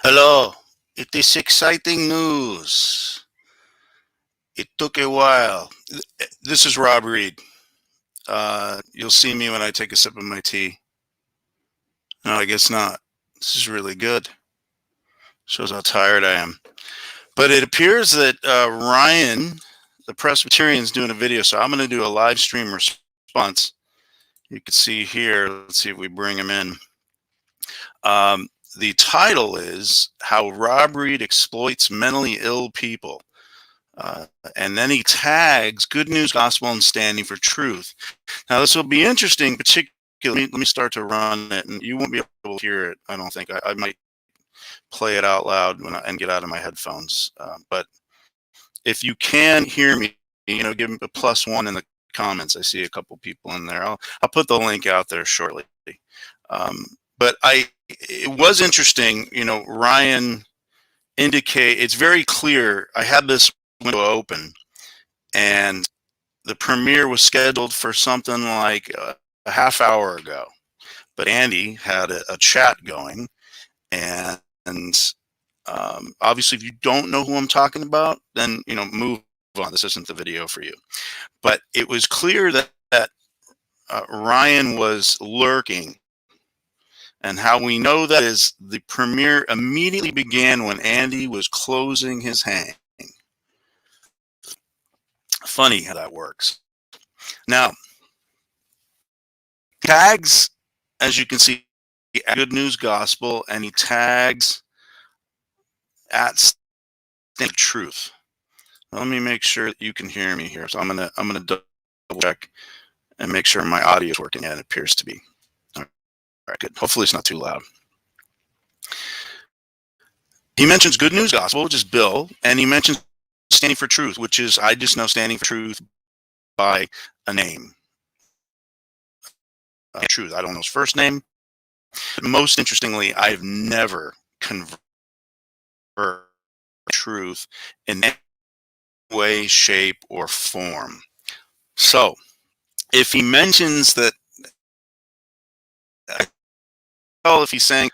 Hello, it is exciting news. It took a while. This is Rob Reed. You'll see me when I take a sip of my tea. No, I guess not. This is really good. Shows how tired I am. But it appears that Ryan, the Presbyterian, is doing a video, so I'm going to do a live stream response. You can see here. Let's see if we bring him in. The title is How Rob Reed Exploits Mentally Ill People. And then he tags Good News Gospel and Standing for Truth. Now, this will be interesting, particularly. Let me start to run it, and you won't be able to hear it, I don't think. I might play it out loud and get out of my headphones. But if you can hear me, give me a +1 in the comments. I see a couple people in there. I'll put the link out there shortly. But it was interesting, Ryan it's very clear. I had this window open, and the premiere was scheduled for something like a half hour ago. But Andy had a chat going, and obviously, if you don't know who I'm talking about, then move on. This isn't the video for you. But it was clear that Ryan was lurking. And how we know that is the premiere immediately began when Andy was closing his hang. Funny how that works. Now, tags, as you can see, Good News Gospel, and he tags at Standing Truth. Let me make sure that you can hear me here. So I'm gonna double check and make sure my audio is working. And it appears to be. All right, good. Hopefully it's not too loud. He mentions Good News Gospel, which is Bill, and he mentions Standing for Truth, which is I just know Standing for Truth by a name. Truth. I don't know his first name. But most interestingly, I've never converted truth in any way, shape, or form. So if he mentions that, well, if he's saying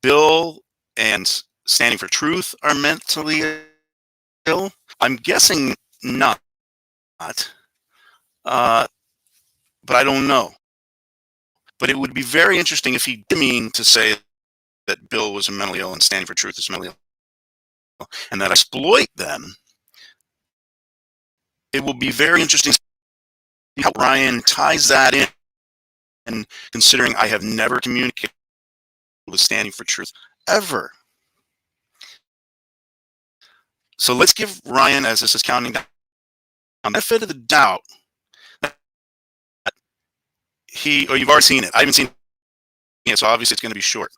Bill and Standing for Truth are mentally ill, I'm guessing not. But I don't know. But it would be very interesting if he did mean to say that Bill was mentally ill and Standing for Truth is mentally ill, and that I exploit them. It will be very interesting to see how Ryan ties that in, and considering I have never communicated with Standing for Truth ever. So let's give Ryan, as this is counting down, the benefit of the doubt. You've already seen it. I haven't seen it, so obviously it's going to be short.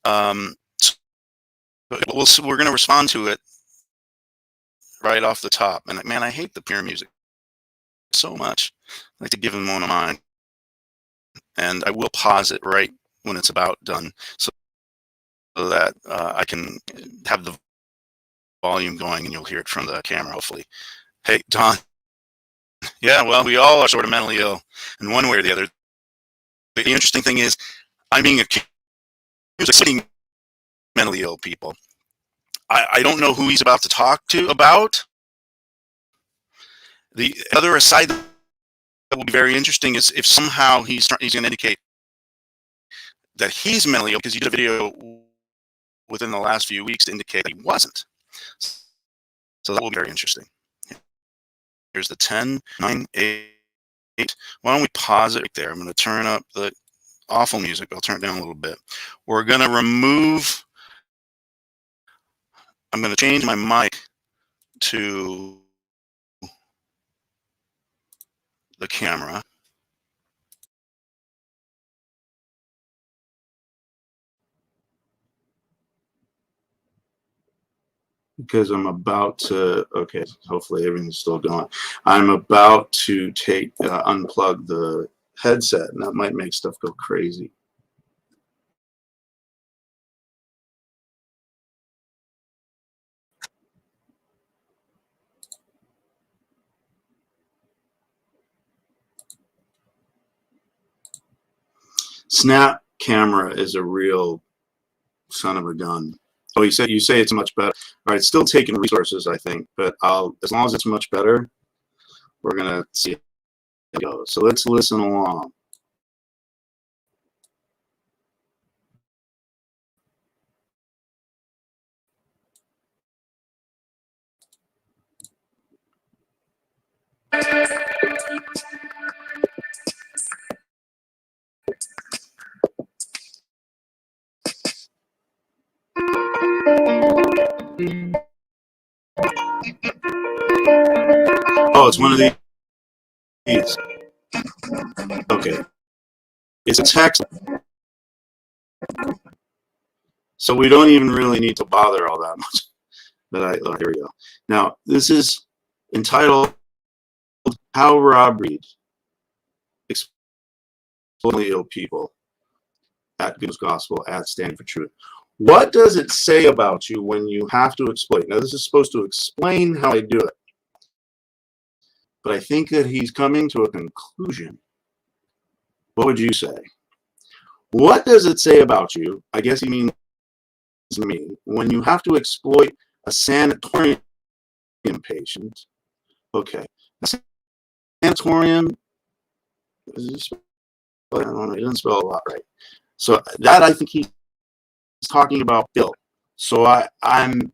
We're going to respond to it right off the top. And man, I hate the premiere music so much. I like to give him one of mine, and I will pause it right when it's about done, so that I can have the volume going, and you'll hear it from the camera, hopefully. Hey, Don. Yeah, well, we all are sort of mentally ill in one way or the other. The interesting thing is, I'm being accused of sitting mentally ill people. I don't know who he's about to talk to about. The other aside that will be very interesting is if somehow he's going to indicate that he's mentally ill because he did a video within the last few weeks to indicate that he wasn't. So that will be very interesting. Here's the 10, 9, 8. Why don't we pause it right there? I'm going to turn up the awful music. I'll turn it down a little bit. We're going to remove. I'm going to change my mic to the camera. Because I'm about to, okay, hopefully everything's still going. I'm about to unplug the headset, and that might make stuff go crazy. Snap camera is a real son of a gun. Oh, you say it's much better. All right, it's still taking resources, I think, but as long as it's much better, we're gonna see how it goes. So let's listen along. Oh, it's one of these. Okay. It's a text, so we don't even really need to bother all that much. But oh, here we go. Now, this is entitled How Rob Reed Exploiting Ill People at Good News Gospel at Standing for Truth. What does it say about you when you have to exploit? Now, this is supposed to explain how I do it. But I think that he's coming to a conclusion. What would you say? What does it say about you? I guess he means me. When you have to exploit a sanatorium patient. Okay. A sanatorium, I don't know, he doesn't spell a lot right. So that I think he's talking about Bill. So I'm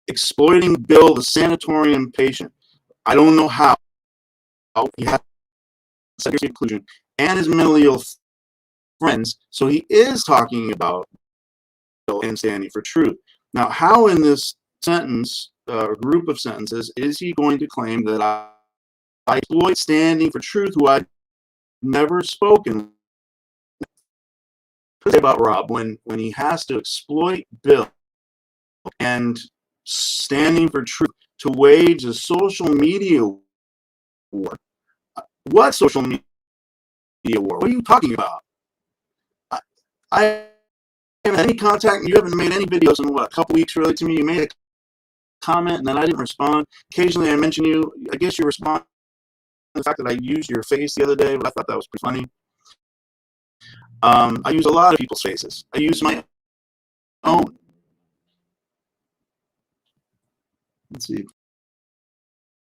exploiting Bill, the sanatorium patient. I don't know how. He has secondary inclusion and his mentally ill friends. So he is talking about Bill and standing for truth. Now, how in this sentence, group of sentences, is he going to claim that I exploit standing for truth, who I've never spoken about Rob when he has to exploit Bill and standing for truth to wage a social media war? What social media war? What are you talking about? I haven't had any contact. You haven't made any videos in what, a couple weeks really to me. You made a comment and then I didn't respond. Occasionally I mention you. I guess you respond to the fact that I used your face the other day, but I thought that was pretty funny. I use a lot of people's faces. I use my own. Let's see.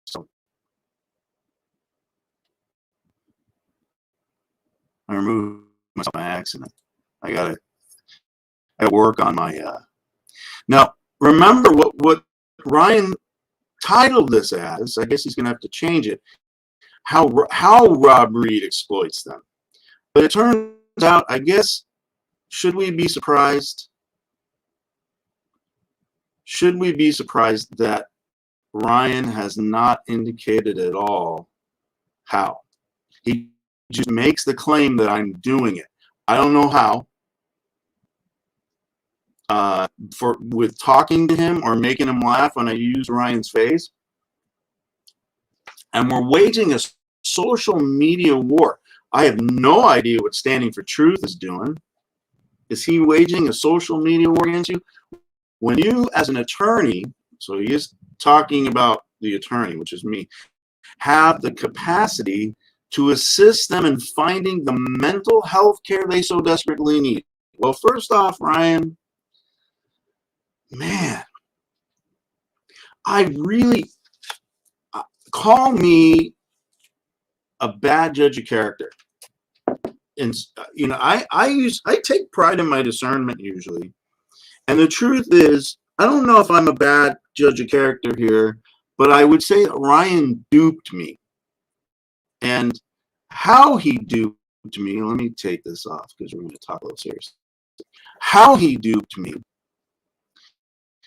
So I removed myself by accident. I gotta work on my. Now remember what Ryan titled this as. I guess he's gonna have to change it. How Rob Reed exploits them. But it turns out, I guess, should we be surprised? Should we be surprised that Ryan has not indicated at all how? He just makes the claim that I'm doing it. I don't know how. With talking to him or making him laugh when I use Ryan's face. And we're waging a social media war. I have no idea what Standing for Truth is doing. Is he waging a social media war against you? When you, as an attorney, so he is talking about the attorney, which is me, have the capacity to assist them in finding the mental health care they so desperately need. Well, first off, Ryan, man, I really, call me a bad judge of character. And you know, I take pride in my discernment usually. And the truth is, I don't know if I'm a bad judge of character here, but I would say that Ryan duped me. And how he duped me, let me take this off because we're going to talk a little serious. How he duped me,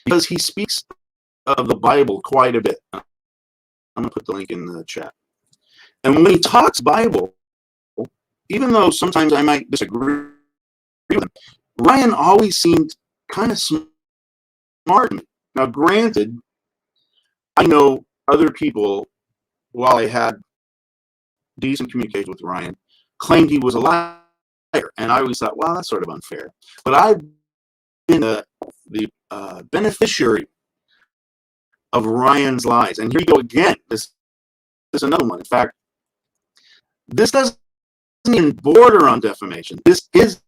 because he speaks of the Bible quite a bit. I'm going to put the link in the chat. And when he talks Bible, even though sometimes I might disagree with him, Ryan always seemed kind of smart. Now, granted, I know other people, while I had decent communication with Ryan, claimed he was a liar. And I always thought, well, that's sort of unfair. But I've been the beneficiary of Ryan's lies. And here you go again. This is another one. In fact, this doesn't even border on defamation. This is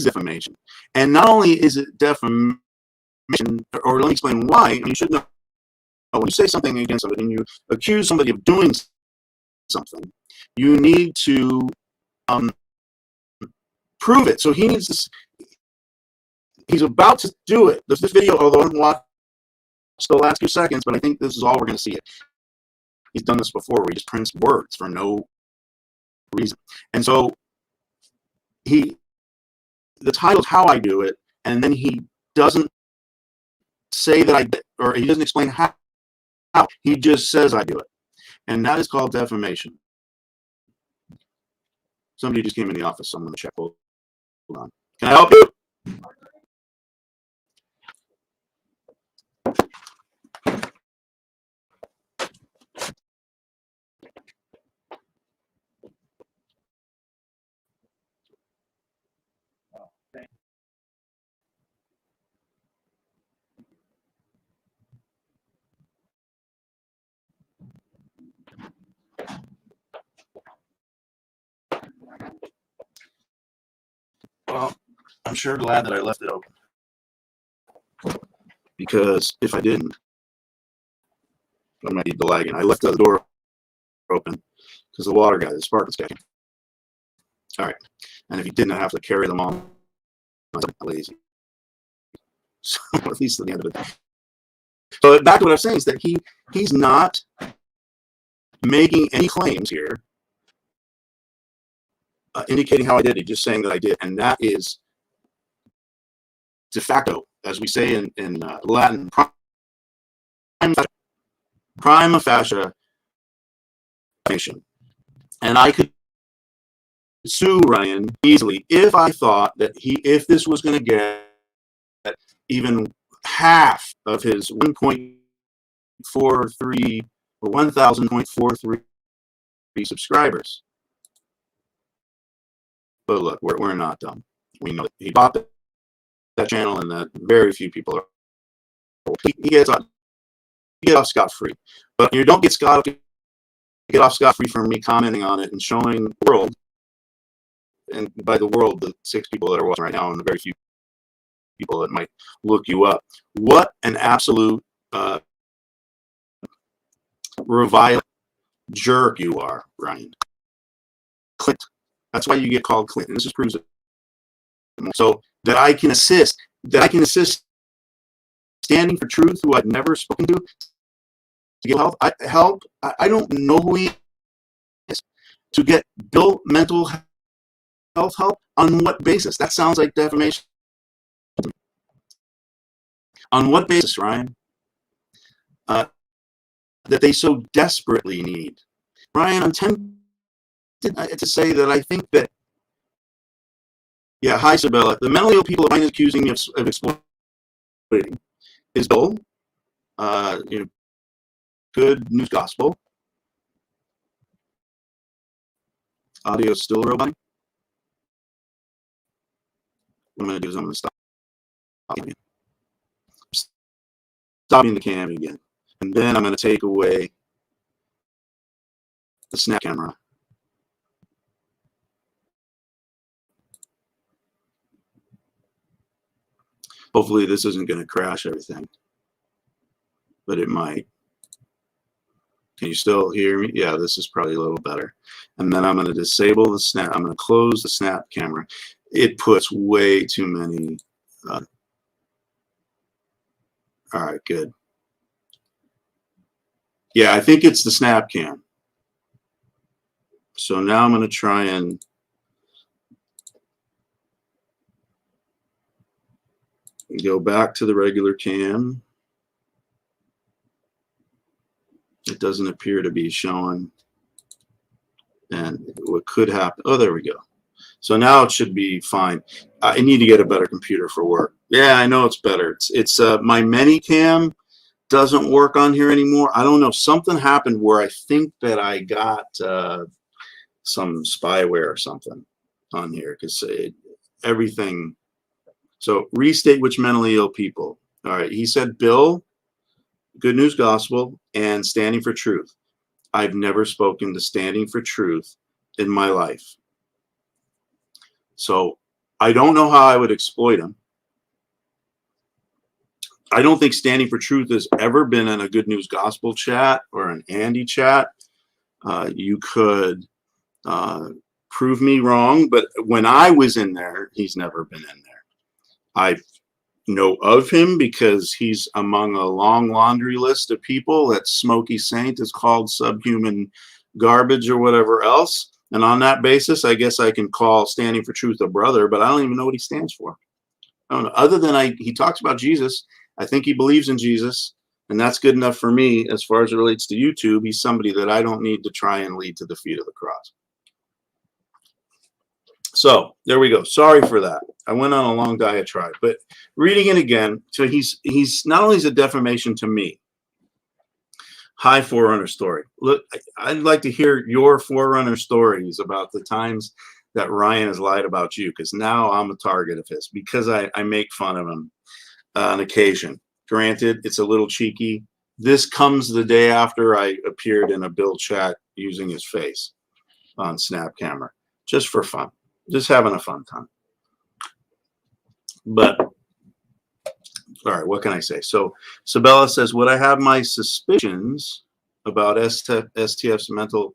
defamation. And not only is it defamation, or let me explain why. You should know when you say something against somebody and you accuse somebody of doing something, you need to prove it. So he needs to. He's about to do it. There's this video, although I haven't watched the last few seconds, but I think this is all we're going to see it. He's done this before where he just prints words for no reason. And so the title is How I Do It, and then he doesn't say that I did, or he doesn't explain how. He just says I do it. And that is called defamation. Somebody just came in the office, so I'm going to check. Hold on. Can I help you? Well, I'm sure glad that I left it open. Because if I didn't, I might be lagging. I left the door open because the water guy, the spark was catching. All right. And if he didn't, I have to carry them on. I'm lazy. So at least at the end of it. So back to what I was saying is that he's not making any claims here indicating how I did it. He's just saying that I did. And that is de facto, as we say in Latin, prima facie defamation. And I could sue Ryan easily if I thought that if this was going to get even half of his 1.43 or 1,000.43 subscribers. But look, we're not dumb. We know that he bought that channel, and that very few people are. He gets off scot-free. But you don't get off scot-free from me commenting on it and showing the world, and by the world, the 6 people that are watching right now, and the very few people that might look you up. What an absolute reviling jerk you are, Ryan. Clint. That's why you get called Clint. And this just proves it. So that I can assist standing for truth, who I've never spoken to get help. I don't know who he is. To get Bill mental health help on what basis? That sounds like defamation. On what basis, Ryan? That they so desperately need. Ryan, I'm tempted to say that I think that, yeah, hi, Sabella. The mentally ill people Ryan is accusing me of exploiting is Bill, Good News Gospel. Audio is still roboting. What I'm going to do is I'm going to stopping the cam again. And then I'm going to take away the snap camera. Hopefully this isn't going to crash everything, but it might. Can you still hear me? Yeah, this is probably a little better. And then I'm going to disable the snap. I'm going to close the snap camera. It puts way too many. All right, good. Yeah, I think it's the snap cam. So now I'm going to try and go back to the regular cam. It doesn't appear to be showing. And what could happen? Oh, there we go. So now it should be fine. I need to get a better computer for work. Yeah, I know it's better. It's my ManyCam doesn't work on here anymore. I don't know. Something happened where I think that I got some spyware or something on here, because everything. So restate which mentally ill people. All right. He said Bill, Good News Gospel, and Standing for Truth. I've never spoken to Standing for Truth in my life. So I don't know how I would exploit him. I don't think Standing for Truth has ever been in a Good News Gospel chat or an Andy chat. You could prove me wrong, but when I was in there, he's never been in there. I know of him because he's among a long laundry list of people that Smokey Saint is called subhuman garbage or whatever else. And on that basis, I guess I can call Standing for Truth a brother, but I don't even know what he stands for. I don't know. Other than he talks about Jesus. I think he believes in Jesus, and that's good enough for me as far as it relates to YouTube. He's somebody that I don't need to try and lead to the feet of the cross. So there we go. Sorry for that. I went on a long diatribe, but reading it again, so he's not only is it defamation to me. Hi, Forerunner story. Look, I'd like to hear your Forerunner stories about the times that Ryan has lied about you, because now I'm a target of his because I make fun of him on occasion. Granted, it's a little cheeky. This comes the day after I appeared in a Bill chat using his face on Snap Camera, just for fun, just having a fun time. But all right, what can I say? So Sabella says, would I have my suspicions about STF's mental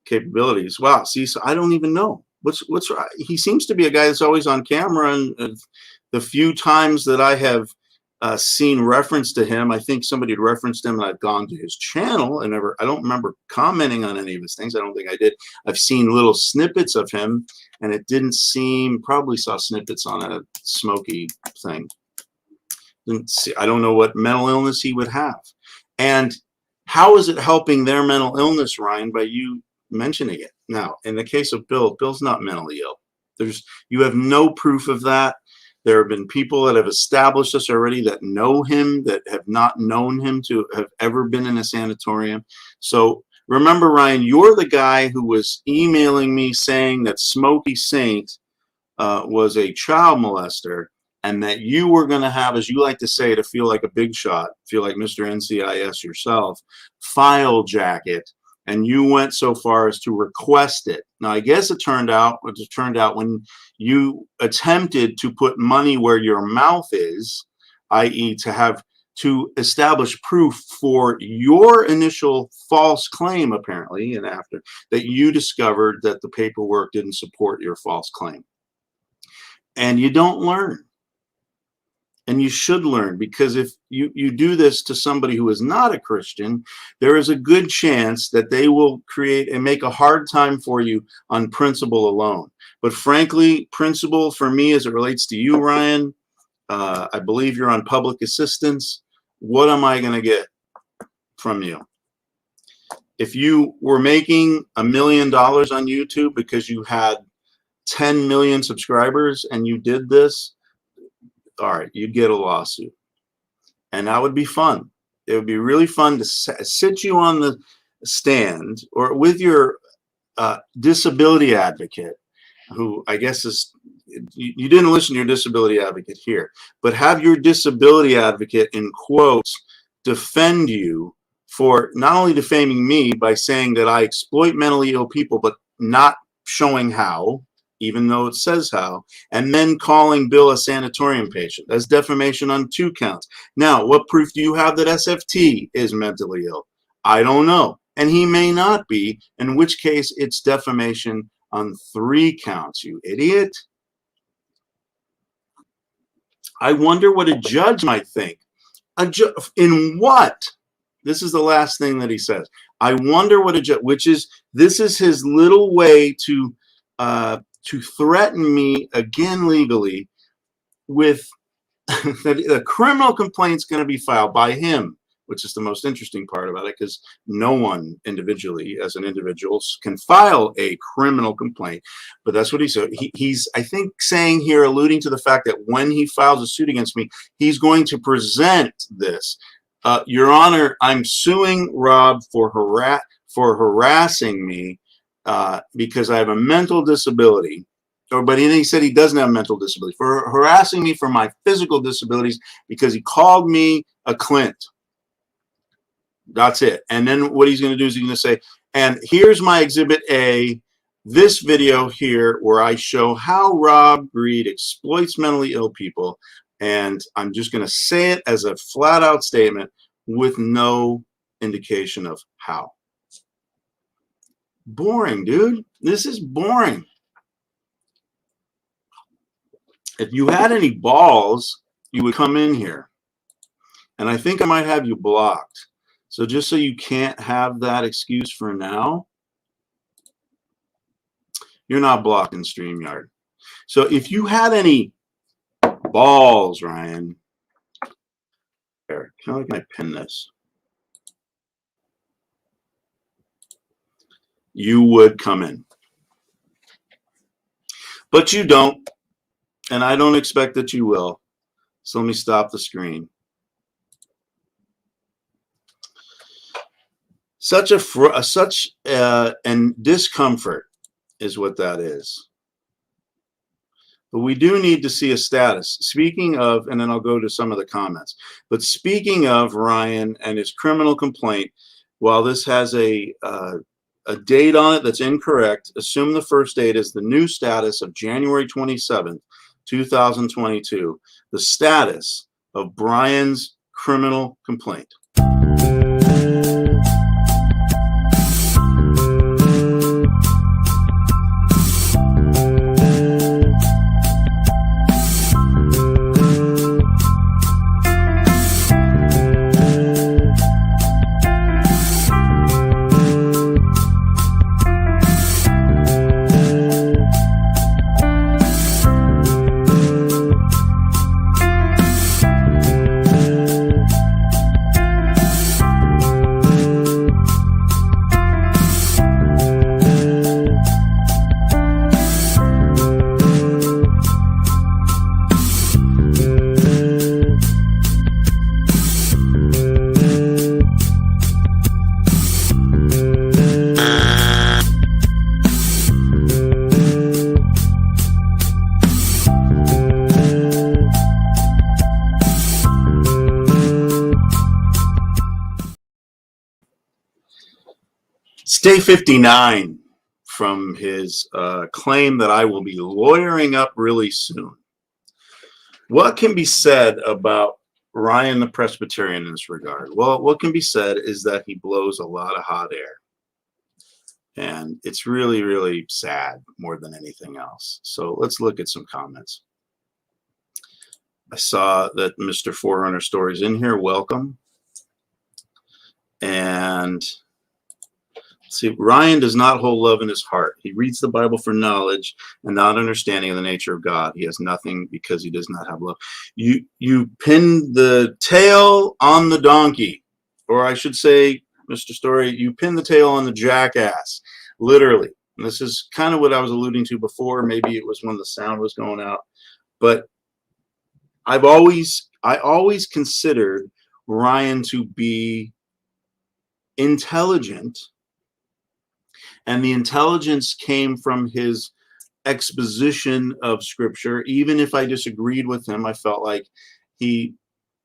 capabilities? Wow, see, so I don't even know what's right. He seems to be a guy that's always on camera, and the few times that I have seen reference to him, I think somebody had referenced him and I've gone to his channel and I don't remember commenting on any of his things. I don't think I did. I've seen little snippets of him, and it didn't seem, probably saw snippets on a Smokey thing. Didn't see, I don't know what mental illness he would have. And how is it helping their mental illness, Ryan, by you mentioning it? Now, in the case of Bill's not mentally ill. You have no proof of that. There have been people that have established this already that know him, that have not known him to have ever been in a sanatorium. So remember, Ryan, you're the guy who was emailing me saying that Smokey Saint was a child molester, and that you were going to have, as you like to say, to feel like a big shot, feel like Mr. NCIS yourself, file jacket. And you went so far as to request it. Now, I guess it turned out when you attempted to put money where your mouth is, i.e. to establish proof for your initial false claim, apparently, and after that you discovered that the paperwork didn't support your false claim. And you don't learn. And you should learn, because if you do this to somebody who is not a Christian, there is a good chance that they will create and make a hard time for you on principle alone. But frankly, principle for me as it relates to you, Ryan, I believe you're on public assistance. What am I going to get from you? If you were making $1 million on YouTube because you had 10 million subscribers and you did this, all right, you'd get a lawsuit, and that would be fun. It would be really fun to sit you on the stand or with your disability advocate, who I guess is, you didn't listen to your disability advocate here, but have your disability advocate, in quotes, defend you for not only defaming me by saying that I exploit mentally ill people, but not showing how, even though it says how, and then calling Bill a sanatorium patient. That's defamation on 2 counts. Now, what proof do you have that SFT is mentally ill? I don't know. And he may not be, in which case it's defamation on 3 counts, you idiot. I wonder what a judge might think. In what? This is the last thing that he says. I wonder what a judge, this is his little way to threaten me again legally with that a criminal complaint's going to be filed by him, which is the most interesting part about it, because no one individually, as an individual, can file a criminal complaint. But that's what he said. He's, I think, saying here, alluding to the fact that when he files a suit against me, he's going to present this. Your Honor, I'm suing Rob for harassing me because I have a mental disability, but he said he doesn't have a mental disability, for harassing me for my physical disabilities because he called me a Clint. That's it. And then what he's going to do is he's going to say, and here's my Exhibit A, this video here where I show how Rob Reed exploits mentally ill people, and I'm just going to say it as a flat-out statement with no indication of how. Boring, dude. This is boring. If you had any balls, you would come in here. And I think I might have you blocked. So just so you can't have that excuse for now, you're not blocked in StreamYard. So if you had any balls, Ryan, there, how can I pin this? You would come in. But you don't, and I don't expect that you will. So let me stop the screen. And discomfort is what that is. But we do need to see a status. Speaking of, and then I'll go to some of the comments. But speaking of Ryan and his criminal complaint, while this has a date on it that's incorrect, assume the first date is the new status of January 27th, 2022. The status of Brian's criminal complaint. Day 59 from his claim that I will be lawyering up really soon. What can be said about Ryan the Presbyterian in this regard? Well, what can be said is that he blows a lot of hot air. And it's really, really sad more than anything else. So let's look at some comments. I saw that Mr. Forerunner Stories in here. Welcome. And see, Ryan does not hold love in his heart. He reads the Bible for knowledge and not understanding of the nature of God. He has nothing because he does not have love. You pin the tail on the donkey, or I should say, Mr. Story, you pin the tail on the jackass, literally. And this is kind of what I was alluding to before. Maybe it was when the sound was going out, but I always considered Ryan to be intelligent. And the intelligence came from his exposition of Scripture. Even if I disagreed with him, I felt like he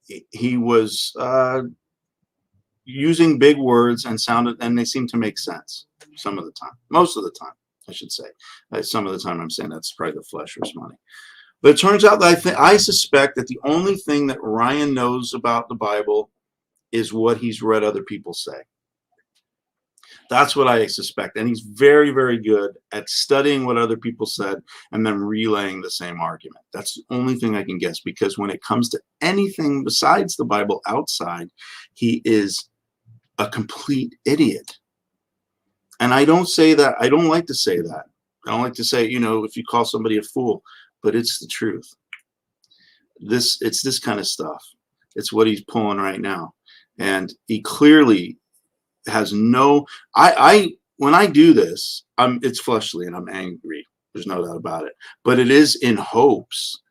was using big words and they seemed to make sense some of the time. Most of the time, I should say. Some of the time, I'm saying that's probably the flesh responding. But it turns out that I suspect that the only thing that Ryan knows about the Bible is what he's read other people say. That's what I suspect. And he's very, very good at studying what other people said and then relaying the same argument. That's the only thing I can guess, because when it comes to anything besides the Bible outside, he is a complete idiot. And I don't say that. I don't like to say that. I don't like to say, if you call somebody a fool, but it's the truth. It's this kind of stuff. It's what he's pulling right now. And he clearly has no, when I do this, it's fleshly and I'm angry. There's no doubt about it. But it is in hopes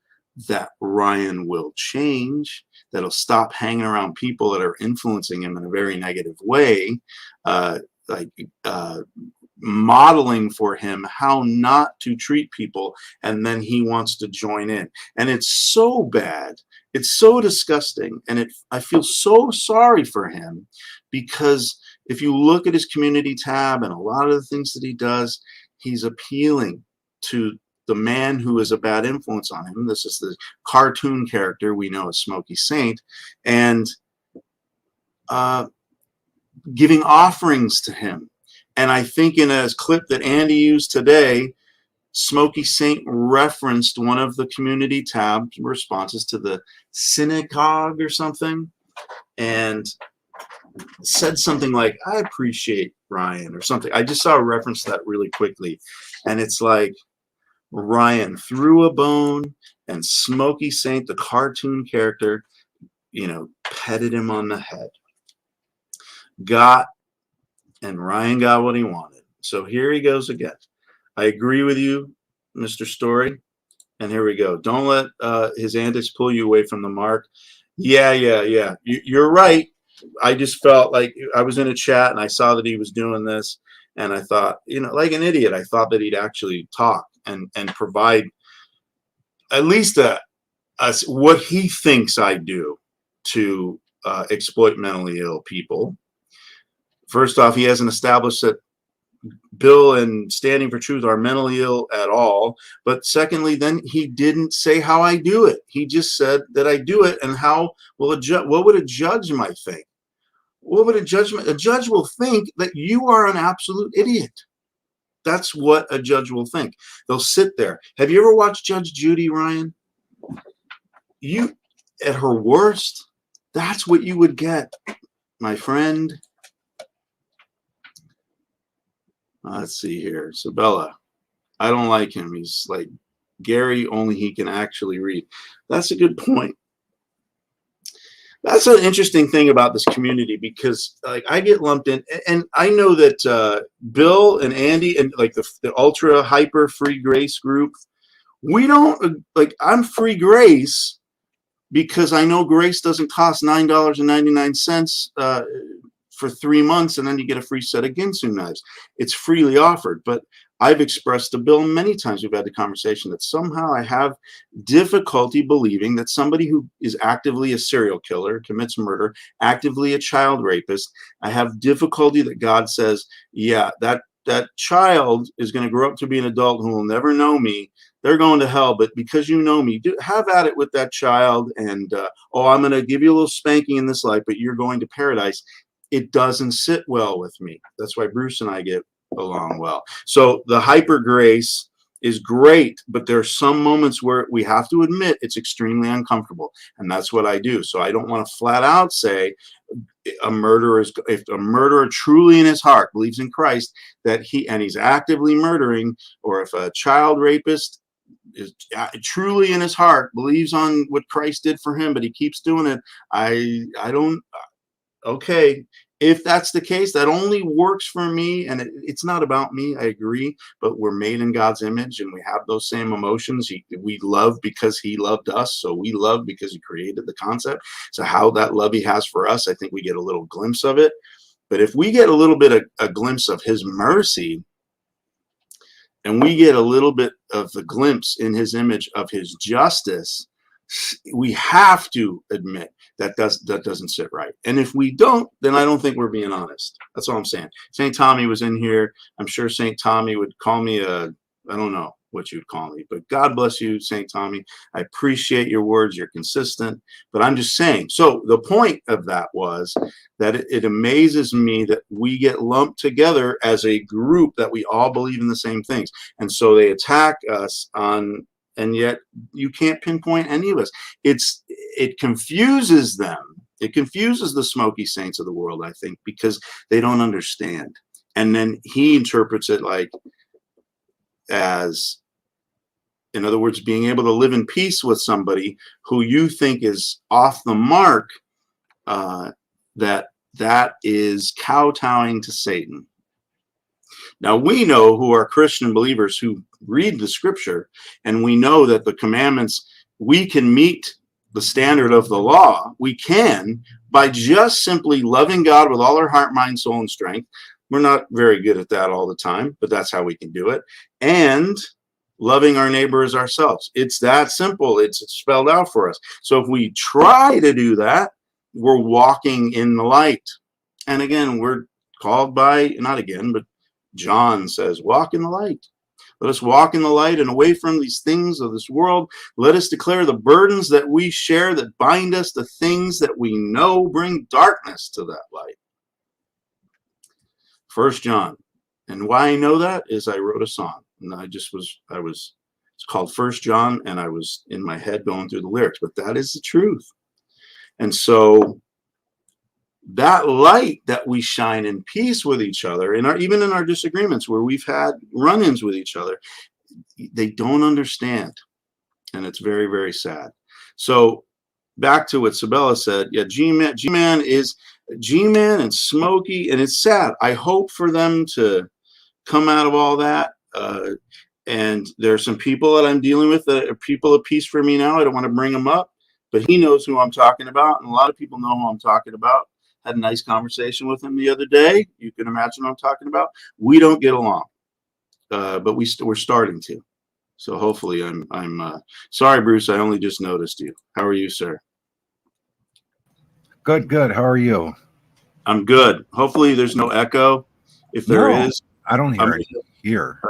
that Ryan will change, that he'll stop hanging around people that are influencing him in a very negative way, modeling for him how not to treat people, and then he wants to join in. And it's so bad. It's so disgusting. And I feel so sorry for him, because if you look at his community tab and a lot of the things that he does, he's appealing to the man who is a bad influence on him. This is the cartoon character we know as Smokey Saint, and giving offerings to him. And I think in a clip that Andy used today, Smokey Saint referenced one of the community tab responses to the synagogue or something, and said something like, I appreciate Ryan or something. I just saw a reference to that really quickly. And it's like, Ryan threw a bone, and Smokey Saint, the cartoon character, petted him on the head. And Ryan got what he wanted. So here he goes again. I agree with you, Mr. Story. And here we go. Don't let his antics pull you away from the mark. Yeah. You're right. I just felt like I was in a chat and I saw that he was doing this. And I thought, like an idiot, I thought that he'd actually talk and provide at least what he thinks I do to exploit mentally ill people. First off, he hasn't established that Bill and Standing for Truth are mentally ill at all. But secondly, then he didn't say how I do it. He just said that I do it, and how will what would a judge might think? What would a judge will think that you are an absolute idiot. That's what a judge will think. They'll sit there. Have you ever watched Judge Judy, Ryan? At her worst, that's what you would get, my friend. Let's see here. Sabella. I don't like him. He's like Gary, only he can actually read. That's a good point. That's an interesting thing about this community, because like I get lumped in, and I know that Bill and Andy and like the ultra hyper free grace group, we don't like, I'm free grace because I know grace doesn't cost $9.99 for 3 months, and then you get a free set of Ginsu knives. It's freely offered. But I've expressed to Bill many times, we've had the conversation, that somehow I have difficulty believing that somebody who is actively a serial killer, commits murder, actively a child rapist, I have difficulty that God says, yeah, that child is going to grow up to be an adult who will never know me. They're going to hell, but because you know me, have at it with that child. And, I'm going to give you a little spanking in this life, but you're going to paradise. It doesn't sit well with me. That's why Bruce and I get along well. So the hyper grace is great, but there are some moments where we have to admit it's extremely uncomfortable, and that's what I do. So I don't want to flat out say if a murderer truly in his heart believes in Christ, that he's actively murdering, or if a child rapist is truly in his heart believes on what Christ did for him, but he keeps doing it, I don't. Okay, if that's the case, that only works for me, and it's not about me. I agree, but we're made in God's image, and we have those same emotions. We love because he loved us, so we love because he created the concept. So how that love he has for us, I think we get a little glimpse of it. But if we get a little bit of a glimpse of his mercy, and we get a little bit of the glimpse in his image of his justice, we have to admit that doesn't sit right. And if we don't, then I don't think we're being honest. That's all I'm saying. St. Tommy was in here. I'm sure St. Tommy would call me I don't know what you'd call me, but God bless you, St. Tommy. I appreciate your words. You're consistent, but I'm just saying. So the point of that was that it amazes me that we get lumped together as a group that we all believe in the same things. And so they attack us and yet you can't pinpoint any of us. It confuses them. It confuses the Smokey Saints of the world, I think, because they don't understand. And then he interprets it as, in other words, being able to live in peace with somebody who you think is off the mark, that is kowtowing to Satan. Now, we know, who are Christian believers who read the scripture, and we know that the commandments, we can meet the standard of the law. We can, by just simply loving God with all our heart, mind, soul, and strength. We're not very good at that all the time, but that's how we can do it. And loving our neighbor as ourselves. It's that simple. It's spelled out for us. So if we try to do that, we're walking in the light. And again, we're called by, not again, but John says, walk in the light. Let us walk in the light and away from these things of this world. Let us declare the burdens that we share that bind us, the things that we know bring darkness to that light. 1 John. And why I know that is I wrote a song. And it's called 1 John, and I was in my head going through the lyrics, but that is the truth. And so that light that we shine in peace with each other, even in our disagreements where we've had run-ins with each other, they don't understand. And it's very, very sad. So back to what Sabella said, yeah, G-Man and Smokey, and it's sad. I hope for them to come out of all that. And there's some people that I'm dealing with that are people of peace for me now. I don't want to bring them up, but he knows who I'm talking about, and a lot of people know who I'm talking about. Had a nice conversation with him the other day. You can imagine what I'm talking about. We don't get along, but we're starting to. So hopefully, I'm sorry, Bruce. I only just noticed you. How are you, sir? Good. How are you? I'm good. Hopefully, there's no echo. If there is, I don't hear it here.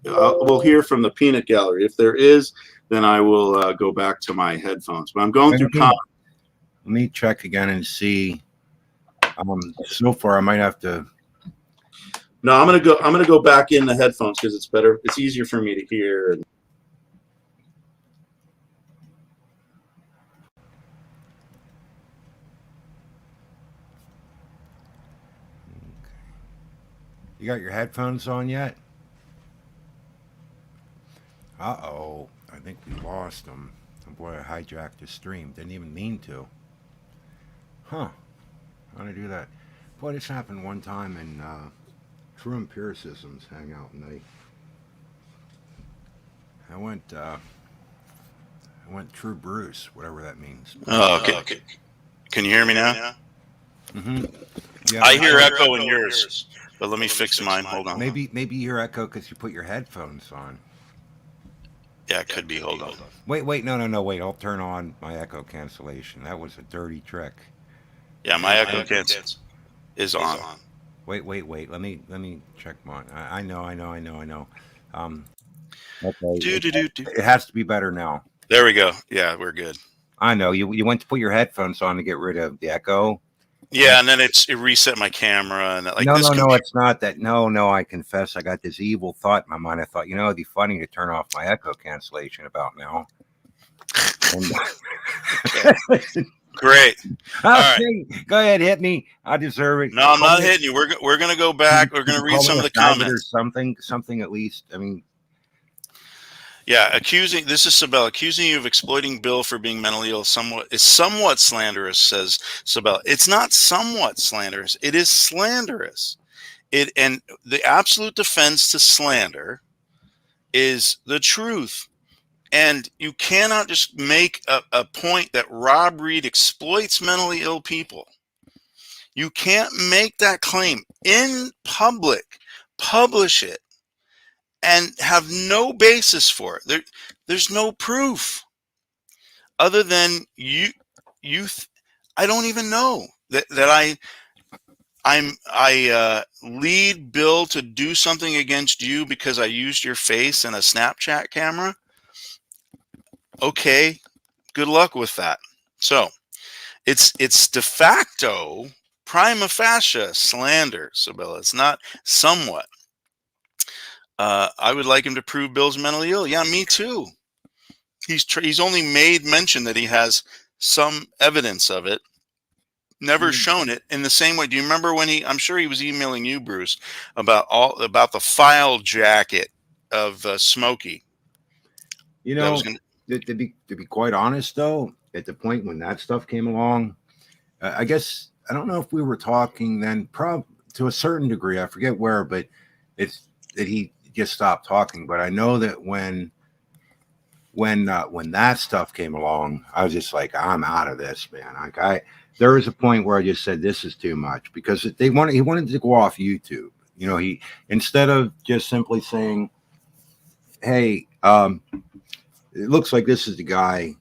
We'll hear from the peanut gallery. If there is, then I will go back to my headphones. But I'm going through. Let me check again and see. So far, I might have to. No, I'm gonna go back in the headphones because it's better. It's easier for me to hear. You got your headphones on yet? Uh-oh. I think we lost them. Oh boy, I hijacked the stream. Didn't even mean to. Huh. How did I do that? Boy, this happened one time in True Empiricism's Hangout, and I went True Bruce, whatever that means. Oh, okay. Can you hear me now? Mm-hmm. Yeah, I hear echo in yours, but let me fix mine. Hold on. Maybe you hear echo because you put your headphones on. Yeah, it could be. Hold on. Wait, no, wait. I'll turn on my echo cancellation. That was a dirty trick. Yeah, my echo cancel is on. Wait. Let me check mine. I know. Okay. It has to be better now. There we go. Yeah, we're good. I know. You went to put your headphones on to get rid of the echo. Yeah, and then it reset my camera and no, it's not that. No, I confess, I got this evil thought in my mind. I thought, it'd be funny to turn off my echo cancellation about now. Great. All right. Go ahead, hit me. I deserve it. No, I'm not hitting you. We're gonna go back. We're gonna read some of the comments. Or something at least. I mean. Yeah, this is Sabella, accusing you of exploiting Bill for being mentally ill is somewhat slanderous, says Sabella. It's not somewhat slanderous. It is slanderous. And the absolute defense to slander is the truth. And you cannot just make a point that Rob Reed exploits mentally ill people. You can't make that claim in public, publish it, and have no basis for it. There's no proof other than I don't even know that I lead Bill to do something against you because I used your face in a Snapchat camera. Okay, good luck with that. So it's de facto prima facie slander, Sabella. It's not somewhat. I would like him to prove Bill's mentally ill. Yeah, me too. He's only made mention that he has some evidence of it, never shown it in the same way. Do you remember when I'm sure he was emailing you, Bruce, about the file jacket of Smokey? To be quite honest, though, at the point when that stuff came along, I guess I don't know if we were talking then, to a certain degree. I forget where, but it's that he just stopped talking. But I know that when that stuff came along, I was just like, I'm out of this, man. Like there was a point where I just said, this is too much, because he wanted to go off YouTube. He, instead of just simply saying, hey, it looks like this is the guy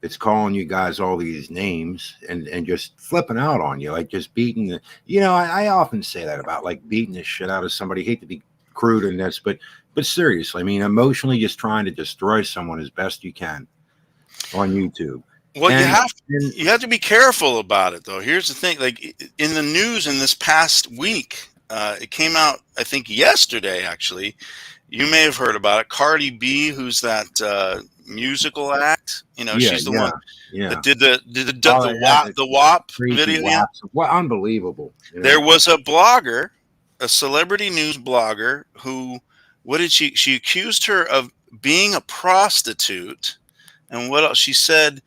that's calling you guys all these names and just flipping out on you, like just beating I often say that about like beating the shit out of somebody. I hate to be crude in this, but seriously, I mean, emotionally just trying to destroy someone as best you can on YouTube. Well, And you have to be careful about it, though. Here's the thing: like in the news in this past week, it came out, I think, yesterday. Actually, you may have heard about it. Cardi B, who's that musical act? You know, yeah, she's the one yeah. that did Oh, the yeah, WAP crazy video. Yeah, WAPs. What unbelievable. You there know? was a blogger, a celebrity news blogger, who what did she accused her of being a prostitute, and what else she said.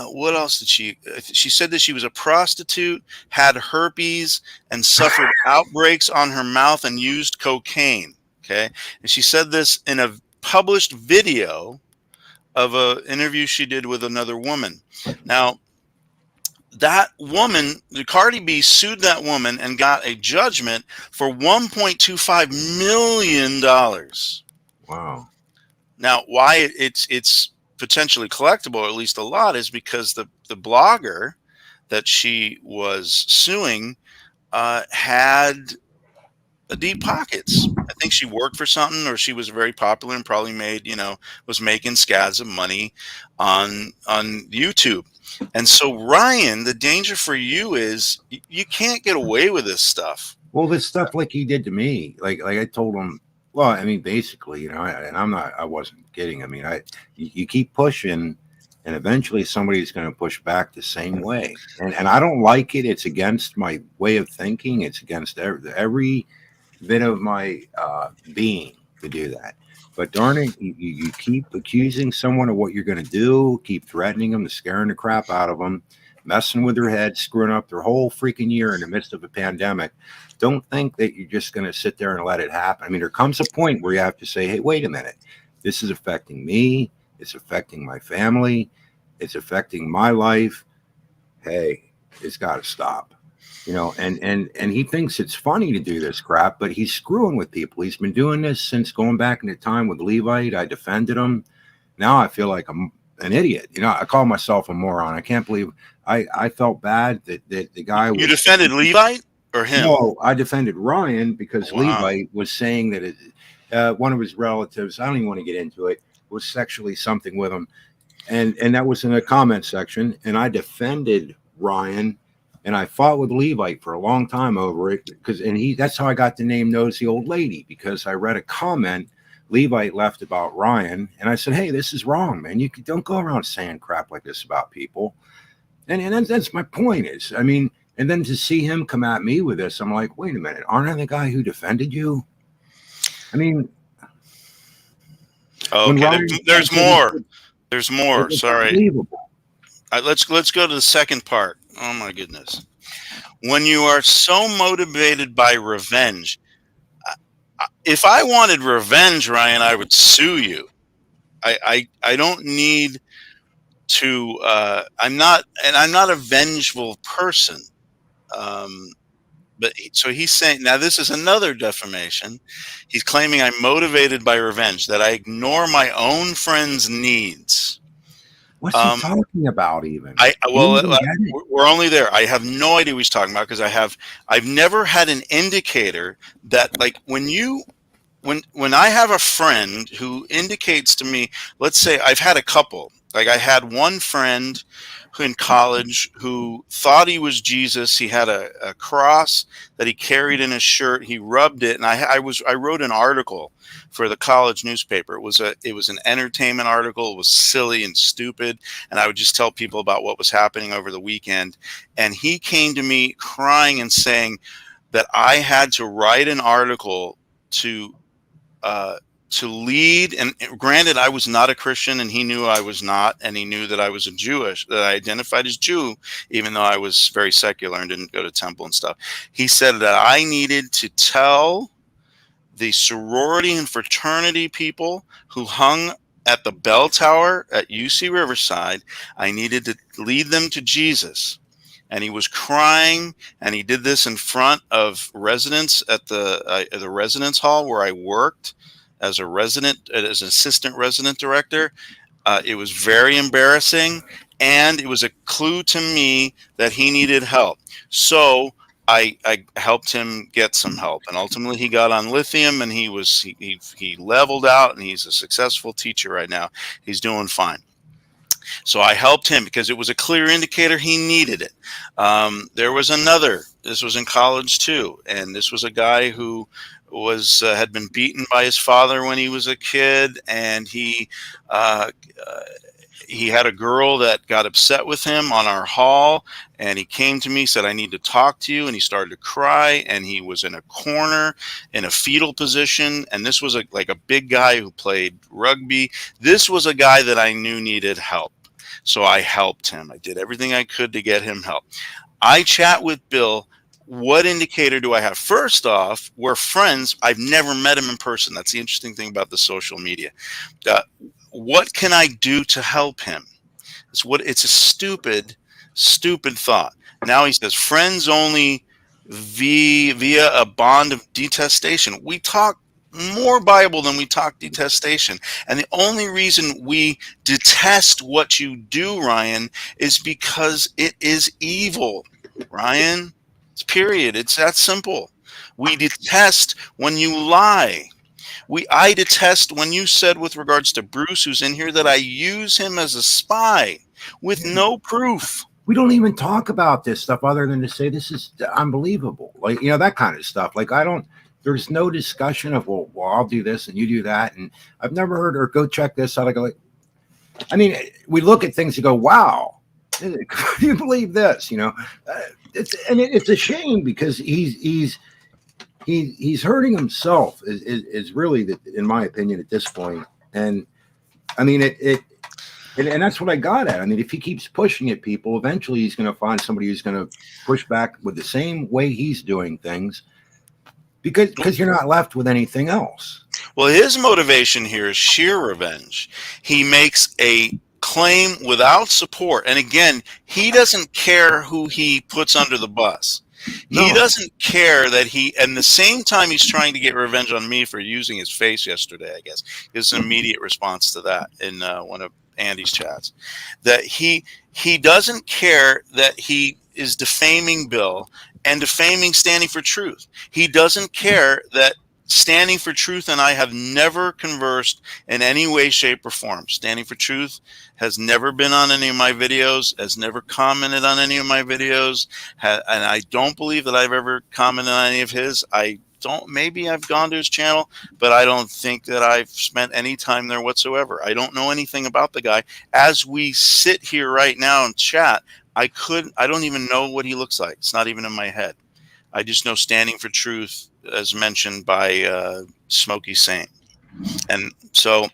What else did she? She said that she was a prostitute, had herpes, and suffered outbreaks on her mouth and used cocaine. Okay, and she said this in a published video of a interview she did with another woman. Now, that woman, the Cardi B, sued that woman and got a judgment for $1.25 million. Wow. Now, why it's potentially collectible, or at least a lot, is because the blogger that she was suing had deep pockets. I think she worked for something, or she was very popular and probably made, was making scads of money on YouTube. And so, Ryan, the danger for you is you can't get away with this stuff. Well, this stuff like he did to me, like I told him. Well, I mean, basically, and I wasn't kidding. I mean, you keep pushing, and eventually somebody's going to push back the same way. And I don't like it. It's against my way of thinking. It's against every bit of my being to do that. But darn it, you keep accusing someone of what you're going to do, keep threatening them, scaring the crap out of them, messing with their head, screwing up their whole freaking year in the midst of a pandemic. Don't think that you're just going to sit there and let it happen. I mean, there comes a point where you have to say, hey, wait a minute. This is affecting me. It's affecting my family. It's affecting my life. Hey, it's got to stop. And he thinks it's funny to do this crap, but he's screwing with people. He's been doing this since going back into time with Levite. I defended him. Now I feel like I'm an idiot. I call myself a moron. I can't believe I felt bad that the guy You defended Levite or him? No, I defended Ryan because Wow. Levite was saying that one of his relatives, I don't even want to get into it, was sexually something with him. And that was in the comment section. And I defended Ryan. And I fought with Levite for a long time over it that's how I got the name Nosy Old Lady, because I read a comment Levite left about Ryan, and I said, hey, this is wrong, man. You don't go around saying crap like this about people. And that's my point is, I mean, and then to see him come at me with this, I'm like, wait a minute, aren't I the guy who defended you? I mean, okay, there's more. There's more. Sorry. Let's go to the second part. Oh my goodness. When you are so motivated by revenge, if I wanted revenge, Ryan, I would sue you. I don't need to. I'm not a vengeful person. But so he's saying, now this is another defamation. He's claiming I'm motivated by revenge, that I ignore my own friends' needs. What's he talking about even? We're only there. I have no idea what he's talking about, because I've never had an indicator that, like, when I have a friend who indicates to me, let's say I've had a couple, like I had one friend who in college who thought he was Jesus. He had a cross that he carried in his shirt. He rubbed it, and I wrote an article for the college newspaper. It was an entertainment article. It was silly and stupid, and I would just tell people about what was happening over the weekend. And he came to me crying and saying that I had to write an article to lead, and granted, I was not a Christian, and he knew I was not, and he knew that I was that I identified as Jew, even though I was very secular and didn't go to temple and stuff. He said that I needed to tell the sorority and fraternity people who hung at the bell tower at UC Riverside, I needed to lead them to Jesus. And he was crying, and he did this in front of residents at the residence hall where I worked as an assistant resident director. It was very embarrassing, and it was a clue to me that he needed help. So I helped him get some help, and ultimately he got on lithium, and he leveled out, and he's a successful teacher right now. He's doing fine. So I helped him because it was a clear indicator he needed it. There was another. This was in college too, and this was a guy who was had been beaten by his father when he was a kid, and he had a girl that got upset with him on our hall, and he came to me, said, I need to talk to you. And he started to cry, and he was in a corner in a fetal position. And this was like a big guy who played rugby. This was a guy that I knew needed help. So I helped him. I did everything I could to get him help. I chat with Bill. What indicator do I have? First off, we're friends. I've never met him in person. That's the interesting thing about the social media. What can I do to help him? It's a stupid thought. Now he says friends only via a bond of detestation. We talk more Bible than we talk detestation. And the only reason we detest what you do, Ryan, is because it is evil. Ryan, it's period. It's that simple. We detest when you lie. I detest when you said with regards to Bruce, who's in here, that I use him as a spy with no proof. We don't even talk about this stuff other than to say this is unbelievable. Like, that kind of stuff. Like, there's no discussion of, well, I'll do this and you do that. And I've never heard, or go check this out. I go like, we look at things and go, wow, can you believe this? It's a shame because he's hurting himself is really, in my opinion, at this point. And and that's what I got at. If he keeps pushing at people, eventually he's going to find somebody who's going to push back with the same way he's doing things, because you're not left with anything else. Well, his motivation here is sheer revenge. He makes a claim without support. And again, he doesn't care who he puts under the bus. He doesn't care that and the same time he's trying to get revenge on me for using his face yesterday, I guess, is an immediate response to that in one of Andy's chats, that he doesn't care that he is defaming Bill and defaming Standing for Truth. He doesn't care that Standing for Truth and I have never conversed in any way, shape, or form. Standing for Truth has never been on any of my videos, has never commented on any of my videos, and I don't believe that I've ever commented on any of his. Maybe I've gone to his channel, but I don't think that I've spent any time there whatsoever. I don't know anything about the guy. As we sit here right now and chat, I don't even know what he looks like. It's not even in my head. I just know Standing for Truth, as mentioned by Smokey Saint. And so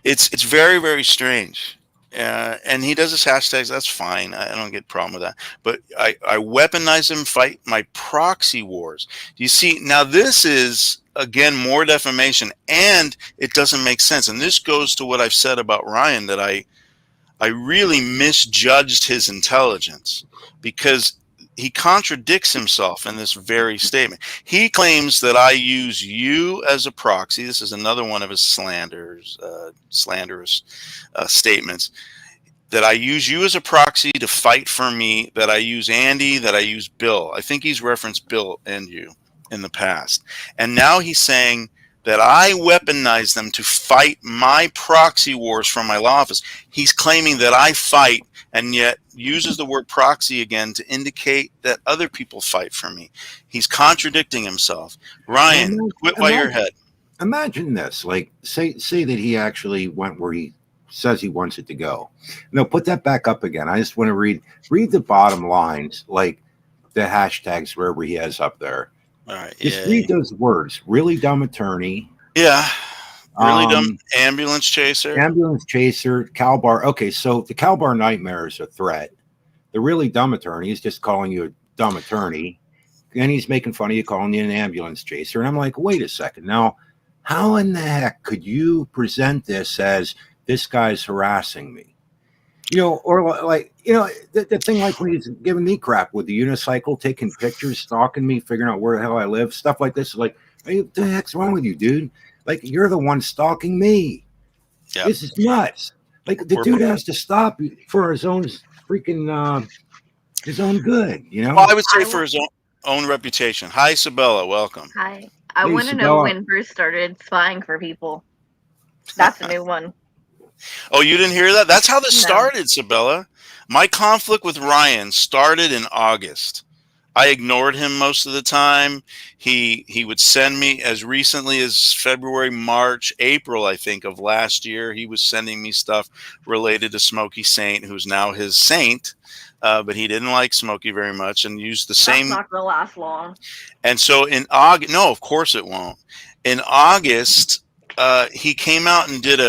it's very, very strange. And he does his hashtags. That's fine. I don't get a problem with that. But I weaponize him, fight my proxy wars. You see, now this is, again, more defamation, and it doesn't make sense. And this goes to what I've said about Ryan, that I really misjudged his intelligence, because he contradicts himself in this very statement. He claims that I use you as a proxy. This is another one of his slanderous statements, that I use you as a proxy to fight for me, that I use Andy, that I use Bill. I think he's referenced Bill and you in the past. And now he's saying that I weaponize them to fight my proxy wars from my law office. He's claiming that I fight, and yet uses the word proxy again to indicate that other people fight for me. He's contradicting himself. Ryan, quit while you're ahead. Imagine this, like say that he actually went where he says he wants it to go. No, put that back up again. I just want to read the bottom lines, like the hashtags wherever he has up there. All right. Just read those words. Really dumb attorney. Yeah. Really dumb ambulance chaser. Ambulance chaser. Calbar. Okay, so the Calbar nightmare is a threat. The really dumb attorney is just calling you a dumb attorney. And he's making fun of you, calling you an ambulance chaser. And I'm like, wait a second. Now, how in the heck could you present this as this guy's harassing me? Or like, the thing like when he's giving me crap with the unicycle, taking pictures, stalking me, figuring out where the hell I live, stuff like this. Like, what the heck's wrong with you, dude? Like, you're the one stalking me. Yep. This is nuts. Like, the dude has to stop for his own freaking his own good, you Well, know? I would say for his own reputation. Hi, Sabella. Welcome. Hi. I Hey, want to know Sabella. when Bruce started spying for people. That's a new one. Oh, you didn't hear that? That's how this No. started, Sabella. My conflict with Ryan started in August. I ignored him most of the time. He would send me as recently as February, March, April, I think, of last year. He was sending me stuff related to Smokey Saint, who's now his saint, but he didn't like Smokey very much and used the That's same. not gonna last long. And so in August, no, of course it won't. In August, he came out and did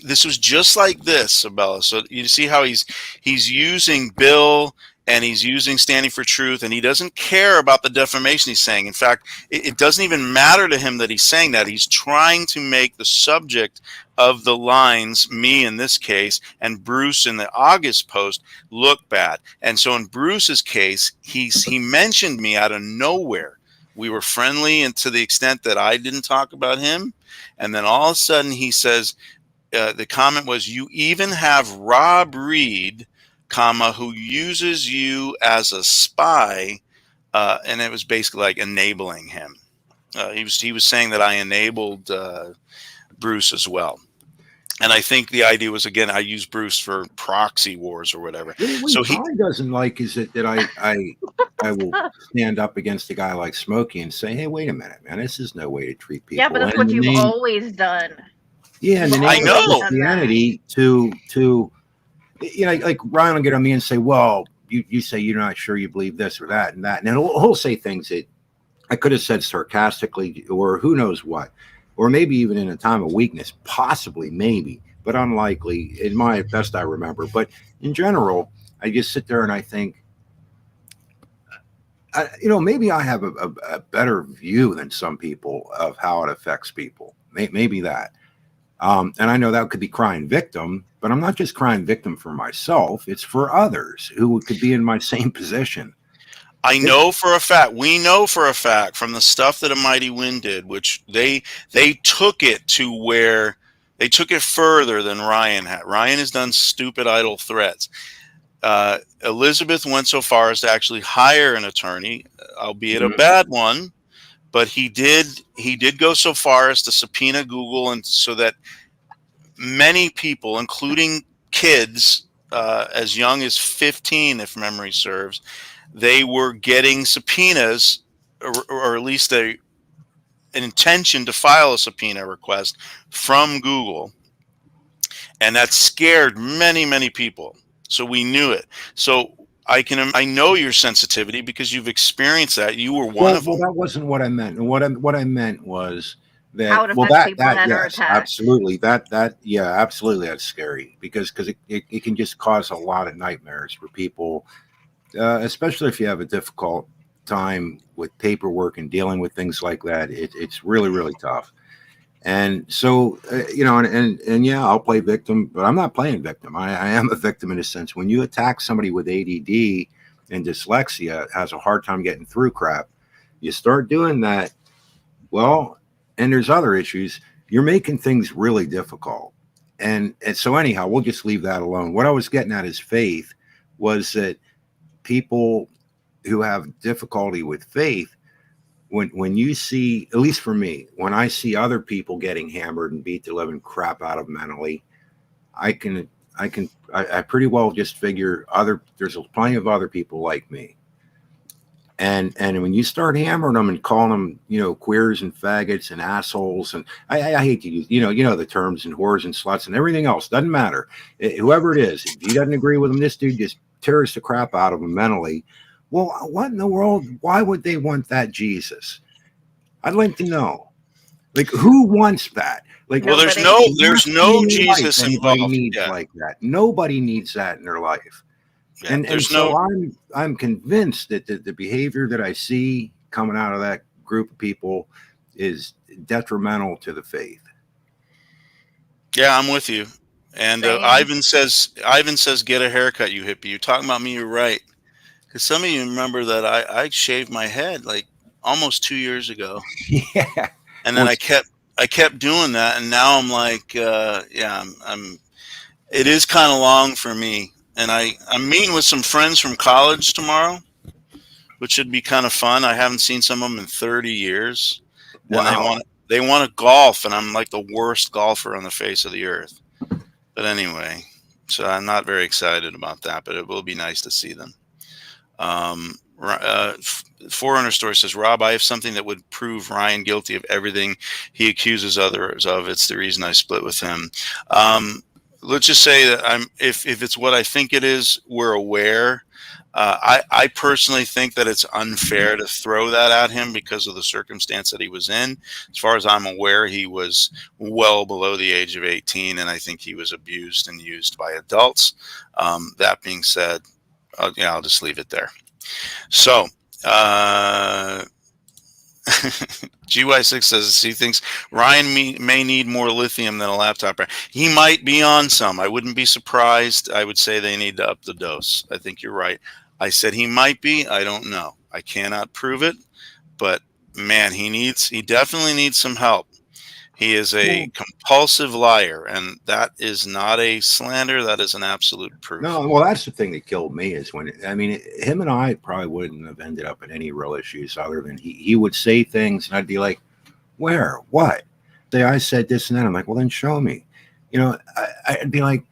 this was just like this, Sabella. So you see how he's using Bill and he's using Standing for Truth, and he doesn't care about the defamation he's saying. In fact, it doesn't even matter to him that he's saying that. He's trying to make the subject of the lines, me in this case, and Bruce in the August post, look bad. And so in Bruce's case, he mentioned me out of nowhere. We were friendly, and to the extent that I didn't talk about him. And then all of a sudden he says, the comment was, you even have Rob Reed, comma, who uses you as a spy. And it was basically like enabling him. He was saying that I enabled Bruce as well. And I think the idea was, again, I use Bruce for proxy wars or whatever. What So Tom doesn't like is that I will stand up against a guy like Smokey and say, hey, wait a minute, man, this is no way to treat people. Yeah, but that's And what the you've name- always done. Yeah, and the I name know. of Christianity to you know, like Ryan will get on me and say, well, you say you're not sure you believe this or that and that. And he'll say things that I could have said sarcastically or who knows what. Or maybe even in a time of weakness, possibly, maybe, but unlikely in my best I remember. But in general, I just sit there and I think, you know, maybe I have a better view than some people of how it affects people. Maybe that. And I know that could be crying victim, but I'm not just crying victim for myself. It's for others who could be in my same position. I know for a fact, we know for a fact from the stuff that A Mighty Wind did, which they took it to where they took it further than Ryan had. Ryan has done stupid, idle threats. Elizabeth went so far as to actually hire an attorney, albeit a bad one, but he did go so far as to subpoena Google, and so that many people, including kids as young as 15, if memory serves, they were getting subpoenas, or at least an intention to file a subpoena request from Google. And that scared many, many people. So we knew it. So I know your sensitivity because you've experienced that. You were one of them. Well, that wasn't what I meant. What I meant was that, How it well, affects people that are yes, attacked. absolutely. Yeah, absolutely. That's scary because it can just cause a lot of nightmares for people, especially if you have a difficult time with paperwork and dealing with things like that. It's really, really tough. And so, you know, and yeah, I'll play victim, but I'm not playing victim. I am a victim in a sense. When you attack somebody with ADD and dyslexia, has a hard time getting through crap, you start doing that. Well, and there's other issues. You're making things really difficult. And so anyhow, we'll just leave that alone. What I was getting at is faith was that people who have difficulty with faith, when you see, at least for me, when I see other people getting hammered and beat the living crap out of mentally, I pretty well just figure there's plenty of other people like me. And when you start hammering them and calling them, you know, queers and faggots and assholes, and I hate to use, you know the terms, and whores and sluts and everything else, doesn't matter. Whoever it is, if he doesn't agree with them, this dude just tears the crap out of him mentally. Well, what in the world? Why would they want that Jesus? I'd like to know. Like, who wants that? Like, Well, there's Nobody. no Jesus anybody involved. needs Yeah. like that. Nobody needs that in their life. Yeah, And so I'm convinced that the behavior that I see coming out of that group of people is detrimental to the faith. Yeah, I'm with you. And Same. Ivan says, get a haircut, you hippie. You're talking about me, you're right. Because some of you remember that I shaved my head like almost 2 years ago. Yeah. And then Well, I kept doing that, and now I'm like, yeah, I'm it is kind of long for me. and I'm meeting with some friends from college tomorrow, which should be kind of fun. I haven't seen some of them in 30 years, and Wow. they want to golf, and I'm like the worst golfer on the face of the earth. But anyway, so I'm not very excited about that, but it will be nice to see them. Forerunner Story says, Rob, I have something that would prove Ryan guilty of everything he accuses others of. It's the reason I split with him. Let's just say that if it's what I think it is, we're aware. I personally think that it's unfair to throw that at him because of the circumstance that he was in. As far as I'm aware, he was well below the age of 18, and I think he was abused and used by adults. That being said, I'll just leave it there. So, GY6 says he thinks Ryan may need more lithium than a laptop. He might be on some. I wouldn't be surprised. I would say they need to up the dose. I think you're right. I said he might be. I don't know. I cannot prove it, but man, he definitely needs some help. He is a compulsive liar, and that is not a slander. That is an absolute proof. No, well, that's the thing that killed me is when, him and I probably wouldn't have ended up in any real issues other than he would say things and I'd be like, where, what? I said this and that. I'm like, well, then show me. I'd be like,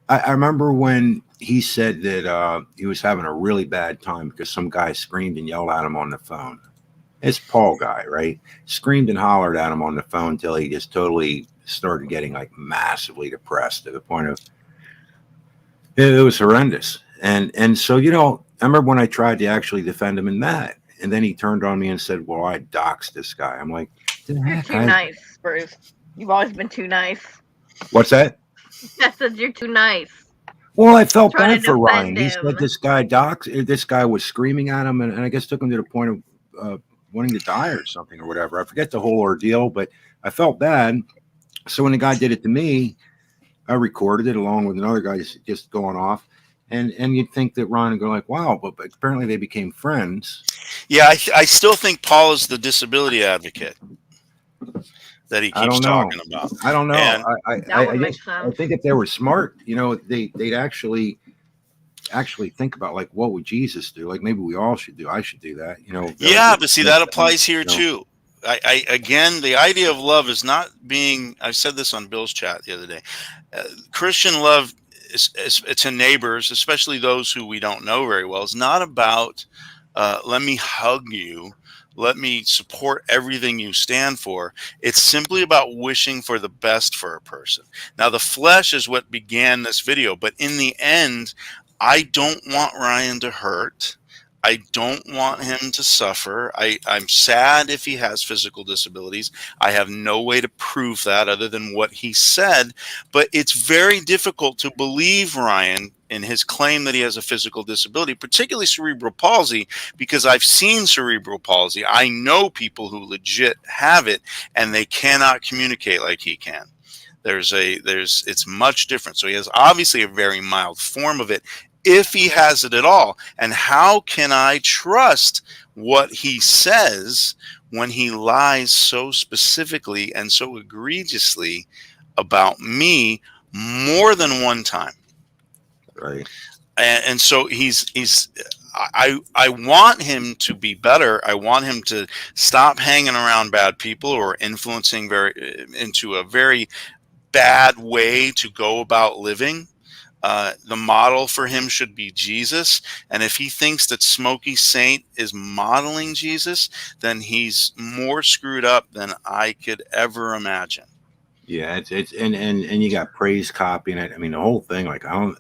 I remember when he said that he was having a really bad time because some guy screamed and yelled at him on the phone. It's Paul guy, right? Screamed and hollered at him on the phone until he just totally started getting like massively depressed to the point of it was horrendous. And so, I remember when I tried to actually defend him in that, and then he turned on me and said, well, I doxed this guy. I'm like, you're too nice, Bruce. You've always been too nice. What's that? I said you're too nice. Well, I felt bad for Ryan. He said this guy was screaming at him, and I guess took him to the point of wanting to die or something or whatever. I forget the whole ordeal, but I felt bad. So when the guy did it to me, I recorded it along with another guy just going off. And you'd think that Ron would go like, wow, but apparently they became friends. Yeah, I still think Paul is the disability advocate that he keeps talking about. I don't know. And I think if they were smart, they'd actually think about like, what would Jesus do? Like maybe we all should do. I should do that. Yeah, but see, that applies here too. Again, the idea of love is not being. I said this on Bill's chat the other day. Christian love to neighbors, especially those who we don't know very well, is not about let me hug you, let me support everything you stand for. It's simply about wishing for the best for a person. Now, the flesh is what began this video, but in the end, I don't want Ryan to hurt. I don't want him to suffer. I'm sad if he has physical disabilities. I have no way to prove that other than what he said. But it's very difficult to believe Ryan in his claim that he has a physical disability, particularly cerebral palsy, because I've seen cerebral palsy. I know people who legit have it, and they cannot communicate like he can. It's much different. So he has obviously a very mild form of it, if he has it at all. And how can I trust what he says when he lies so specifically and so egregiously about me more than one time? Right. And so I want him to be better. I want him to stop hanging around bad people or influencing into a very bad way to go about living. The model for him should be Jesus. And if he thinks that Smokey Saint is modeling Jesus, then he's more screwed up than I could ever imagine. Yeah, it's and you got praise copying it. I mean, the whole thing, like, I don't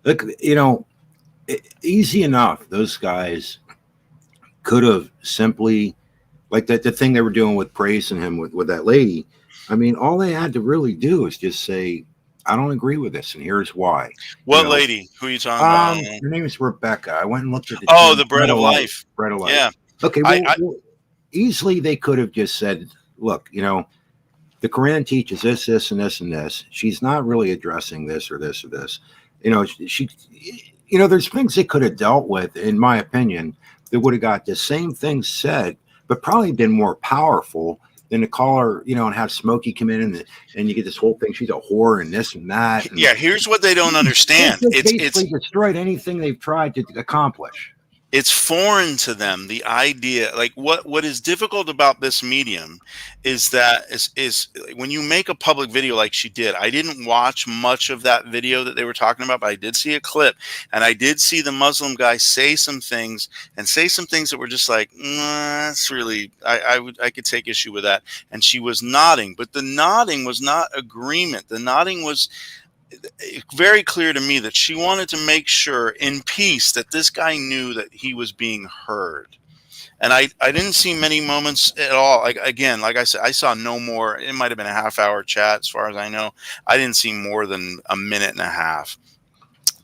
look, easy enough. Those guys could have simply, like the thing they were doing with praising him with that lady. I mean, all they had to really do is just say, I don't agree with this, and here's why. What lady? Who are you talking about? Her name is Rebecca. I went and looked at the Bread of Life. Bread of Life. Yeah. Okay. Well, easily they could have just said, look, the Quran teaches this, this, and this, and this. She's not really addressing this or this or this. She there's things they could have dealt with, in my opinion, that would have got the same thing said, but probably been more powerful than to call her, you know, and have Smokey come in and you get this whole thing. She's a whore and this and that. And Yeah, here's what they don't understand. it's basically destroyed anything they've tried to accomplish. It's foreign to them, the idea. Like what is difficult about this medium is that is when you make a public video like she did. I didn't watch much of that video that they were talking about, but I did see a clip, and I did see the Muslim guy say some things that were just like, that's really, I could take issue with that. And she was nodding, but the nodding was not agreement. The nodding was very clear to me that she wanted to make sure in peace that this guy knew that he was being heard. And I didn't see many moments at all. Like, again, like I said, I saw no more. It might have been a half-hour chat as far as I know. I didn't see more than a minute and a half.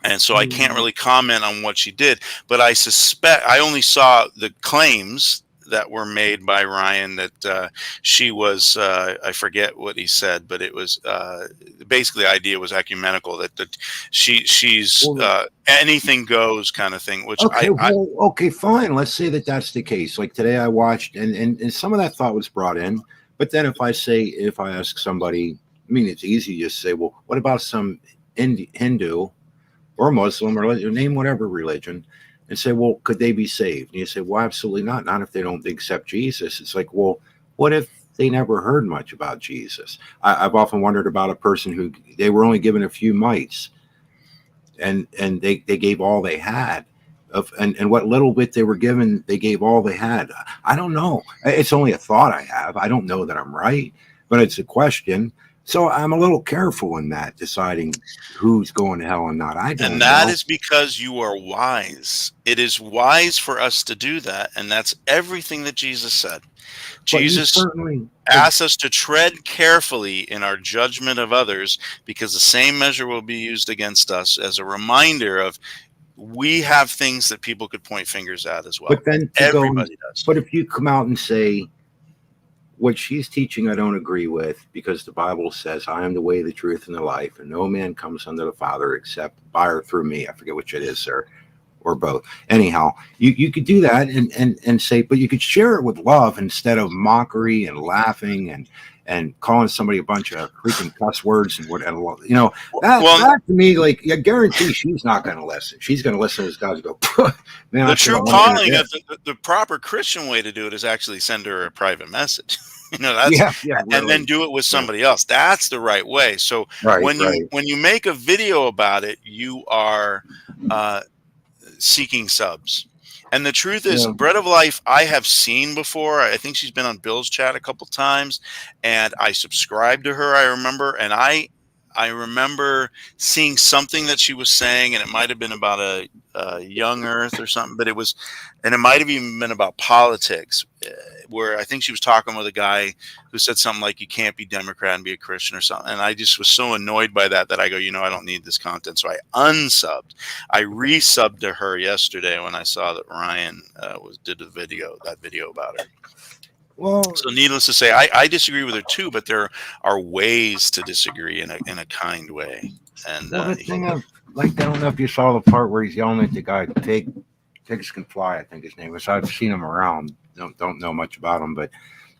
And so I can't really comment on what she did, but I suspect I only saw the claims that were made by Ryan that she was, I forget what he said, but it was basically the idea was ecumenical, that she's anything goes kind of thing, which okay, fine. Let's say that that's the case. Like today I watched and some of that thought was brought in, but then if I ask somebody, I mean, it's easy to just say, well, what about some Hindu or Muslim or name whatever religion, and say, well, could they be saved? And you say, well, absolutely not. Not if they don't accept Jesus. It's like, well, what if they never heard much about Jesus? I've often wondered about a person who they were only given a few mites, and they gave all they had, and what little bit they were given, they gave all they had. I don't know. It's only a thought I have. I don't know that I'm right, but it's a question. So I'm a little careful in that, deciding who's going to hell and not. I don't know. And that is because you are wise. It is wise for us to do that. And that's everything that Jesus said. Jesus asks us to tread carefully in our judgment of others, because the same measure will be used against us, as a reminder of we have things that people could point fingers at as well. But then everybody does. But if you come out and say, what she's teaching I don't agree with, because the Bible says, I am the way, the truth, and the life, and no man comes unto the Father except by or through me. I forget which it is, sir, or both. Anyhow, you could do that and say, but you could share it with love instead of mockery and laughing and calling somebody a bunch of freaking cuss words and whatever. You know, that to me, like, I guarantee she's not going to listen. She's going to listen to those guys and go, man. The true calling of the proper Christian way to do it is actually send her a private message. You know, that's and then do it with somebody else. That's the right way. So when you make a video about it, you are seeking subs. And the truth is, Bread of Life, I have seen before. I think she's been on Bill's chat a couple times, and I subscribed to her, I remember. And I remember seeing something that she was saying, and it might have been about a young earth or something, but it might have even been about politics, where I think she was talking with a guy who said something like, you can't be Democrat and be a Christian or something. And I just was so annoyed by that I go, I don't need this content. So I unsubbed. I resubbed to her yesterday when I saw that Ryan did that video about her. Well, so needless to say, I disagree with her too, but there are ways to disagree in a kind way. And the thing of, like, I don't know if you saw the part where he's yelling at the guy, Pigs Can Fly, I think his name is. I've seen him around. Don't know much about him, but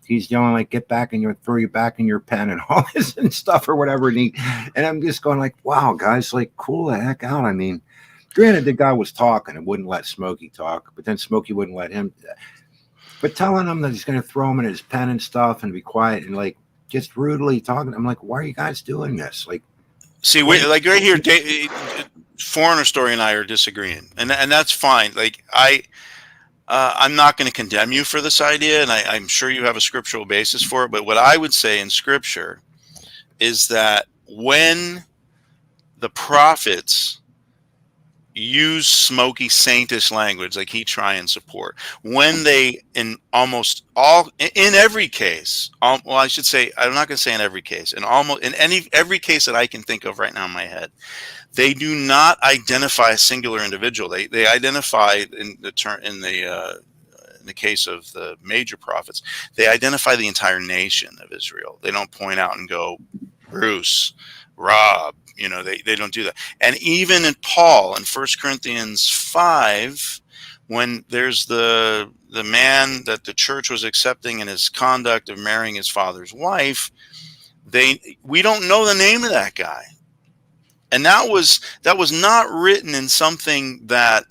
he's yelling like, get back in throw you back in your pen and all this and stuff or whatever. And I'm just going like, wow, guys, like, cool the heck out. I mean, granted, the guy was talking and wouldn't let Smokey talk, but then Smokey wouldn't let him. But telling him that he's going to throw him in his pen and stuff and be quiet and, like, just rudely talking. I'm like, why are you guys doing this? Like, see, like right here, Foreigner Story and I are disagreeing, and that's fine. Like, I'm not going to condemn you for this idea, and I'm sure you have a scriptural basis for it. But what I would say in Scripture is that when the prophets use smoky saintish language like he try and support, when they in every case, well, I should say, I'm not going to say in every case, every case that I can think of right now in my head, they do not identify a singular individual. They identify in the case of the major prophets, they identify the entire nation of Israel. They don't point out and go, Bruce, Rob. They don't do that. And even in Paul in 1 Corinthians 5, when there's the man that the church was accepting in his conduct of marrying his father's wife, we don't know the name of that guy. And that was not written in something that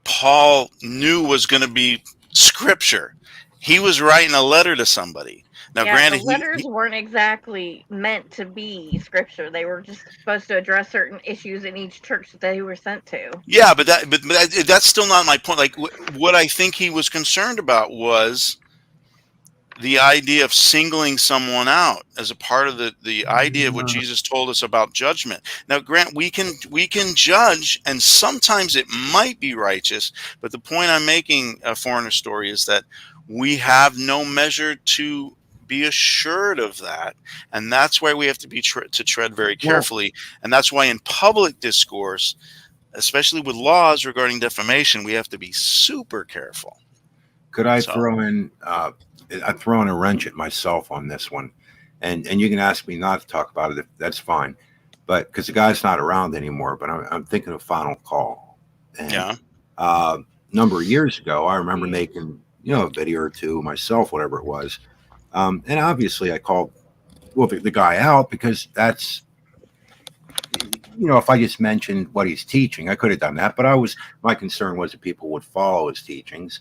Paul knew was going to be scripture. He was writing a letter to somebody. Now, Yeah, the granted, letters weren't exactly meant to be scripture. They were just supposed to address certain issues in each church that they were sent to. yeah, but that's still not my point. Like, what I think he was concerned about was the idea of singling someone out as a part of the idea of what Jesus told us about judgment. Now, Grant, we can judge, and sometimes it might be righteous, but the point I'm making, Foreigner Story, is that we have no measure to be assured of that, and that's why we have to be to tread very carefully. And that's why in public discourse, especially with laws regarding defamation, we have to be super careful. Could I throw in? I throw in a wrench at myself on this one, and you can ask me not to talk about it. That's fine, but because the guy's not around anymore. But I'm thinking of Final Call. And, Yeah. Number of years ago, I remember making a video or two myself, whatever it was, and obviously I called the guy out because that's. If I just mentioned what he's teaching, I could have done that, but my concern was that people would follow his teachings.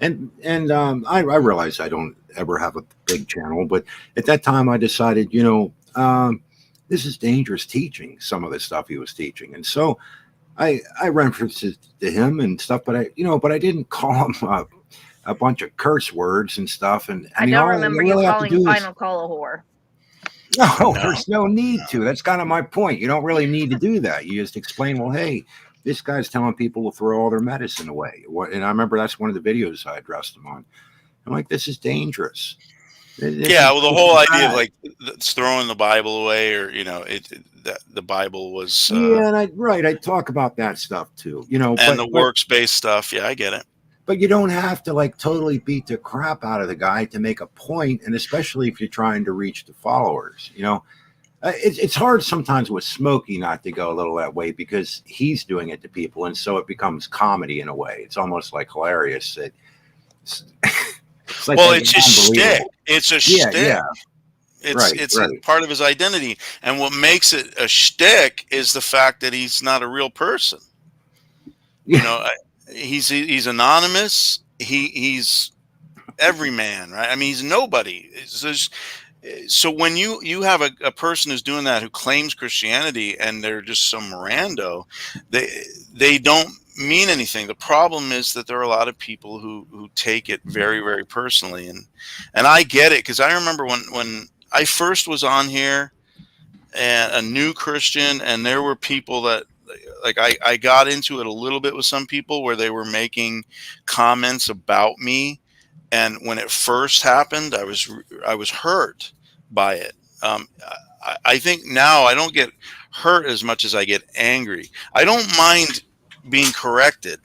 And I realize I don't ever have a big channel, but at that time I decided, this is dangerous teaching, some of the stuff he was teaching. And so I referenced it to him and stuff, but I didn't call him a bunch of curse words and stuff. And I don't remember you calling Final Call a whore. No, there's no need to. That's kind of my point. You don't really need to do that. You just explain, well, hey, this guy's telling people to throw all their medicine away. And I remember that's one of the videos I addressed him on. I'm like, this is dangerous. Well, the whole idea of like throwing the Bible away, or the Bible was and I talk about that stuff too. And the works-based stuff. Yeah, I get it. But you don't have to like totally beat the crap out of the guy to make a point, and especially if you're trying to reach the followers. It's hard sometimes with Smokey not to go a little that way because he's doing it to people, and so it becomes comedy in a way. It's almost like hilarious. It's like it's a shtick. It's a shtick. Yeah. It's part of his identity, and what makes it a shtick is the fact that he's not a real person. He's anonymous. He's everyman, right? I mean, he's nobody. So when you have a person who's doing that, who claims Christianity, and they're just some rando, they don't mean anything. The problem is that there are a lot of people who take it very, very personally, and I get it, because I remember when I first was on here, and a new Christian, and there were people that, like, I got into it a little bit with some people where they were making comments about me, and when it first happened, I was hurt by it. I think now I don't get hurt as much as I get angry. I don't mind being corrected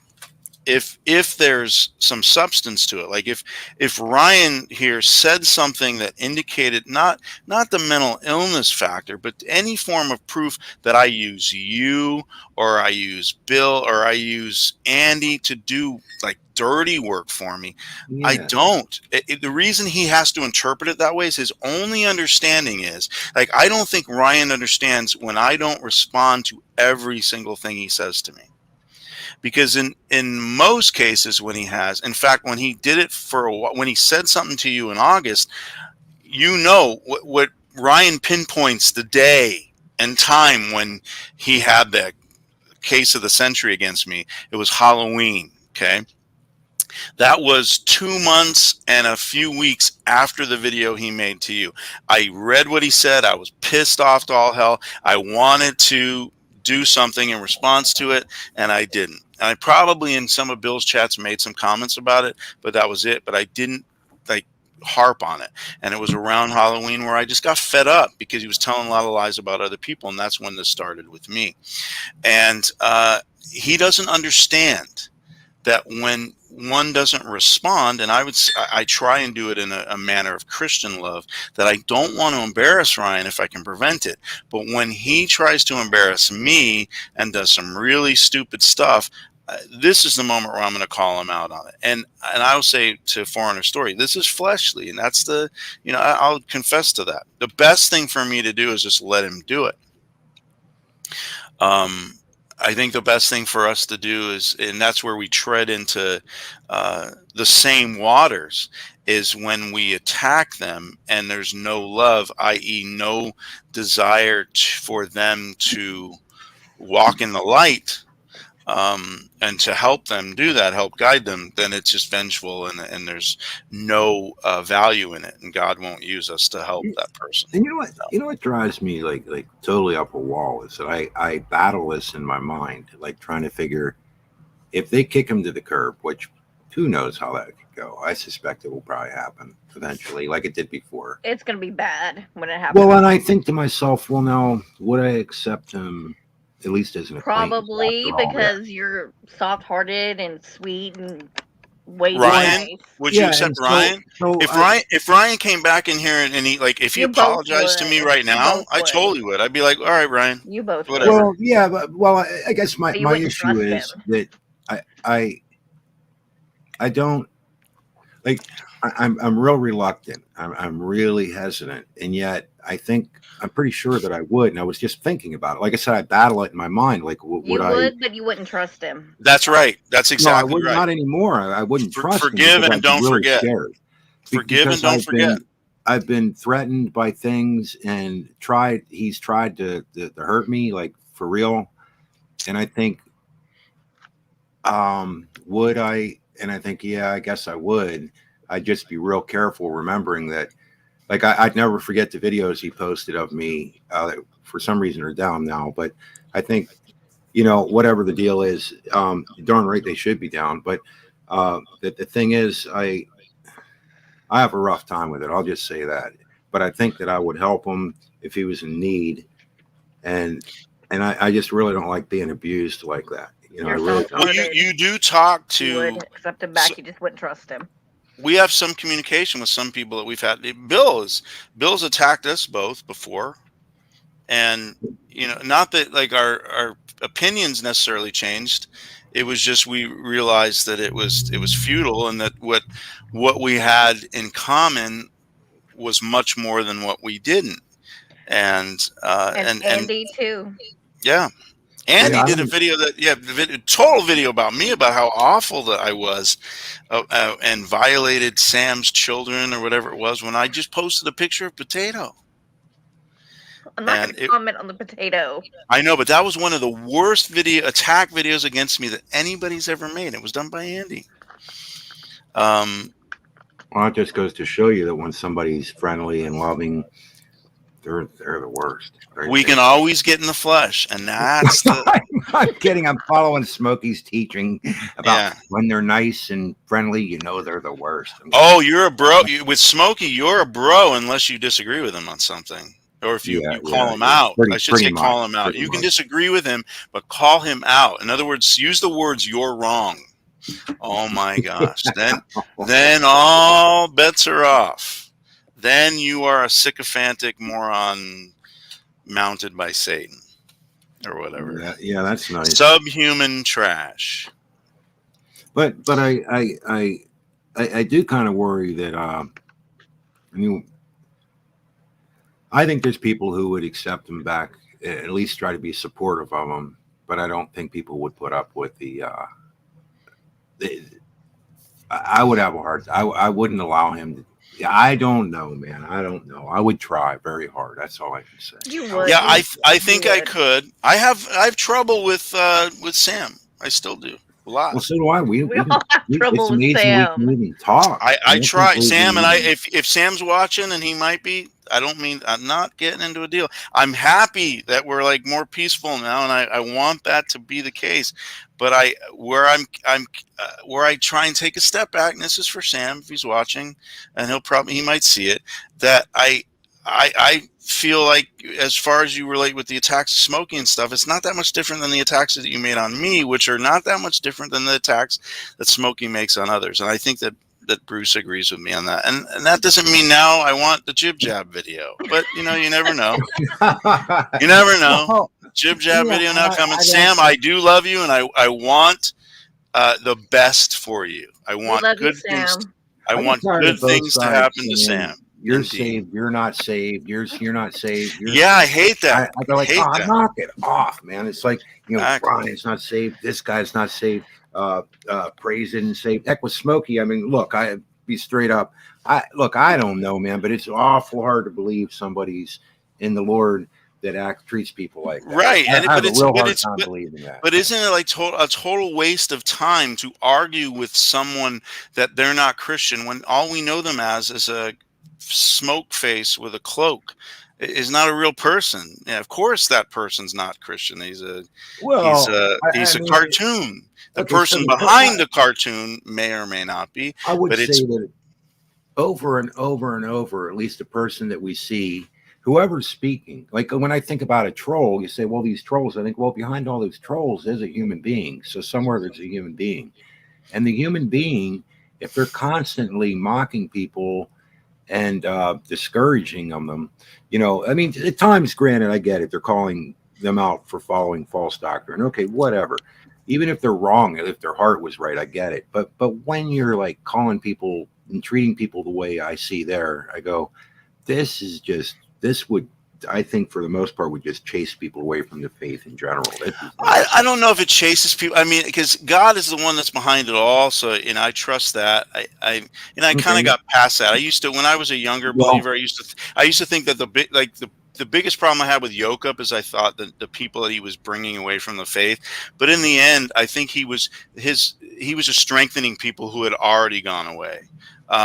if there's some substance to it. Like if Ryan here said something that indicated not the mental illness factor, but any form of proof that I use you, or I use Bill, or I use Andy to do like dirty work for me. Yeah. I don't. The reason he has to interpret it that way is his only understanding is, like, I don't think Ryan understands when I don't respond to every single thing he says to me. Because in most cases, when he has, in fact, when he did it for a while, when he said something to you in August, what Ryan pinpoints the day and time when he had that case of the century against me. It was Halloween. Okay. That was 2 months and a few weeks after the video he made to you. I read what he said. I was pissed off to all hell. I wanted to do something in response to it, and I didn't. And I probably in some of Bill's chats made some comments about it, but that was it. But I didn't like harp on it. And it was around Halloween where I just got fed up because he was telling a lot of lies about other people, and that's when this started with me. And he doesn't understand that when one doesn't respond, and I try and do it in a manner of Christian love, that I don't want to embarrass Ryan if I can prevent it. But when he tries to embarrass me and does some really stupid stuff, this is the moment where I'm going to call him out on it. And I will say to Foreigner Story, this is fleshly, and that's the, I'll confess to that. The best thing for me to do is just let him do it. I think the best thing for us to do is, and that's where we tread into the same waters, is when we attack them and there's no love, i.e. no desire for them to walk in the light, and to help them do that, help guide them, then it's just vengeful, and there's no value in it, and God won't use us to help that person. And you know what drives me like totally up a wall is that I battle this in my mind, like trying to figure if they kick him to the curb, which who knows how that could go. I suspect it will probably happen eventually, like it did before. It's gonna be bad when it happens. Well, and I think to myself, well, now would I accept him at least as an probably acquaintance after all that? because you're soft-hearted and sweet and way Ryan, too nice. would you Yeah, accept and Ryan? so If Ryan came back in here and he, like, if he You both apologized to me would. right You now, both I would. totally would. I'd be like, all right, Ryan, You both whatever. would. Well, yeah, but I guess my But you my wouldn't issue trust is that I don't like. I'm real reluctant. I'm really hesitant, and yet I'm pretty sure that I would. And I was just thinking about it. Like I said, I battle it in my mind. Like, You would I? would, but you wouldn't trust him. That's right. That's No, I exactly would right. not anymore. I wouldn't trust him Forgive because and I'd be don't really forget. scared. Forgive and Because don't forget. I've been threatened by things and he's tried to hurt me, like for real. And I think, would I? And I think, yeah, I guess I would. I'd just be real careful, remembering that, like, I'd never forget the videos he posted of me. That for some reason are down now, but I think, whatever the deal is, darn right they should be down. But the thing is, I have a rough time with it. I'll just say that. But I think that I would help him if he was in need, and I just really don't like being abused like that. I You're really soft-hearted. don't. Well, you do talk You would to. accept him back. So- You just wouldn't trust him. We have some communication with some people that we've had. Bill's attacked us both before, and not that like our opinions necessarily changed. It was just we realized that it was futile, and that what we had in common was much more than what we didn't. And Andy too. yeah, Andy Yeah, did a video total video about me, about how awful that I was, and violated Sam's children or whatever it was, when I just posted a picture of potato. I'm not going to comment on the potato. I know, but that was one of the worst attack videos against me that anybody's ever made. It was done by Andy. Well, it just goes to show you that when somebody's friendly and loving, they're the worst. Right? We can always get in the flesh, and that's the. I'm kidding. I'm following Smokey's teaching about when they're nice and friendly, they're the worst. Oh, you're a bro. With Smokey, you're a bro unless you disagree with him on something. Or if you call him out. I should say call him out. You can disagree with him, but call him out. In other words, use the words "you're wrong." Oh my gosh. Then all bets are off. Then you are a sycophantic moron mounted by Satan or whatever. Yeah, that's nice. Subhuman trash. But I do kind of worry that I think there's people who would accept him back, at least try to be supportive of him, but I don't think people would put up with I would have a hard time. I wouldn't allow him to. I don't know, man. I don't know. I would try very hard. That's all I can say. You would. Yeah, I think I could. I have trouble with Sam. I still do. A lot. Well, so do I. We all have trouble it's with amazing Sam. we can even talk. I try, Sam, and if Sam's watching, and he might be, I'm not getting into a deal. I'm happy that we're like more peaceful now, and I want that to be the case. But where I try and take a step back, and this is for Sam if he's watching, and he might see it, that I feel like, as far as you relate with the attacks of Smokey and stuff, it's not that much different than the attacks that you made on me, which are not that much different than the attacks that Smokey makes on others. And I think that Bruce agrees with me on that. And that doesn't mean now I want the jib jab video, but you never know. You never know. Jib jab video now coming. Sam, I do love you, and I want the best for you. I We want love you, good things. Sam. I I get want tired good of both things to sides happen to saying Sam you're and Dean. saved, you're not saved, you're not saved, you're Yeah, I saved. hate that. I go like, hate oh, that. knock it off, man. It's like, Exactly. Brian's not saved, this guy's not saved, Praise isn't saved. Heck with Smokey. I mean, look, I be straight up. I don't know, man, but it's awful hard to believe somebody's in the Lord that treats people like that. Right, I have but a it's real but hard it's time but, believing that. but isn't it like a total waste of time to argue with someone that they're not Christian when all we know them as is a smoke face with a cloak? Is not a real person. Yeah, of course that person's not Christian. He's Well, I a mean, cartoon. The okay, so person behind the cartoon may or may not be, I would but it's say that over and over and over, at least the person that we see, whoever's speaking, like when I think about a troll, you say, well, these trolls, I think, well, behind all those trolls is a human being. So somewhere there's a human being. And the human being, if they're constantly mocking people and discouraging them, I mean, at times, granted, I get it. They're calling them out for following false doctrine. Okay, whatever. Even if they're wrong, if their heart was right, I get it. But when you're like calling people and treating people the way I see there, I go, this would, I think for the most part, would just chase people away from the faith in general. I don't know if it chases people. I mean, because God is the one that's behind it all. So, I trust that. I kind Okay. of got past that. I used to, when I was a younger believer, I used to think that the biggest problem I had with Yokup is I thought that the people that he was bringing away from the faith. But in the end, I think he was just strengthening people who had already gone away,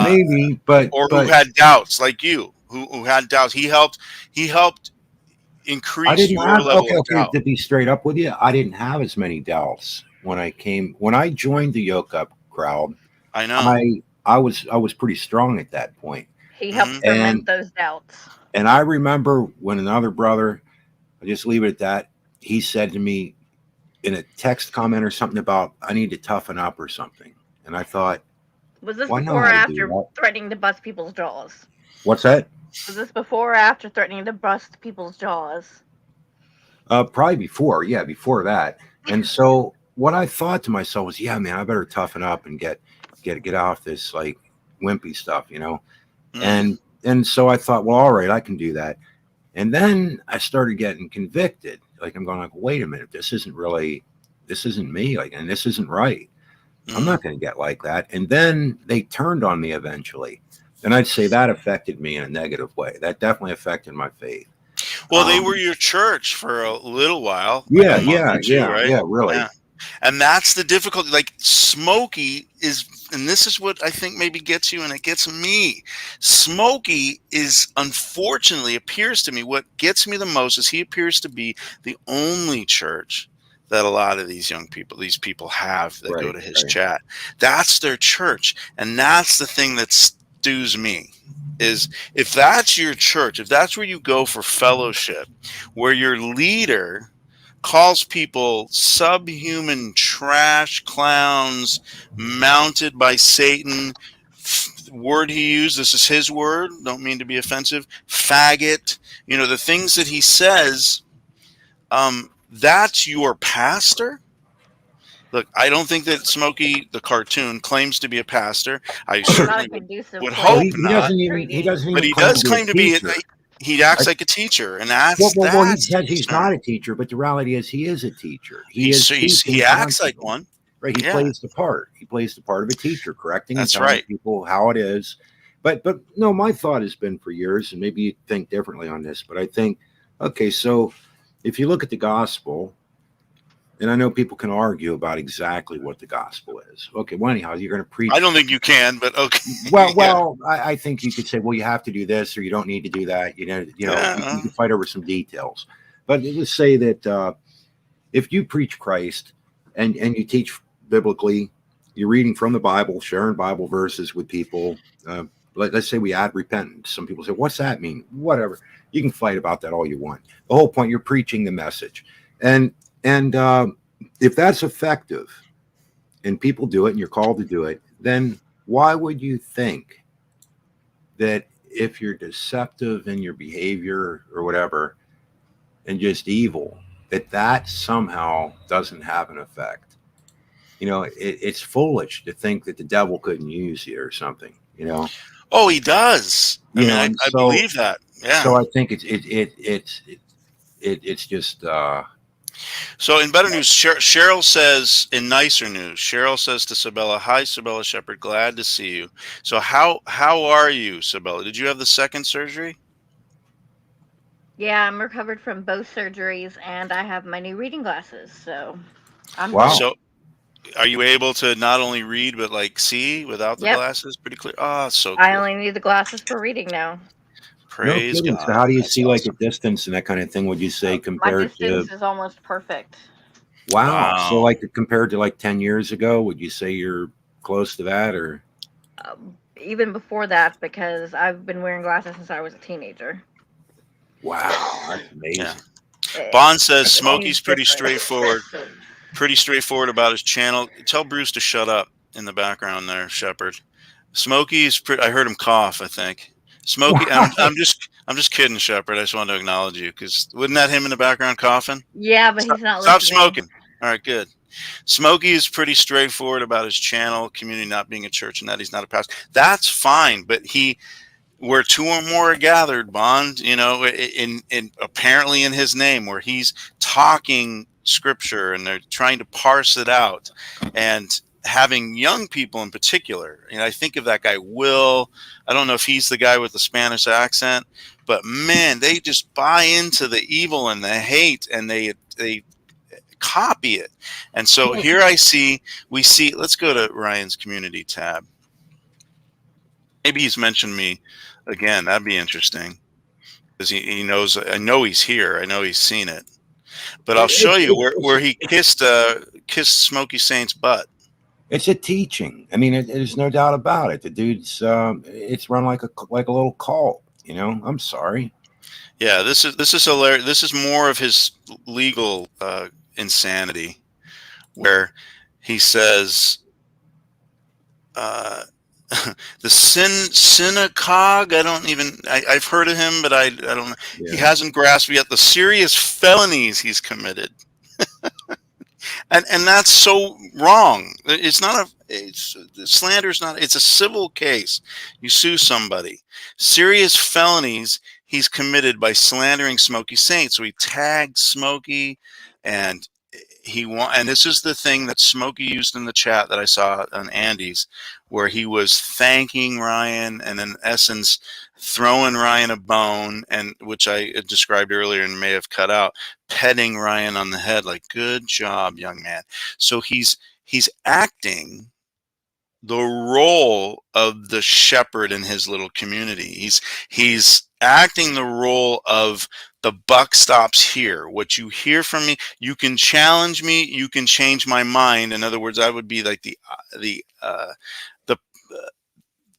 Maybe, or who had doubts, like you, who had doubts. He helped I increase didn't your have, level of okay, doubt. to be straight up with you, I didn't have as many doubts when I joined the Yoke Up crowd. I know. I was pretty strong at that point. He helped Mhm. ferment those doubts. And I remember when another brother, I'll just leave it at that, he said to me in a text comment or something about, I need to toughen up or something. And I thought, Was this well, I know before or how to do after that. threatening to bust people's jaws? What's that? Was this before or after threatening to bust people's jaws? Probably before. Yeah, before that. And so what I thought to myself was, yeah, man, I better toughen up and get off this like wimpy stuff. Mm. And so I thought, well, all right, I can do that. And then I started getting convicted. Like I'm going like, wait a minute, this isn't me. Like, and this isn't right. I'm not going to get like that. And then they turned on me eventually. And I'd say that affected me in a negative way. That definitely affected my faith. Well, they were your church for a little while, like Yeah, a month or two, right? yeah, really. Yeah. And that's the difficulty. Like Smokey is, and this is what I think maybe gets you and it gets me. Smokey is, unfortunately, appears to me, what gets me the most is he appears to be the only church that a lot of these young people, these people have that go to his chat. That's their church. And that's the thing that stews me. Is if that's your church, if that's where you go for fellowship, where your leader calls people subhuman trash clowns mounted by Satan, word he used, this is his word, don't mean to be offensive, faggot, the things that he says, that's your pastor? Look, I don't think that Smokey the cartoon claims to be a pastor. I certainly would hope he not. doesn't even But he claim does to be claim to be. He acts I- like a teacher, and that's well, he says he's concern. not a teacher, but the reality is he is a teacher. He acts like one. Right, he plays the part. He plays the part of a teacher, correcting and That's telling right. people how it is. But no, my thought has been for years, and maybe you think differently on this, but I think, okay, so if you look at the gospel, and I know people can argue about exactly what the gospel is. Okay, well, anyhow, you're going to preach. I don't think you can, but okay. Well, I think you could say, well, you have to do this, or you don't need to do that. You can fight over some details. But let's say that if you preach Christ and you teach biblically, you're reading from the Bible, sharing Bible verses with people. Let's say we add repentance. Some people say, what's that mean? Whatever. You can fight about that all you want. The whole point, you're preaching the message. And if that's effective and people do it and you're called to do it, then why would you think that if you're deceptive in your behavior or whatever and just evil, that somehow doesn't have an effect? you know, it's foolish to think that the devil couldn't use you or something, you know. Oh, he does. I You mean, know, I, and I believe that. so Yeah. I think it's just So in better news, Cheryl says, in nicer news, Cheryl says to Sabella, "Hi, Sabella Shepherd, glad to see you." So how are you, Sabella? Did you have the second surgery? Yeah, I'm recovered from both surgeries, and I have my new reading glasses, so I'm wow. good. So are you able to not only read but like see without the Yep, glasses? Pretty clear. Oh, so I cool. only need the glasses for reading now. No Praise kidding. So God. how do you That's see like a awesome. distance and that kind of thing, would you say, My compared to distance is almost perfect. wow. So Wow. like compared to like 10 years ago, would you say you're close to that or Even before that, because I've been wearing glasses since I was a teenager. wow, that's Yeah. amazing. It, Bond says it seems Smokey's pretty different. straightforward. Pretty straightforward about his channel. Tell Bruce to shut up in the background there, Shepard. Smokey's pretty. I heard him cough. I think Smokey. Why? I'm just kidding, Shepard. I just wanted to acknowledge you because wasn't that him in the background coughing? Yeah, but he's not Stop listening. smoking. All right, good. Smokey is pretty straightforward about his channel, community not being a church, and that he's not a pastor. That's fine, but where two or more are gathered, Bond, you know, in apparently in his name, where he's talking scripture and they're trying to parse it out, and having young people in particular. And I think of that guy Will. I don't know if he's the guy with the Spanish accent, but man, they just buy into the evil and the hate, and they copy it. And so here we see. Let's go to Ryan's community tab. Maybe he's mentioned me again. That'd be interesting because he knows. I know he's here. I know he's seen it. But I'll show you It's where he kissed Smokey Saint's butt. it's a teaching. I mean, there's no doubt about it. The dude's it's run like a little cult. You know, I'm sorry. Yeah, this is hilarious. This is more of his legal insanity, where he says uh, the synagogue. I've heard of him, but I don't know. He Yeah. hasn't grasped yet the serious felonies he's committed. And that's so wrong. It's not a it's Slander's not. It's a civil case. You sue somebody. Serious felonies he's committed by slandering Smokey Saint. So he tagged Smokey, and and this is the thing that Smokey used in the chat that I saw on Andy's, where he was thanking Ryan and in essence throwing Ryan a bone, and which I described earlier and may have cut out, petting Ryan on the head like, "Good job, young man." So he's acting the role of the shepherd in his little community. He's acting the role of the buck stops here. What you hear from me, you can challenge me, you can change my mind. In other words, I would be like the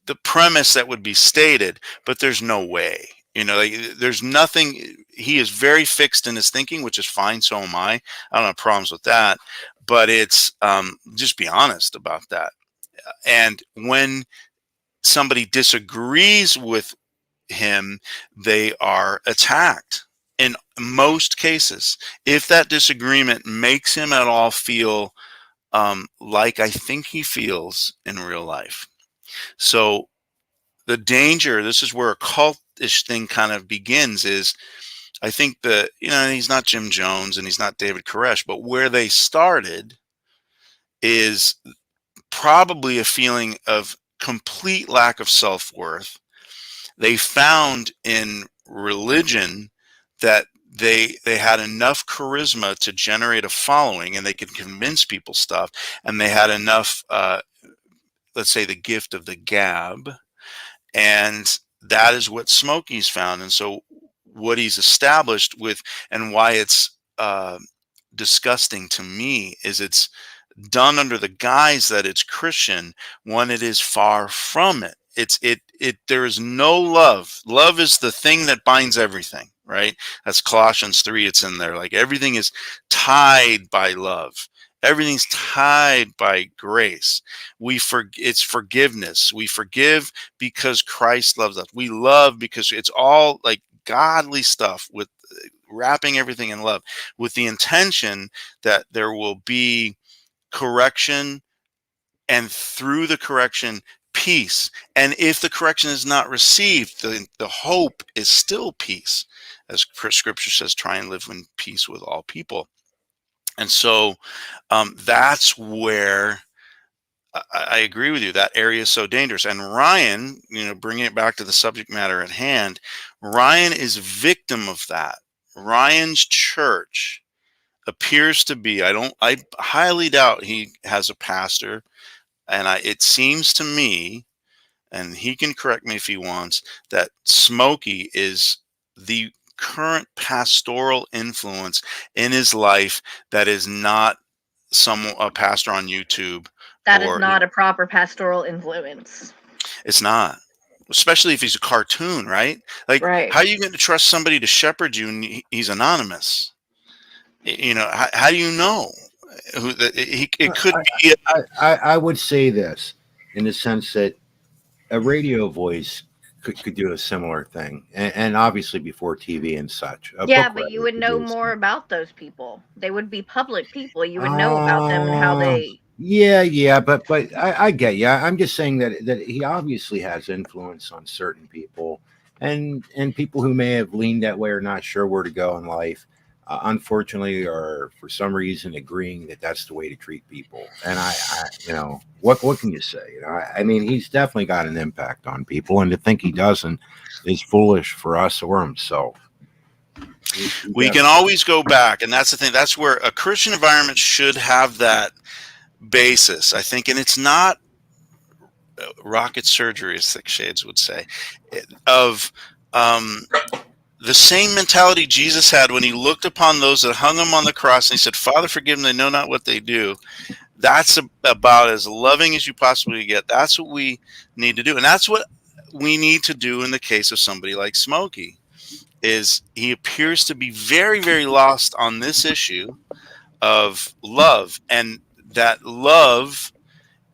the premise that would be stated, but there's no way. You know, like, there's nothing. He is very fixed in his thinking, which is fine. So am I. I don't have problems with that. But it's just be honest about that. And when somebody disagrees with him, they are attacked in most cases. If that disagreement makes him at all feel like I think he feels in real life. So the danger, this is where a cultish thing kind of begins, is I think that, you know, he's not Jim Jones and he's not David Koresh, but where they started is probably a feeling of complete lack of self-worth. They found in religion that they had enough charisma to generate a following and they could convince people stuff, and they had enough let's say the gift of the gab, and that is what Smokey's found. And so what he's established with, and why it's disgusting to me, is it's done under the guise that it's Christian when it is far from it. There is no love. Love is the thing that binds everything, right? That's Colossians 3. It's in there. Like, everything is tied by love. Everything's tied by grace. It's forgiveness. We forgive because Christ loves us. We love because it's all like godly stuff, with wrapping everything in love, with the intention that there will be correction, and through the correction, peace. And if the correction is not received, the hope is still peace. As scripture says, try and live in peace with all people. And so that's where I agree with you. That area is so dangerous. And Ryan, bringing it back to the subject matter at hand, Ryan is a victim of that. Ryan's church appears to be, I highly doubt he has a pastor. And it seems to me, and he can correct me if he wants, that Smokey is the current pastoral influence in his life that is not a pastor on YouTube. That is not a proper pastoral influence. It's not, especially if he's a cartoon, right? Like, right. How are you going to trust somebody to shepherd you and he's anonymous? How do you know? It could be. I would say this in the sense that a radio voice could do a similar thing, and obviously before TV and such. Yeah, but you would know more about those people. They would be public people. You would know about them and how they. Yeah, but I get you. I'm just saying that he obviously has influence on certain people, and people who may have leaned that way or not sure where to go in life. Unfortunately, or for some reason, agreeing that that's the way to treat people. And I what can you say? I mean, he's definitely got an impact on people, and to think he doesn't is foolish for us or himself. We can always go back, and that's the thing. That's where a Christian environment should have that basis, I think, and it's not rocket surgery, as Thick Shades would say, of the same mentality Jesus had when he looked upon those that hung him on the cross and he said, Father, forgive them, they know not what they do. That's about as loving as you possibly get. That's what we need to do. And that's what we need to do in the case of somebody like Smokey, is he appears to be very, very lost on this issue of love. And that love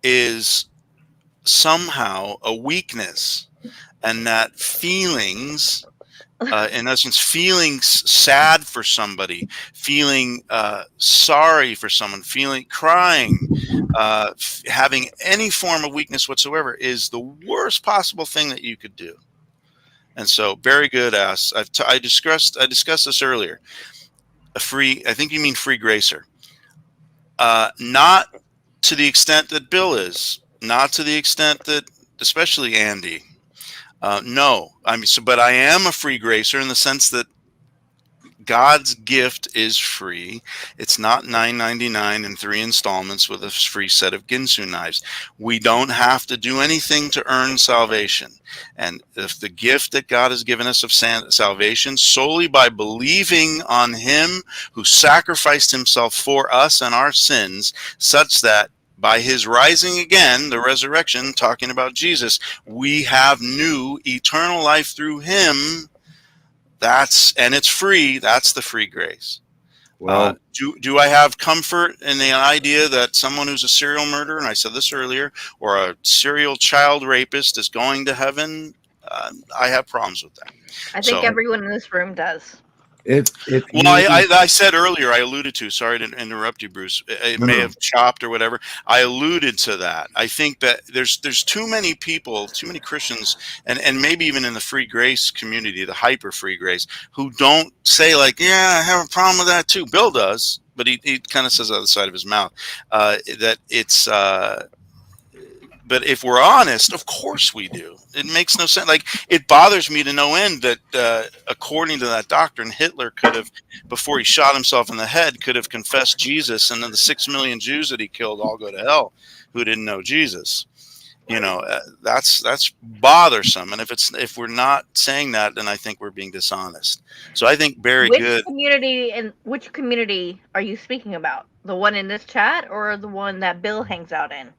is somehow a weakness, and that feelings, in essence, feeling sad for somebody, feeling sorry for someone, crying, having any form of weakness whatsoever is the worst possible thing that you could do. And so, very good, Ass. I discussed this earlier. I think you mean free gracer. Not to the extent that Bill is, not to the extent that, especially Andy. No, but I am a free gracer in the sense that God's gift is free. It's not $9.99 in 3 installments with a free set of Ginsu knives. We don't have to do anything to earn salvation. And if the gift that God has given us of salvation solely by believing on him who sacrificed himself for us and our sins, such that by his rising again, the resurrection, talking about Jesus, we have new eternal life through him. And it's free. That's the free grace. Well, do I have comfort in the idea that someone who's a serial murderer, and I said this earlier, or a serial child rapist is going to heaven? I have problems with that. I think everyone in this room does. I said earlier, I alluded to, sorry to interrupt you, Bruce. It may have chopped or whatever. I alluded to that. I think that there's too many people, too many Christians, and maybe even in the free grace community, the hyper free grace, who don't say like, yeah, I have a problem with that too. Bill does, but he kind of says out of the side of his mouth that it's. But if we're honest, of course we do. It makes no sense. Like, it bothers me to no end that according to that doctrine, Hitler could have, before he shot himself in the head, could have confessed Jesus, and then the 6 million Jews that he killed all go to hell who didn't know Jesus. That's bothersome. And if we're not saying that, then I think we're being dishonest. So I think Which community are you speaking about? The one in this chat or the one that Bill hangs out in?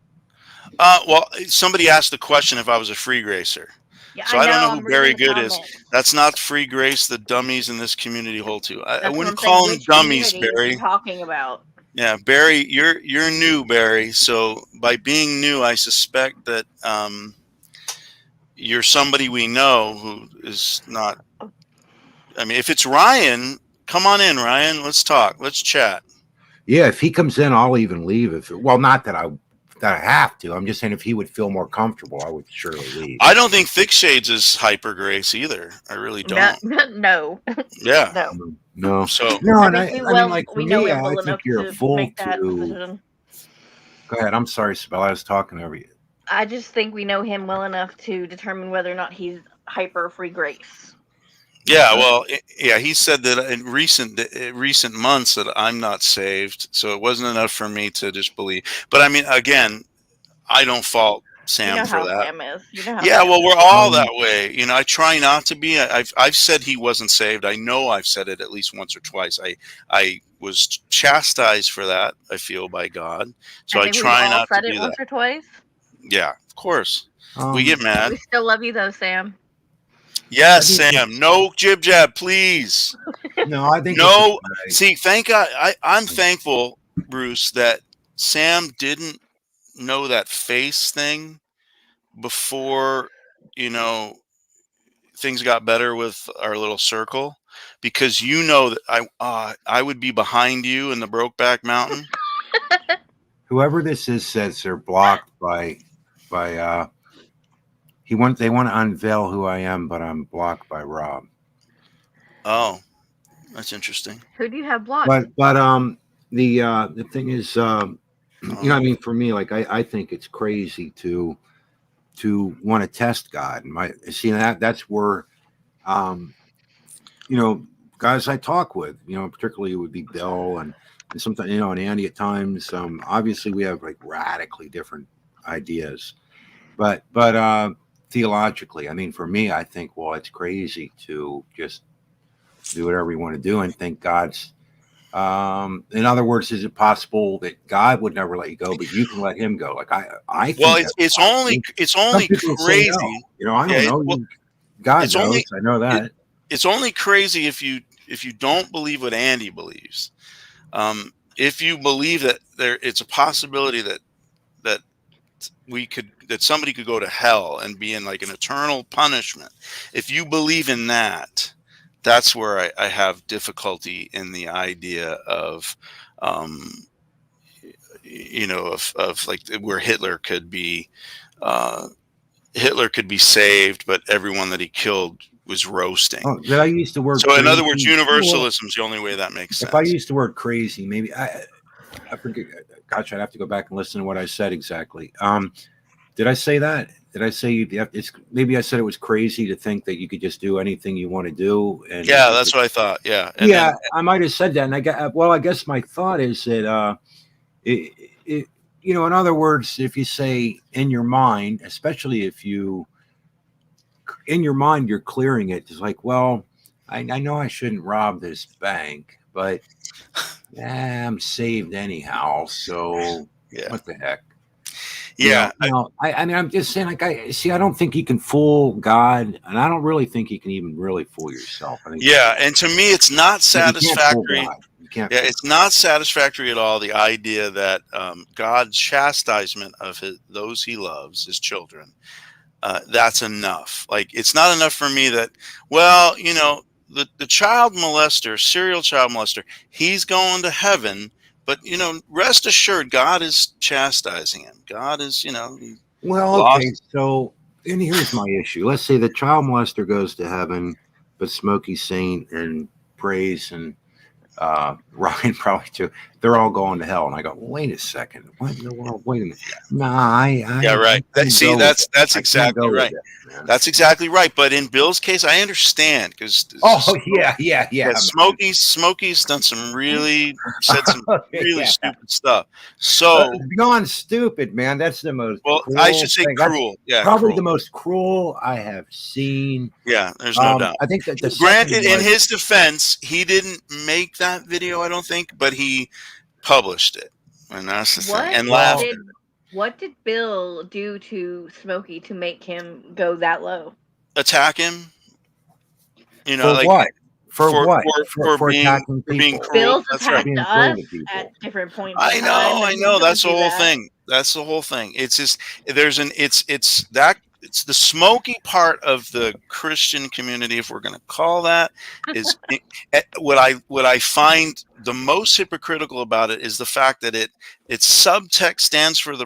Well, somebody asked the question if I was a free gracer. Yeah, so I don't know who Barry Good is. That's not free grace the dummies in this community hold to. I wouldn't call them dummies, Barry. Talking about. Yeah, Barry, you're new, Barry. So by being new, I suspect that you're somebody we know who is not. I mean, if it's Ryan, come on in, Ryan. Let's talk. Let's chat. Yeah, if he comes in, I'll even leave. Not that I have to. I'm just saying if he would feel more comfortable, I would surely leave. I don't think Thick Shades is hyper grace either. I really don't. No. Yeah. No. No. So No, I and think I mean, like for we know me, him I well think enough you're a to fool make that to. decision. Go ahead. I'm sorry, Sibel. I was talking over you. I just think we know him well enough to determine whether or not he's hyper free grace. yeah, well, yeah, he said that in recent months that I'm not saved, so it wasn't enough for me to just believe. But I mean, again, I don't fault You Sam know for how that. Sam is. You know how Yeah, Sam well, is. we're all that way. You know, I try not to be. I've said he wasn't saved. I know I've said it at least once or twice. I was chastised for that, I feel, by God. So I I think we've try all not to said it do once that. or twice. Yeah, of course. We get I mad. We still love you though, Sam. Yes, think Sam. No jib jab, please. no, I think it's No. right. See, thank God. I'm thankful, Bruce, that Sam didn't know that face thing before, you know, things got better with our little circle, because you know that I would be behind you in the Brokeback Mountain. Whoever this is says they're blocked by they want to unveil who I am, but I'm blocked by Rob. Oh, that's interesting. Who do you have blocked? But the thing is, Oh. I mean, for me, like I think it's crazy to want to test God. That's where guys I talk with, particularly it would be Bill and sometimes, and Andy at times. Obviously we have like radically different ideas, but theologically, I mean, for me, I think, well, it's crazy to just do whatever you want to do and think God's. In other words, is it possible that God would never let you go, but you can let him go? Like I think Well, that's it's possible. it's Some only people say no. crazy. I don't Yeah, know. God it's knows. only I know that. it's only crazy if you don't believe what Andy believes. If you believe that it's a possibility that somebody could go to hell and be in like an eternal punishment. If you believe in that, that's where I have difficulty in the idea of, of like where Hitler could be saved, but everyone that he killed was roasting. Oh, did I use the word So in other crazy? words, universalism is the only way that makes sense. If I use the word crazy, maybe I forget. Gosh, I'd have to go back and listen to what I said exactly. Did I say that? Did I say it's maybe I said it was crazy to think that you could just do anything you want to do? And Yeah, that's what I thought. Yeah. And yeah, then, I might have said that. And I guess my thought is that in other words, if you say in your mind, especially if you in your mind you're clearing it, it's like, well, I know I shouldn't rob this bank, but I'm saved anyhow. So yeah. what the heck? Yeah. I mean, I'm just saying, like, I don't think you can fool God, and I don't really think you can even really fool yourself. I think Yeah, and to me, it's not satisfactory. You can't. Yeah, it's not satisfactory at all. The idea that God's chastisement of those he loves, his children, that's enough. Like, it's not enough for me that, well, the child molester, serial child molester, he's going to heaven, but rest assured, God is chastising him. God is, Well, lost. okay. So, and here's my issue. Let's say the child molester goes to heaven, but Smokey Saint and Praise and Ryan probably too. They're all going to hell, and I go, wait a second, what in the world? Wait a minute. Nah, Yeah, right. That's exactly right. That's exactly right. But in Bill's case, I understand because Yeah. Smokey's done some said some really stupid stuff. So beyond stupid, man. That's the most. Well, I should say cruel. Yeah, probably cruel. the most cruel I have seen. Yeah, there's no doubt. I think that granted, in his defense, he didn't make that video, I don't think, but he published it, and that's the thing. And laughed. What did Bill do to Smokey to make him go that low? Attack him. For what? For being attacking people. Being cruel. Bill's That's attacked right. us at different points. I know. That's the whole thing. That's the whole thing. It's just it's that it's the smoky part of the Christian community, if we're going to call that, is what I find the most hypocritical about it is the fact that its subtext stands for the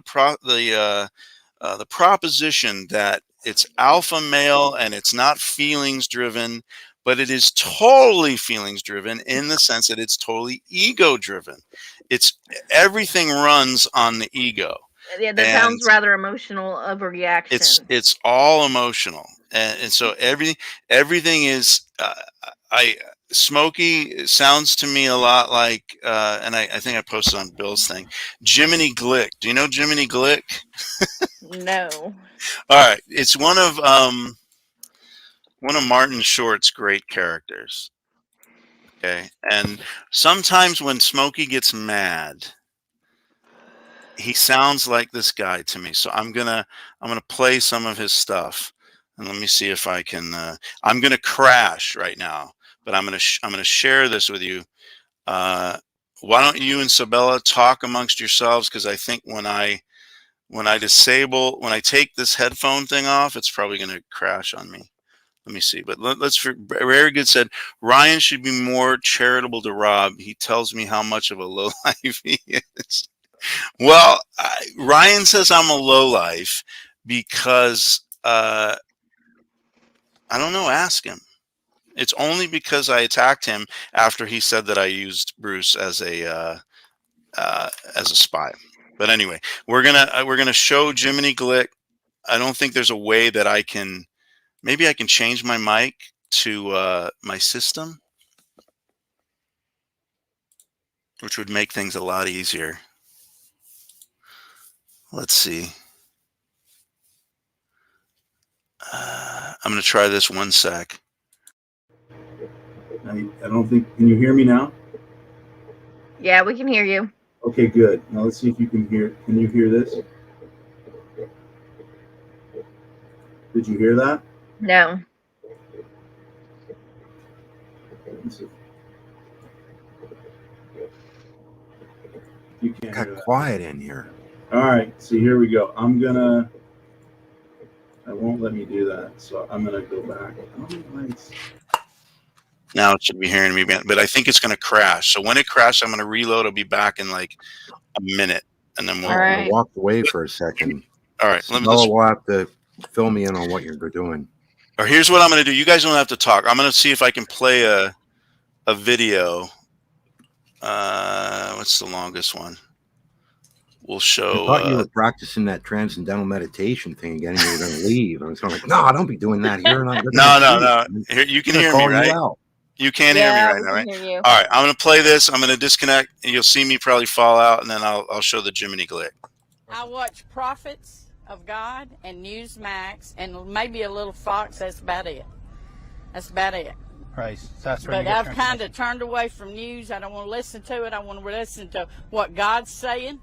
proposition that it's alpha male and it's not feelings driven, but it is totally feelings driven in the sense that it's totally ego driven. It's everything runs on the ego. Yeah, that sounds rather emotional of a reaction. It's all emotional, and so everything is. Smokey sounds to me a lot like, and I think I posted on Bill's thing, Jiminy Glick. Do you know Jiminy Glick? No. All right, it's one of Martin Short's great characters. Okay, and sometimes when Smokey gets mad, he sounds like this guy to me. So I'm gonna play some of his stuff, and let me see if I can. I'm gonna crash right now, but I'm gonna share this with you. Why don't you and Sabella talk amongst yourselves? Because I think when I take this headphone thing off, it's probably gonna crash on me. Let me see. But let's. Very good said. Ryan should be more charitable to Rob. He tells me how much of a lowlife he is. Well, Ryan says I'm a lowlife because I don't know. Ask him. It's only because I attacked him after he said that I used Bruce as a spy. But anyway, we're gonna show Jiminy Glick. I don't think there's a way that I can. Maybe I can change my mic to my system, which would make things a lot easier. Let's see. I'm going to try this 1 sec. I don't think. Can you hear me now? Yeah, we can hear you. Okay, good. Now let's see if you can hear. Can you hear this? Did you hear that? No. You can't. Got quiet in here. All right, so here we go. I won't let me do that, so I'm gonna go back. Oh, nice. Now it should be hearing me, but I think it's going to crash. So when it crashes, I'm going to reload. I'll be back in like a minute, and then we'll. All right. I walked away for a second. Oh, All right. We'll have to fill me in on what you're doing. Or here's what I'm going to do. You guys don't have to talk. I'm going to see if I can play a video. What's the longest one? We'll show. I thought you were practicing that transcendental meditation thing again, and you were going to leave. I was like, no, don't be doing that here. No. Here, you can hear me, right? You can't hear me right now, right? Hear you. All right. I'm going to play this. I'm going to disconnect, and you'll see me probably fall out, and then I'll show the Jiminy Glick. I watch Prophets of God and Newsmax and maybe a little Fox. That's about it. Right. That's where But I've kind of turned away from news. I don't want to listen to it. I want to listen to what God's saying,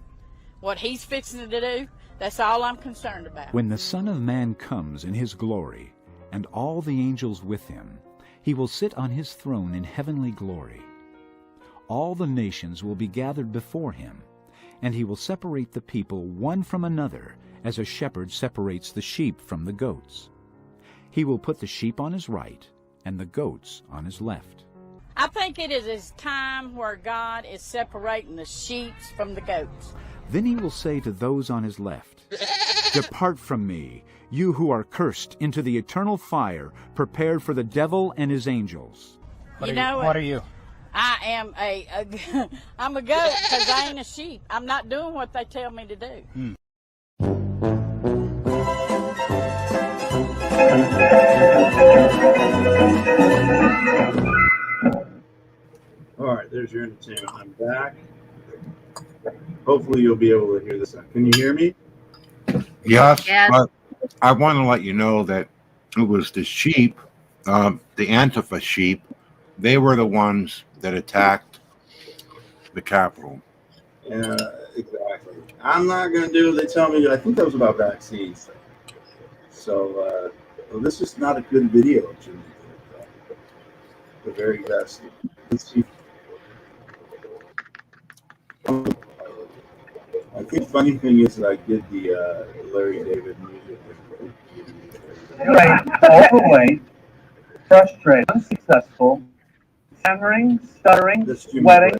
what He's fixing to do. That's all I'm concerned about. When the Son of Man comes in His glory, and all the angels with Him, He will sit on His throne in heavenly glory. All the nations will be gathered before Him, and He will separate the people one from another, as a shepherd separates the sheep from the goats. He will put the sheep on His right, and the goats on His left. I think it is His time where God is separating the sheep from the goats. Then He will say to those on His left, Depart from me, you who are cursed, into the eternal fire, prepared for the devil and his angels. What are you? I am I'm a goat because I ain't a sheep. I'm not doing what they tell me to do. All right, there's your entertainment. I'm back. Hopefully you'll be able to hear this. Can you hear me? Yes, Yes. but I want to let you know that it was the sheep, the Antifa sheep. They were the ones that attacked the Capitol. Yeah, exactly. I'm not going to do what they tell me. I think that was about vaccines. So this is not a good video, Jimmy. The very best. Let's see. I The funny thing is that I did the Larry David music. Right, overweight, frustrated, unsuccessful, stammering, stuttering, sweating,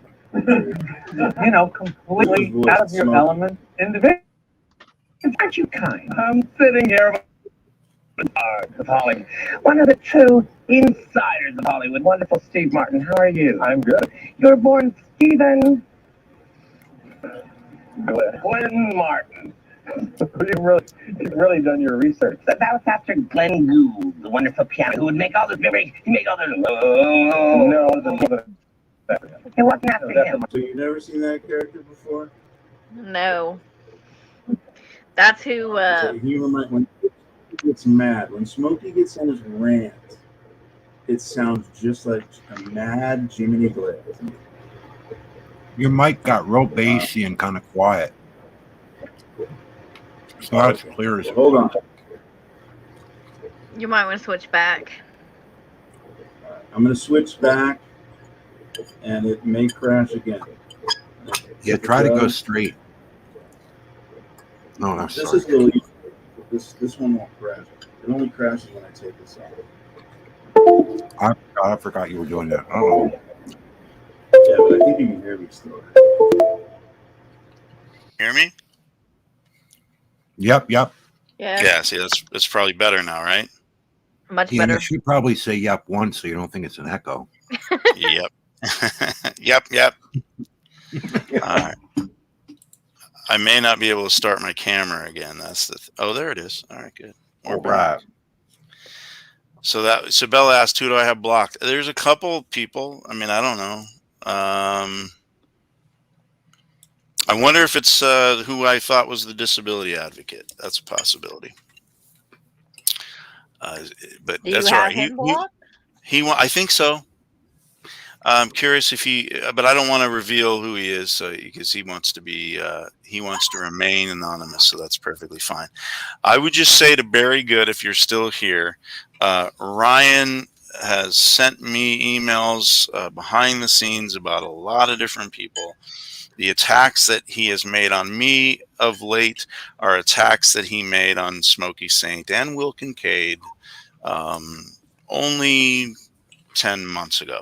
completely out of your element individual. Aren't you kind? I'm sitting here of Hollywood. One of the true insiders of Hollywood. Wonderful Steve Martin. How are you? I'm good. You're born Stephen Glenn Martin. You've really done your research. That was after Glenn Gould, the wonderful piano who would make all those memories. He made all those. No, it wasn't after him. So you've never seen that character before? No. That's who. When he gets mad, when Smokey gets in his rant, it sounds just like a mad Jiminy Glick. Your mic got real bassy and kind of quiet. It's not as clear as. Hold on. You might want to switch back. I'm going to switch back, and it may crash again. Yeah, try to go straight. No, I'm This sorry. is really this one won't crash. It only crashes when I take this off. I forgot you were doing that. Oh, Yeah, but I think you can hear me still. Hear me? yep. Yeah. Yeah. See, that's probably better now, right? Much Yeah, better. you should probably say yep once so you don't think it's an echo. Yep. Yep. All right. I may not be able to start my camera again. That's the. There it is. All right, good. All right. So Bella asked, who do I have blocked? There's a couple people. I mean, I don't know. I wonder if it's who I thought was the disability advocate. That's a possibility. But Do that's you all have right. him blocked? I think so. I'm curious if but I don't want to reveal who he is, because he wants to remain anonymous, so that's perfectly fine. I would just say to Barry Good, if you're still here, Ryan has sent me emails behind the scenes about a lot of different people. The attacks that he has made on me of late are attacks that he made on Smokey Saint and Will Kincaid only 10 months ago.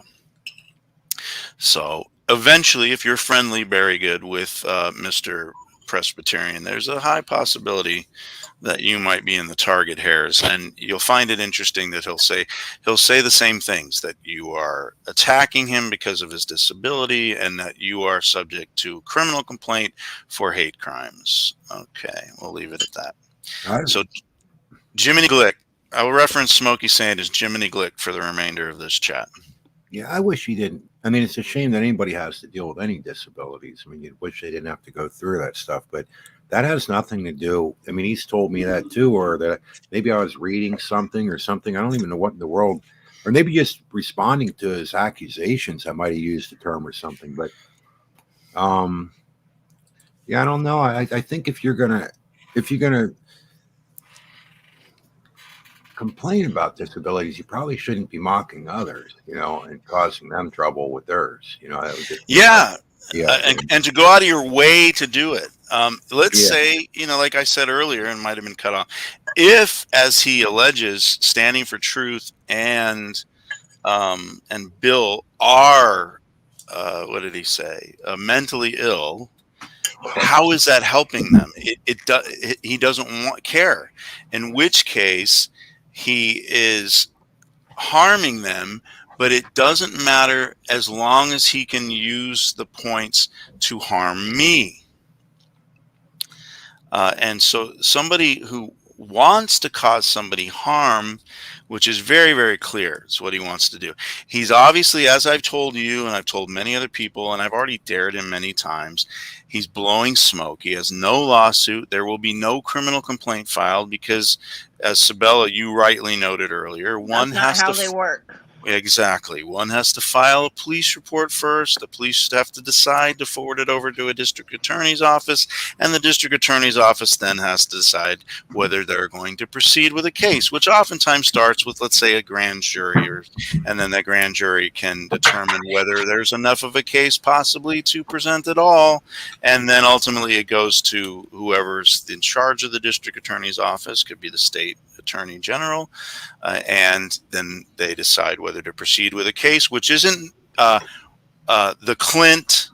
So eventually, if you're friendly, Barry Good, with Mr. Presbyterian, there's a high possibility that you might be in the target hairs, and you'll find it interesting that he'll say the same things, that you are attacking him because of his disability and that you are subject to criminal complaint for hate crimes. Okay, we'll leave it at that. All right. So Jiminy Glick, I will reference Smokey Saint as Jiminy Glick for the remainder of this chat. Yeah, I wish he didn't. I mean, it's a shame that anybody has to deal with any disabilities. I mean, you wish they didn't have to go through that stuff, but that has nothing to do. I mean, he's told me that too, or that maybe I was reading something or something. I don't even know what in the world, or maybe just responding to his accusations. I might have used the term or something, but yeah, I don't know. I think if you're gonna complain about disabilities, you probably shouldn't be mocking others, and causing them trouble with theirs. That would just and to go out of your way to do it. Let's say, like I said earlier, and might have been cut off, if, as he alleges, Standing for Truth and Bill are, what did he say, mentally ill, how is that helping them? He doesn't care, in which case he is harming them, but it doesn't matter as long as he can use the points to harm me. And so somebody who wants to cause somebody harm, which is very, very clear, is what he wants to do. He's obviously, as I've told you, and I've told many other people, and I've already dared him many times, he's blowing smoke. He has no lawsuit. There will be no criminal complaint filed because, as Sabella, you rightly noted earlier, one That's has not to. how they work. Exactly. One has to file a police report first. The police have to decide to forward it over to a district attorney's office, and the district attorney's office then has to decide whether they're going to proceed with a case, which oftentimes starts with, let's say, a grand jury, and then the grand jury can determine whether there's enough of a case possibly to present at all, and then ultimately it goes to whoever's in charge of the district attorney's office, could be the state attorney general, and then they decide whether to proceed with a case, which isn't the Clint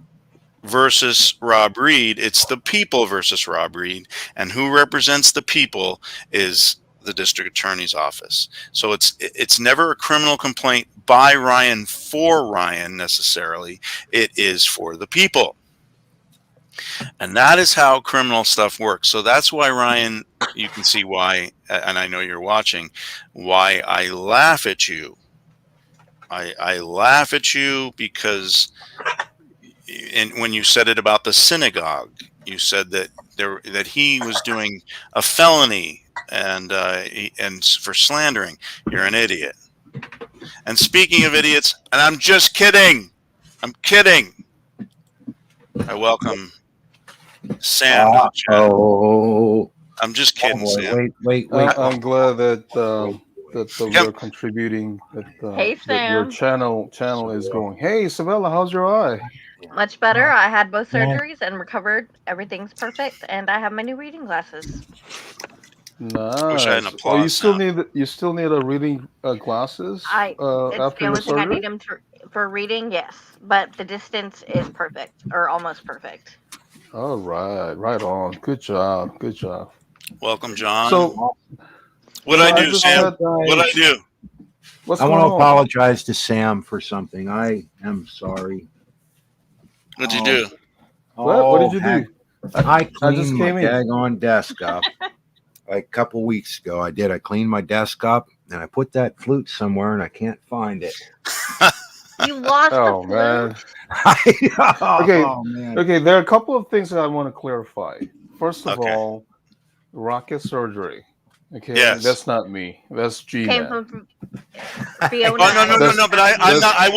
versus Rob Reed. It's the people versus Rob Reed, and who represents the people is the district attorney's office. So it's never a criminal complaint by Ryan for Ryan necessarily. It is for the people. And that is how criminal stuff works. So that's why, Ryan, you can see why, and I know you're watching, why I laugh at you. I laugh at you because when you said it about the synagogue, you said that he was doing a felony and for slandering. You're an idiot. And speaking of idiots, and I'm just kidding. I'm kidding. I welcome Sam to the chat. Oh, I'm just kidding, Sam. wait. I'm glad that we're contributing. Hey, That your Sam. channel is going. Hey, Isabella, how's your eye? Much better. I had both surgeries and recovered. Everything's perfect, and I have my new reading glasses. Nice. I had an Oh, applause you still need a reading glasses It's after the only your thing I surgery? need them for reading, yes. But the distance is perfect, or almost perfect. All right, right on. Good job. Welcome, John. So, what I do, just Sam? had- What I do? What's I going want to on? apologize to Sam for something. I am sorry. What'd you do? What did you do? I just cleaned my came in. daggone desk up like a couple weeks ago. I cleaned my desk up, and I put that flute somewhere, and I can't find it. You lost Oh, the man. flute? Okay, there are a couple of things that I want to clarify. First of Okay. all, rocket surgery. Okay, Yes. that's not me. That's Came G-Man. from Fiona. Oh no! But I'm that's- not. I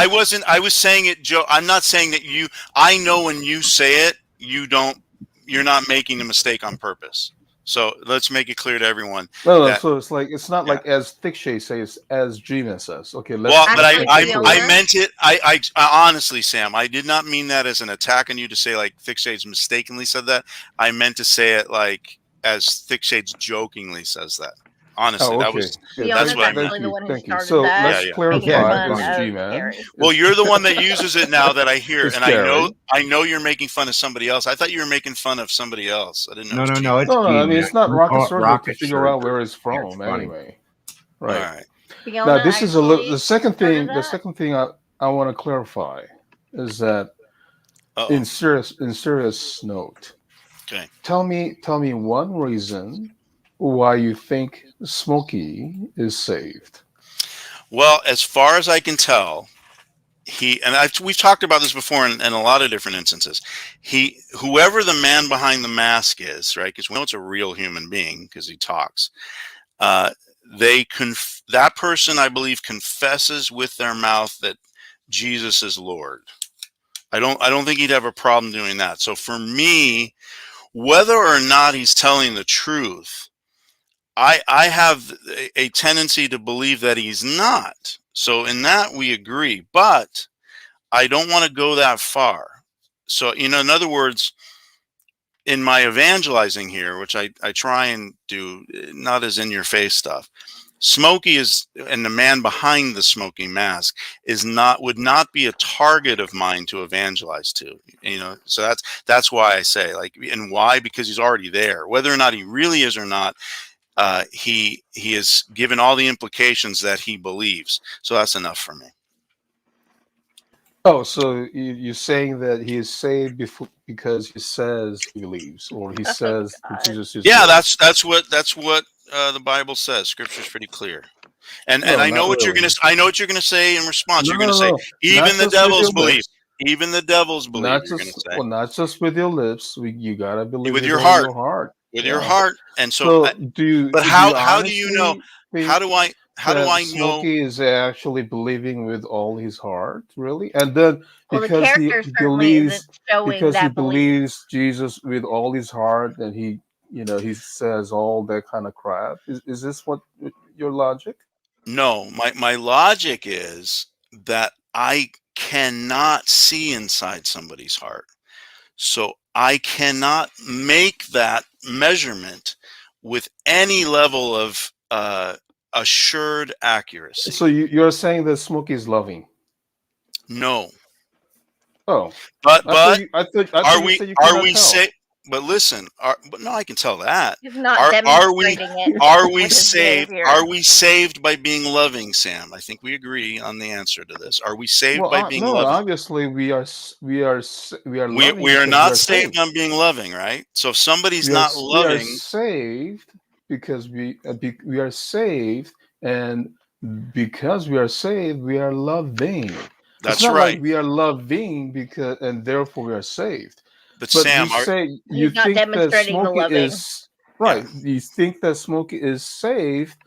wasn't. I was saying it, Joe. I'm not saying that you. I know when you say it, you don't. You're not making the mistake on purpose. So let's make it clear to everyone. No, that- so it's not like as Thickshay says, as G-Man says. Okay, let's. Well, but Actually, I Fiona- meant it. I honestly, Sam, I did not mean that as an attack on you to say like Thickshades mistakenly said that. I meant to say it like as Thickshades jokingly says that. Honestly, that was. Yeah, Fiona's that's what I meant. actually the one who Thank you. started So that. let's Yeah. clarify. Making fun It's of G-Man. Gary. Well, you're the one that uses it now that I hear, It's and I know you're making fun of somebody else. I thought you were making fun of somebody else. I didn't know. No, it was no, G-Man. it's No, I mean G-Man. it's not We rocket call it surgery rocket to figure out surgery. where it's from It's funny. anyway. All Right. right. Fiona Now this is actually the second started thing. The that. second thing I want to clarify is that Uh-oh. in serious note, Okay. tell me one reason why you think Smokey is saved. Well, as far as I can tell, we've talked about this before in a lot of different instances. Whoever the man behind the mask is, right? Because we know it's a real human being because he talks. That person, I believe, confesses with their mouth that Jesus is Lord. I don't think he'd have a problem doing that. So for me, whether or not he's telling the truth, I have a tendency to believe that he's not. So in that we agree, but I don't want to go that far. So, in other words, in my evangelizing here, which I try and do, not as in your face stuff, Smokey is, and the man behind the smoky mask would not be a target of mine to evangelize to, so that's why I say, like, and why? Because he's already there. Whether or not he really is or not, he has given all the implications that he believes. So that's enough for me. Oh, so you're saying that he is saved because he says he believes, or he says that Jesus is Yeah, Lord. that's what the Bible says. Scripture's pretty clear. And No, I know not what you're really. gonna say in response. You're gonna say No. even Not the just with devils your believe. lips. Even the devils believe. Not You're just gonna say not just with your lips. You gotta believe with it your in heart. Your heart. With Yeah. your heart. And so, do you? but do how do you know? honestly think- How do I? how do that I know? Smokey is actually believing with all his heart, really, and then Well, the because character certainly isn't showing he that belief. believes Jesus with all his heart, and he says all that kind of crap. Is this what your logic? No, my logic is that I cannot see inside somebody's heart. So I cannot make that measurement with any level of assured accuracy. So you're saying that Smokey is loving? No, Oh, but I thought you said you could are not we tell. say? But listen, but no, I can tell that. He's not Are we demonstrating it are we with his saved? behavior. Are we saved by being loving, Sam? I think we agree on the answer to this. Are we saved Well, by being no, loving? obviously we are loving We are because we not are saved saved. on being loving, right? So if somebody's not We are loving, saved because we are saved, and because we are saved, we are loving. It's that's not like right. we are loving because and therefore we are saved. But But you Sam, say you He's not think that demonstrating the Smokey loving. is yeah. right. You think that Smokey is saved,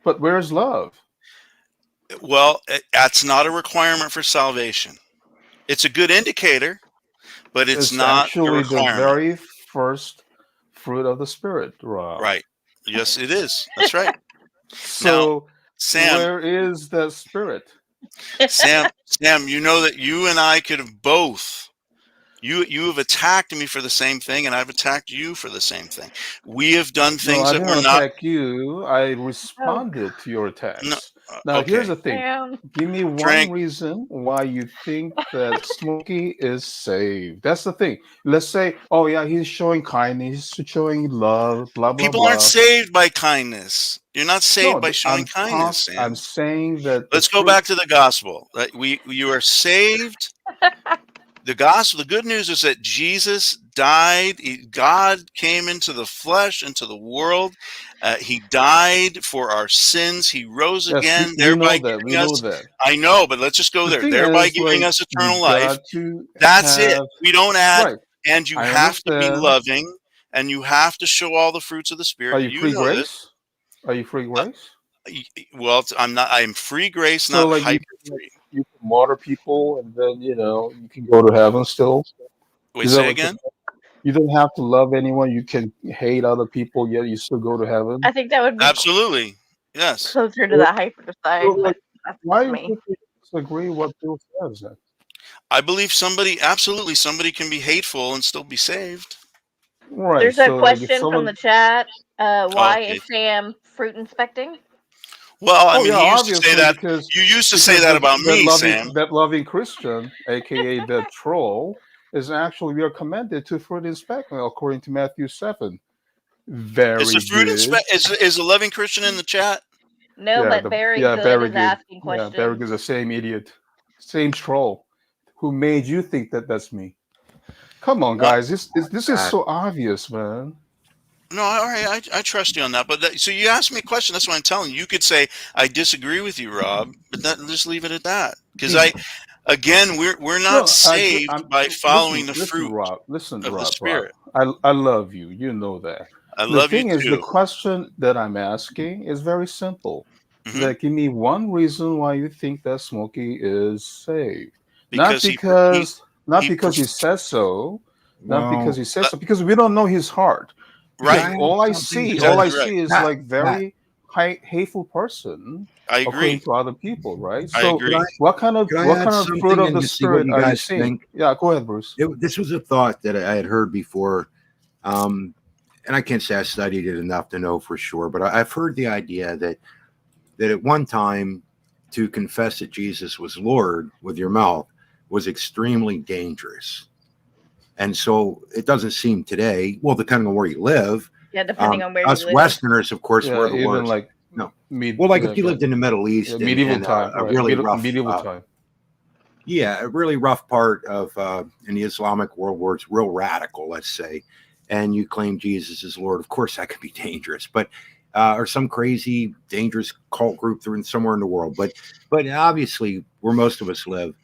but where's love? Well, that's not a requirement for salvation. It's a good indicator, but it's It's not a actually the requirement. very first fruit of the spirit, Rob. Right. Yes, it is. That's right. Now, So Sam, where is the spirit? Sam, you know that you and I could have both. You have attacked me for the same thing, and I've attacked you for the same thing. We have done No, things I that didn't were not. attack you. I Oh, responded to your No, attacks. Now, here's okay. the thing. damn. Give me one Drink. reason why you think that Smokey is saved. That's the thing. Let's say, oh yeah, he's showing kindness, he's showing love, blah blah People aren't blah. saved by kindness. You're not saved No, by showing kindness, Sam. I'm saying that the Let's go back fruit. to the gospel. That you are saved. The gospel, the good news is that Jesus died. God came into the flesh, into the world. He died for our sins. He rose Yes, again, we thereby know that. We giving know us. that. I know, but let's just go The there. thing Thereby is, giving like, us you eternal life. got to That's it. have We don't add, right. and you I have to be understand. loving, and you have to show all the fruits of the Are Spirit. you You free know this. grace? Are you free Uh, grace? well, I'm not. I'm free grace, So not like hyper free. you can martyr people and then you can go to heaven still. Wait, Is that say what you're again. saying? You don't have to love anyone. You can hate other people, yet you still go to heaven. I think that would be Absolutely, yes. closer to So, the hyper so, side, like, but that's why just do me. you disagree what Bill says then? I believe absolutely somebody can be hateful and still be saved. Right. There's a So like if question from someone the chat. Oh, Why okay. is Sam fruit inspecting? Well, I oh mean, yeah, he used to say obviously that. You used to say because that about me, Sam. that loving Christian, aka the troll, is actually we are commanded to fruit inspection according to Matthew 7. Is the Very fruit good. is a loving Christian in the chat? No, but very good Very is good. asking Yeah, very questions. good. The same idiot, same troll, who made you think that that's me? Come on, No, guys. This is so obvious, man. no. All right, I trust you on that. But so you asked me a question. That's what I'm telling you. You could say I disagree with you, Rob, but just leave it at that. Because again, we're not No, saved by following the listen, fruit Rob. of the Rob. Spirit. I love you. You know that. I The love you thing is, the too. question that I'm asking is very simple. Hmm. That give me one reason why you think that Smokey is saved. Not Because not he because he perf- says so, not because Well, he says so, because we don't know his heart. could right. Because I add something to all I Exactly this? right. see is Pat, like Pat, very hateful person, I according agree. to other people, right? I So, could I agree. could I add fruit something of and the just see what spirit you are you guys seeing? think? Yeah, go ahead, Bruce. This was a thought that I had heard before, um, and I can't say I studied it enough to know for sure, but I've heard the idea that at one time to confess that Jesus was Lord with your mouth was extremely dangerous. And so it doesn't seem today, well, depending on where you live, Yeah, depending on where you us live. Westerners, of course, we're Yeah, the even worst. like No. mid, Well, like yeah, if you lived in the Middle East medieval in time, a right? really rough, Medieval time. yeah, a really rough part of in the Islamic world where it's real radical, let's say, and you claim Jesus is Lord, of course that could be dangerous, but or some crazy dangerous cult group through somewhere in the world. But obviously, where most of us live,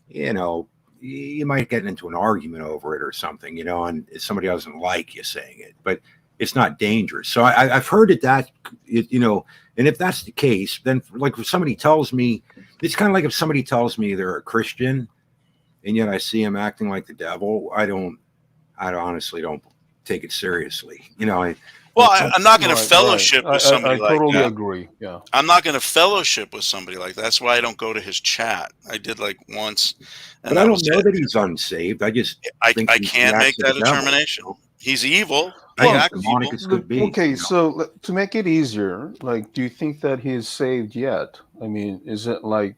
you know, you might get into an argument over it or something, and somebody doesn't like you saying it. But it's not dangerous. So I've heard that, you know, and if that's the case, then like if somebody tells me, it's kind of like if somebody tells me they're a Christian and yet I see them acting like the devil, I honestly don't take it seriously. You know, I'm not going to Right, fellowship right. with somebody I like totally that. agree. Yeah. I'm not going to fellowship with somebody like that. That's why I don't go to his chat. I did like once, and but I that don't was know it. that he's unsaved. I just I think he can't make acts like that the devil. determination. You know? He's evil. I He think acts demonic evil. as could be. Okay, You know? so to make it easier, like, do you think that he's saved yet? I mean, is it like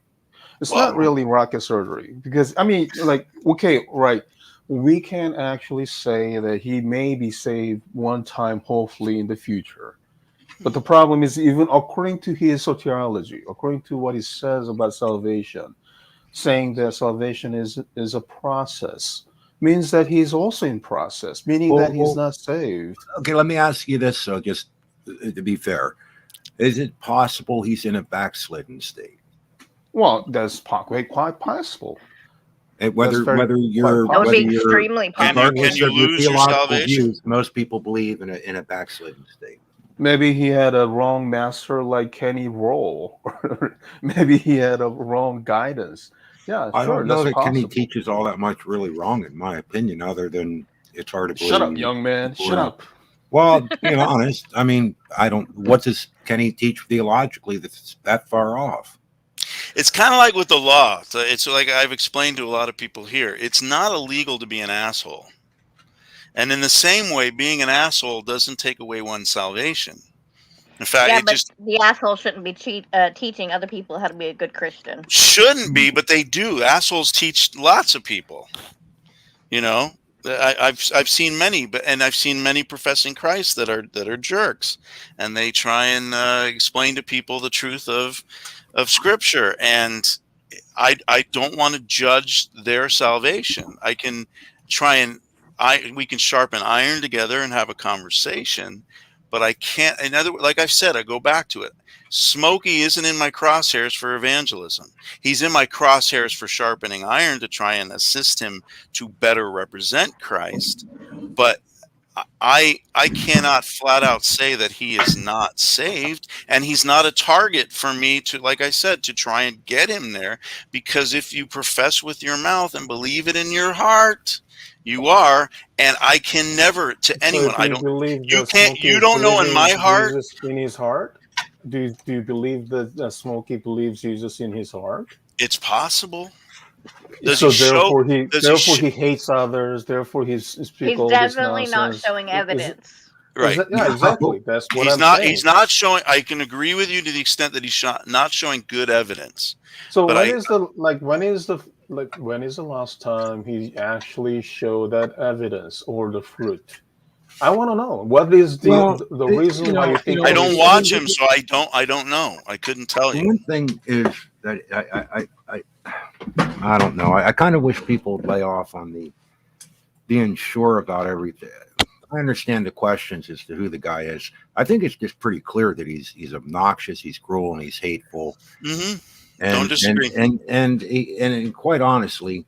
it's not Well, really rocket surgery? Because I mean, like, okay, right, we can actually say that he may be saved one time, hopefully in the future. But the problem is, even according to his soteriology, according to what he says about salvation, saying that salvation is a process, means that he's also in process, meaning that he's Well, not saved. okay, let me ask you this. So just to be fair, is it possible he's in a backslidden state? Well, that's quite possible. And That's whether very you're That would whether be possible. you're extremely can possible. you regardless of your lose your theological salvation? views, most people believe in a backslidden state. Maybe he had a wrong master like Kenny Roll. Maybe he had a wrong guidance. Yeah, I sure, don't know that's that Kenny possible. teaches all that much really wrong, in my opinion, other than it's hard to Shut up, believe young man. people Shut are. up. Well, being honest, I mean, I don't. What does Kenny teach theologically that's that far off? It's kind of like with the law. It's like I've explained to a lot of people here. It's not illegal to be an asshole. And in the same way, being an asshole doesn't take away one's salvation. In fact, Yeah, it but just the asshole shouldn't be teaching other people how to be a good Christian. shouldn't be, but they do. Assholes teach lots of people. You know, I've seen many, and I've seen many professing Christ that are jerks, and they try and explain to people the truth of Scripture. And I don't want to judge their salvation. I can try and we can sharpen iron together and have a conversation, but I can't. Like I've said, I go back to it. Smokey isn't in my crosshairs for evangelism. He's in my crosshairs for sharpening iron to try and assist him to better represent Christ. But I cannot flat out say that he is not saved, and he's not a target for me to, like I said, to try and get him there, because if you profess with your mouth and believe it in your heart, you are. And I can never to anyone. So do you believe You that can't. Smokey You is don't know in my believing heart. Jesus in his heart? Do you believe that Smokey believes Jesus in his heart? It's possible. Does So he show? therefore he hates others. Therefore he speaks He's all this definitely not nonsense. showing evidence. Right. Yeah, exactly. That's what He's I'm not. saying. He's not showing. I can agree with you to the extent that he's not showing good evidence. So But when is the last time he actually showed that evidence or the fruit? I want to know what is the reason why you think I that don't he's watch him, so I don't know. I couldn't tell you. One thing is that I don't know. I kind of wish people would lay off on the being sure about everything. I understand the questions as to who the guy is. I think it's just pretty clear that he's obnoxious, he's cruel, and he's hateful. Mm-hmm. And, Don't disagree. And quite honestly,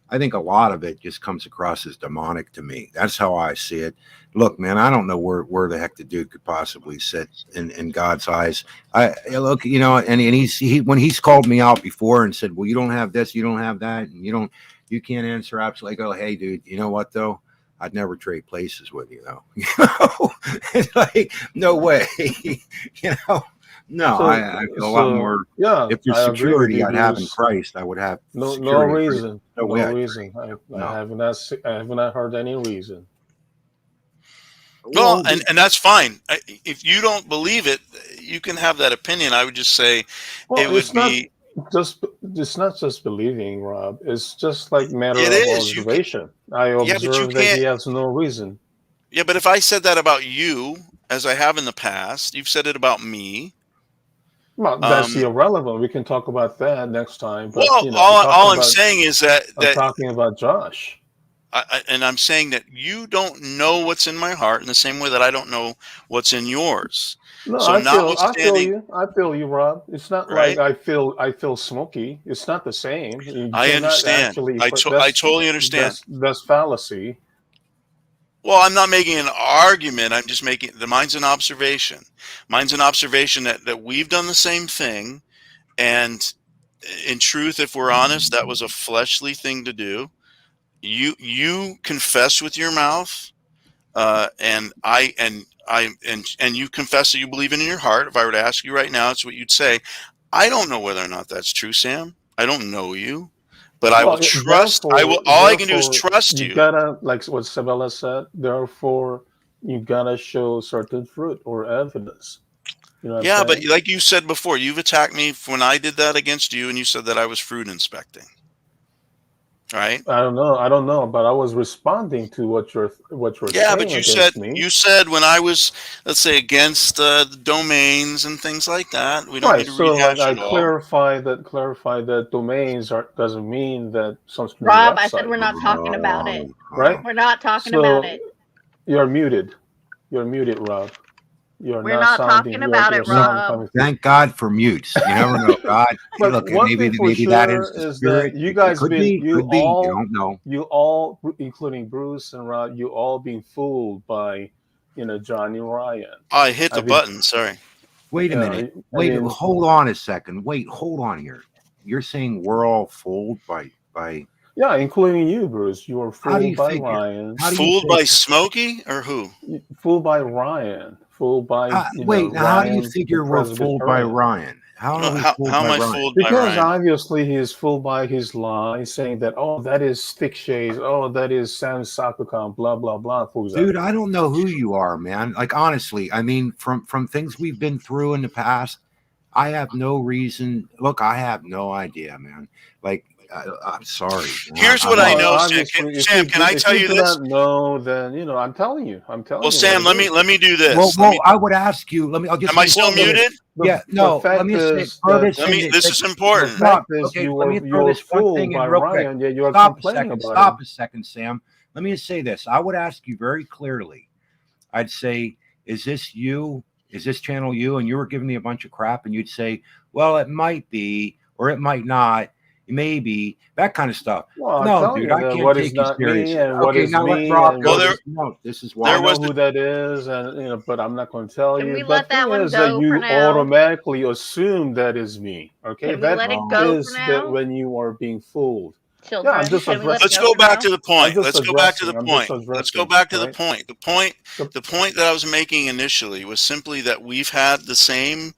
I think a lot of it just comes across as demonic to me. That's how I see it. Look, man, I don't know where the heck the dude could possibly sit in God's eyes. Look, you know, and when he's called me out before and said, well, you don't have this, you don't have that, and you can't answer absolutely. I go, hey, dude, you know what though? I'd never trade places with you though. You know, it's like, no way. You know, no, So, I feel a lot more. Yeah, If there's I agree with security you. I'd have in There's Christ, I would have no security. reason. No way I'd reason. I No. have not heard any reason. Well, and that's fine. If you don't believe it, you can have that opinion. I would just say Well, it would be. it's not just believing, Rob. It's just like matter It of is. observation. I Yeah, but you observe that he can't. has no reason. Yeah, but if I said that about you, as I have in the past, you've said it about me. Well, that's irrelevant. We can talk about that next time. But Well, you know, all I'm saying is that I'm talking about Josh. and I'm saying that you don't know what's in my heart in the same way that I don't know what's in yours. No, So I feel notwithstanding, you, Rob. It's not right? like I feel smoky. It's not the same. You I cannot understand. actually. I totally understand. That's fallacy. Well, I'm not making an argument. I'm just making mine's an observation. Mine's an observation that we've done the same thing. And in truth, if we're honest, that was a fleshly thing to do. You confess with your mouth, and you confess that you believe it in your heart. If I were to ask you right now, it's what you'd say. I don't know whether or not that's true, Sam. I don't know you, but I will trust. I will. All I can do is trust you you. gotta, like what Sabella said. Therefore, you gotta show certain fruit or evidence. You know what Yeah, I'm but saying? like you said before, you've attacked me when I did that against you, and you said that I was fruit inspecting. Right? I don't know, but I was responding to what you're Yeah, saying but against me. you said when I was, let's say, against the domains and things like that. We don't Right. need to So like rehash I it all. clarify that domains doesn't mean that something from your Rob, I said website. we're not talking about it. Right? We're not talking about So it. you're muted. You're muted, Rob. You're We're not not sounding talking about your it, sound Rob. coming through. Thank God for mutes. You never know. God, But look, one thing for maybe that sure is the is that spirit. you It guys could been be. You don't know. you all, including Bruce and Rob, you all being fooled by, Johnny Ryan. I hit the I mean, button. Sorry. Wait a minute. Wait, hold on a second. Wait, hold on here. You're saying we're all fooled by yeah, including you, Bruce. You were how do fooled you by figure? Ryan. How do you Fooled by figure? Smokey or who? Fooled by Ryan. Fooled by Wait, now how do you Ryan, the figure we're fooled by Presbyterian. Ryan? How are we fooled How by am I Ryan? fooled by Because Ryan? obviously he is fooled by his lie, saying that, oh, that is stick shades, oh, that is Sam Sakukan, blah blah blah. For example. Dude, I don't know who you are, man. Like honestly, I mean, from things we've been through in the past, I have no reason. Look, I have no idea, man. Like, I'm sorry. Here's what I know, Sam. Obviously, Sam, can I tell you do this? not know, then I'm telling you. I'm telling Well, you. Sam, what let me do this. Well, I would ask you. I'll just. Am I still muted? Yeah, no. Let me say. This is important. Stop. is Okay, you let me throw were this one fooled thing in by real quick. Ryan, yet you are Stop a complaining second. about Stop him. a second, Sam. Let me just say this. I would ask you very clearly. I'd say, is this you? Is this channel you? And you were giving me a bunch of crap, and you'd say, well, it might be, or it might not. Maybe that kind of stuff. Well, No, dude, I can't what take is you not me seriously. and what Okay, is now let me Rob and go. what is. No, this is I why. know who that is, and but I'm not going to tell Can you. we But let thing that one is that go for you now? automatically assume that is me. Okay, Can we that let it go is for that now? when you are being fooled. Children, Yeah, I'm just can we let it Let's go go for back now? to the point. Let's go back to the point. Let's go back to the right? point. The point that I was making initially was simply that we've had the same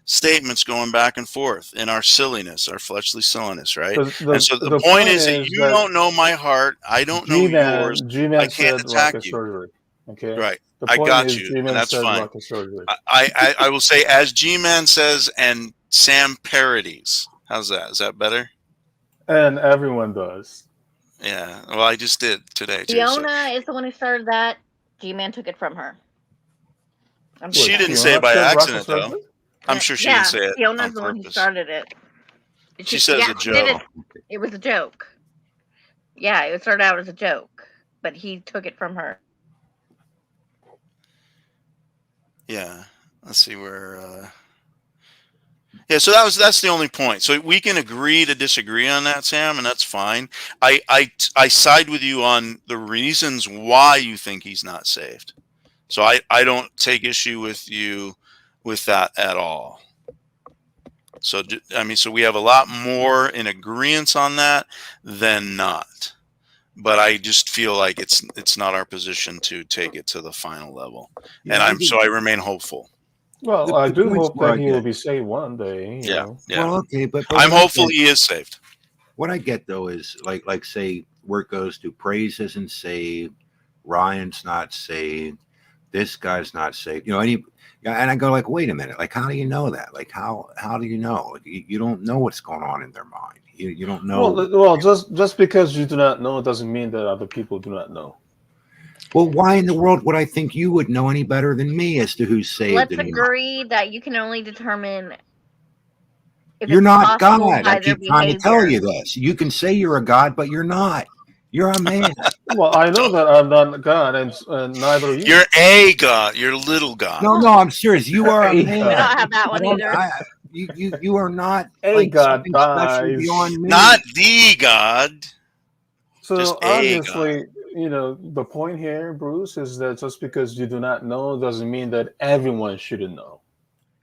statements going back and forth in our silliness, our fleshly silliness, right? And so the point is that you don't know my heart. I don't know yours. I G-Man can't said attack rocket you. surgery. Okay. Right. The I point got is you, and G-Man that's said fine. rocket surgery. I will say, as G-Man says, and Sam parodies. How's that? Is that better? And everyone does. Yeah. Well, I just did today too. Fiona is the one who started that. G-Man took it from her. She didn't say it by accident, though. I'm sure she didn't say it Fiona's on the one who purpose. started it. She says a joke. It was a joke. Yeah, it started out as a joke, but he took it from her. Yeah. Let's see where. Yeah, so that's the only point. So we can agree to disagree on that, Sam, and that's fine. I side with you on the reasons why you think he's not saved. So I don't take issue with you with that at all. So I mean, so we have a lot more in agreement on that than not. But I just feel like it's not our position to take it to the final level, and I remain hopeful. Well, I do hope that he will be saved one day. You know. Yeah. Well, okay, but I'm hopeful he is saved. What I get though is like say where it goes to praise isn't saved, Ryan's not saved, this guy's not saved. And I go like, wait a minute, like how do you know that? Like how do you know? You don't know what's going on in their mind. You don't know. Well, just because you do not know doesn't mean that other people do not know. Well, why in the world would I think you would know any better than me as to who's saved? Let's agree that you can only determine if you're it's not possible God. by I their keep trying to tell behavior. you this. You can say you're a God, but you're not. You're a man. Well, I know that I'm not God, and neither are you. You're a God. You're a little God. No, I'm serious. You are a man. We don't have that one either. You are not a God special beyond me. Not the God. So just obviously, the point here, Bruce, is that just because you do not know doesn't mean that everyone shouldn't know.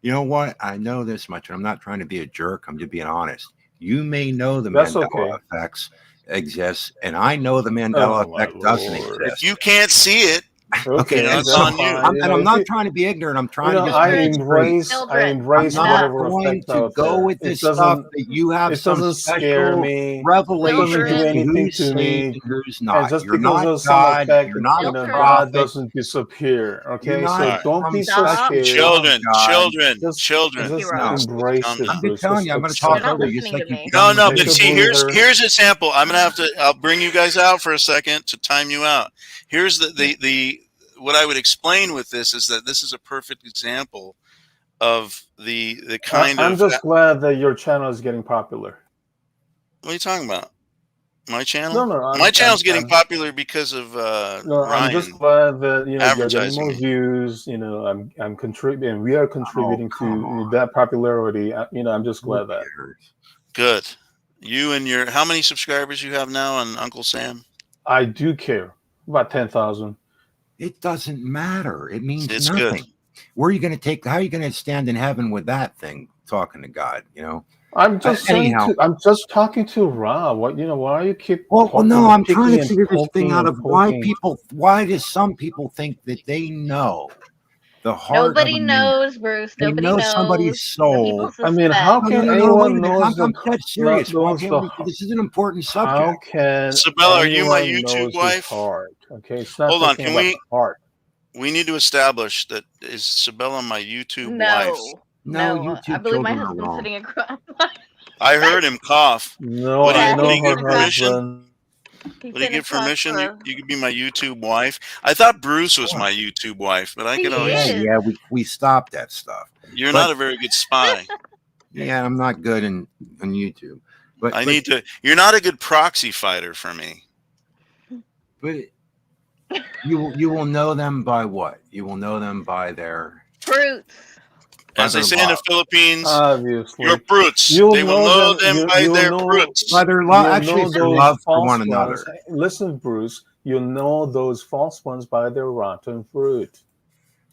You know what? I know this much, and I'm not trying to be a jerk. I'm just being honest. You may know the That's Mandela okay. effects exist, and I know the Mandela Oh my effect doesn't Lord. If exist. you can't see it, Okay, You know, that's it's on you. fine. And I'm not trying to be ignorant. I'm trying to just I make it straight. I Children, embrace I'm not whatever going effect to out go there. with this stuff that you have It some doesn't scare special me. It revelation doesn't do as to anything who's to saved me. and who's And not. just You're because not of some God. effect, You're not a Children. God prophet. doesn't disappear. You're Okay, not so Alright. don't be so Stop. scared. children, God. children. Thank you, Just Rob. embrace Calm it, down. I'm just Bruce. telling Just you, I'm going to accept talk You're not over it. you, just listening like to you've me. No, done no, with but Take a see, breather. here's a sample. I'm gonna have to. I'll bring you guys out for a second to time you out. Here's the what I would explain with this is that this is a perfect example of the kind I'm of. just glad that your channel is getting popular. What are you talking about? My No, channel? no, My channel's getting popular because of I'm just Ryan glad that you're getting advertising more me. views. I'm contributing. We are contributing come to on. that popularity. I'm just Who glad that. cares? Good. You and your how many subscribers you have now on Uncle Sam? I do care about 10,000. It doesn't matter. It means It's good. nothing. Where are you going to take? How are you going to stand in heaven with that thing? Talking to God, I'm just saying anyhow. I'm just talking to Rob. Why you keep Well, no, I'm trying picking to and figure this thing poking out and of poking? why do some people think that they know the heart of Nobody a man? knows, Bruce. They Nobody know somebody's knows. The people soul. I mean, suspect. how No, can wait a anyone minute. knows I'm the dead serious. knows the This is an important how subject. can Isabella, are you my anyone YouTube knows his wife? heart? Okay, it's not Hold on. talking Can about the heart. we need to establish that is Isabella my YouTube wife? No, No. I YouTube believe my children are husband's wrong. sitting across. I heard him cough. No, Would I he Yeah, would know he he's give her sitting across. permission? husband. He's Would he sitting give across permission? for. You could be my YouTube wife. I thought Bruce was my YouTube wife, but I He could always. is. Yeah, we stopped that stuff. You're But not a very good spy. yeah, I'm not good on YouTube. But I need to. You're not a good proxy fighter for me. but you will know them by what? You will know them by their Fruits. As they say in the love. Philippines, Obviously, you're brutes. you'll They will know know them. them by You'll their know. fruits. By their You'll love, actually, know it's their those love for false one ones. another. Listen, Bruce, you'll know those false ones by their rotten fruit.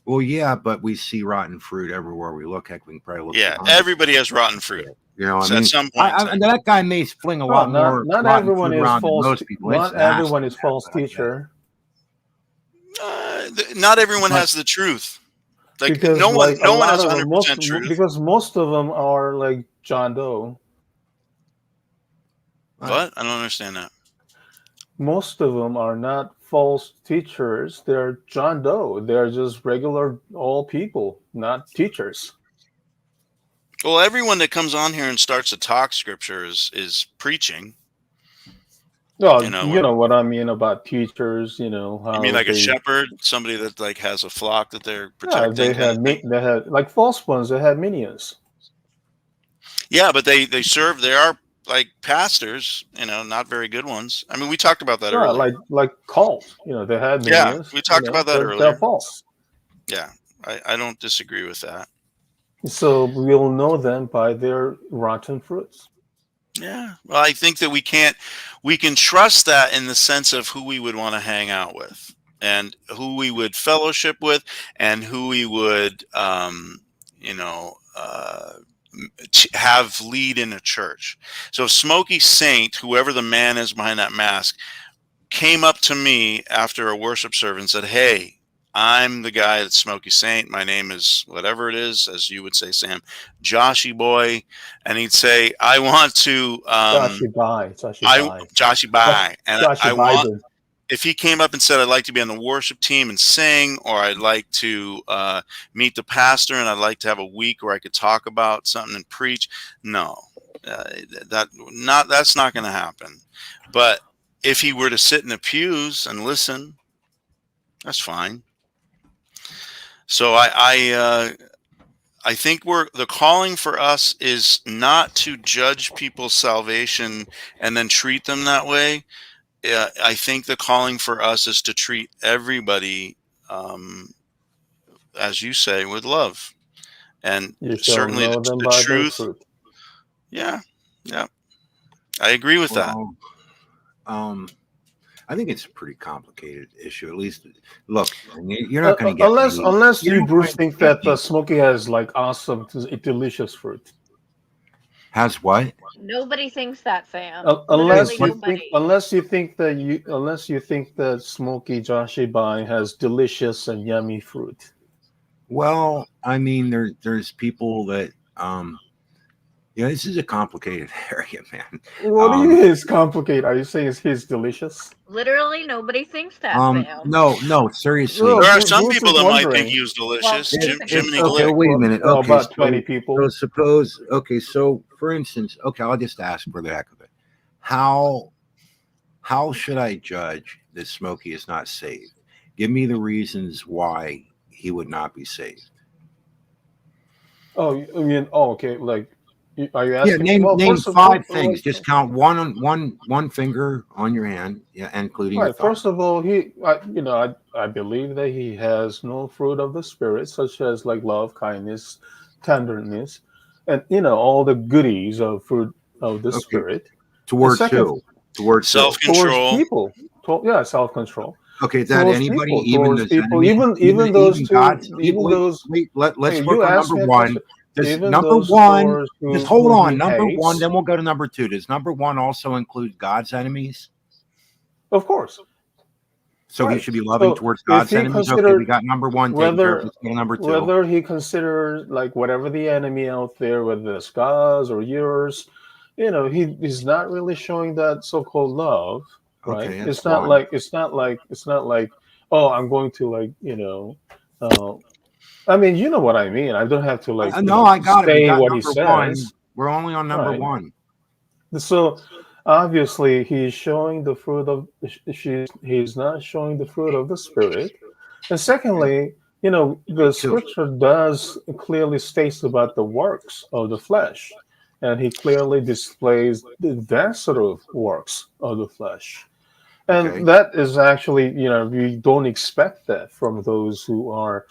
Well, yeah, but we see rotten fruit everywhere we look. Heck, we can probably look. Yeah, behind us. everybody has rotten fruit. I So mean, at some point, in time. that guy may fling a lot more Not rotten everyone fruit is around than false. most people. Not It's everyone nasty, is false but I get it. teacher. Not everyone But- has the truth. Like Because no one a lot has of them, 100% truth. because most of them are like John Doe. What? I don't understand that. Most of them are not false teachers. They're John Doe. They're just regular old people, not teachers. Well, everyone that comes on here and starts to talk scripture is preaching. Well, You know, you know what I mean about teachers. You know You mean how like a they, shepherd, somebody that like has a flock that they're yeah, protecting, kind of thing? they had like false ones. They had minions. Yeah, but they serve. They are like pastors, not very good ones. I mean, we talked about that Yeah, earlier. like cult. They had Yeah, minions. we talked about that They're earlier. false. Yeah, I don't disagree with that. So we'll know them by their rotten fruits. Yeah, well, I think that we can trust that in the sense of who we would want to hang out with and who we would fellowship with and who we would, have lead in a church. So if Smokey Saint, whoever the man is behind that mask, came up to me after a worship service and said, "Hey, I'm the guy that's Smokey Saint. My name is whatever it is, as you would say, Sam, Joshy Boy," and he'd say, "I want to, Joshy Bai. Joshy Bye," and I Joshy want. Biden. If he came up and said, "I'd like to be on the worship team and sing," or "I'd like to meet the pastor and I'd like to have a week where I could talk about something and preach," no, that's not going to happen. But if he were to sit in the pews and listen, that's fine. So I think the calling for us is not to judge people's salvation and then treat them that way. I think the calling for us is to treat everybody, as you say, with love, and You shall certainly know them the by their truth. fruit. Yeah, I agree with that. Well, I think it's a pretty complicated issue. At least, look, you're not going to get unless you, Bruce, think that me. Smokey has like awesome, delicious fruit. Has what? Nobody thinks that, Sam. Unless Literally you think, nobody. unless you think that Smokey Joshi Bai has delicious and yummy fruit. Well, I mean, there's people that yeah, this is a complicated area, man. What is complicated? Are you saying he's delicious? Literally nobody thinks that, Sam. No, seriously. No, There are some Bruce people is that might wondering. think he was delicious. Well, Jiminy Okay, Glick. wait a minute. Well, Okay, about 20 people. So suppose, okay, so for instance, okay, I'll just ask for the heck of it. How should I judge that Smokey is not saved? Give me the reasons why he would not be saved. Oh, I mean, okay. Like, are you asking? Yeah, name first of all, 5 things. Just count one finger on your hand, yeah, including your Right. thumb. First of all, I believe that he has no fruit of the spirit, such as like love, kindness, tenderness, and all the goodies of fruit of the Okay. spirit. Towards second- who? Towards who? Towards Self-control. people. Yeah, self-control. Okay, is that Towards anybody? people, Even towards those people, enemies? even those two, God's- even wait, those. Wait, let's Hey, work you on asked number me a one. question. Does Even number those one? towards Just hold who on. he Number hates. one, then we'll go to number 2. Does number 1 also include God's enemies? Of course. So he Right. should be loving So towards if God's he enemies. Okay, considered we got number 1 taken care of. Let's go to number 2. whether he considers like whatever the enemy out there, whether it's God's or yours, he's not really showing that so-called love, right? Okay, that's It's not one. like oh, I'm going to I mean, you know what I mean. I don't have to No, I got it. We say got what he number 1. says. We're only on number Right. 1. So obviously he's showing the fruit of he's not showing the fruit of the spirit. And secondly, the scripture does clearly states about the works of the flesh, and he clearly displays that sort of works of the flesh. And Okay. that is actually, we don't expect that from those who are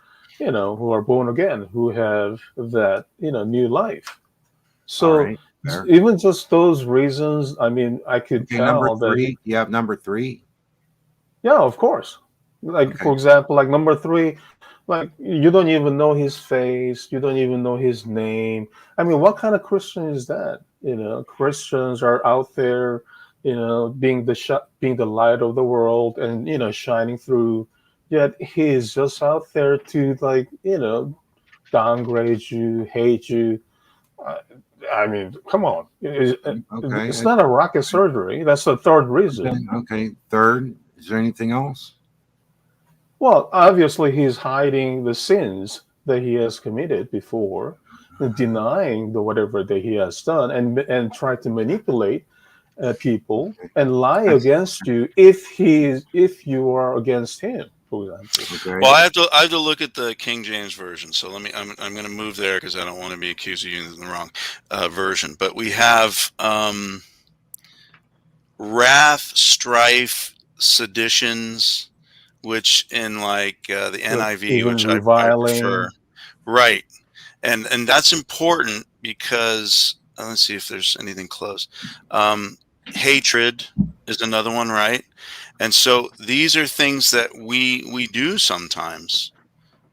born again, who have that, new life. So All right. Fair. even just those reasons, I mean, I could Okay, tell number that. 3. You have number 3. Yeah, of course. Like, Okay. for example, like number 3, like you don't even know his face, you don't even know his name. I mean, what kind of Christian is that? Christians are out there, being the light of the world and shining through. Yet he is just out there to downgrade you, hate you. I mean, come on. Okay. It's not a rocket surgery. That's the third reason. Okay. Third, is there anything else? Well, obviously, he's hiding the sins that he has committed before, denying the whatever that he has done, and try to manipulate people and lie against you if you are against him, for example. Okay. Well, I have to look at the King James version. So I'm going to move there because I don't want to be accused of using the wrong version. But we have wrath, strife, seditions, which in like the NIV, even which I reviling. prefer, right? And that's important because let's see if there's anything close. Hatred is another one, right? And so these are things that we do sometimes,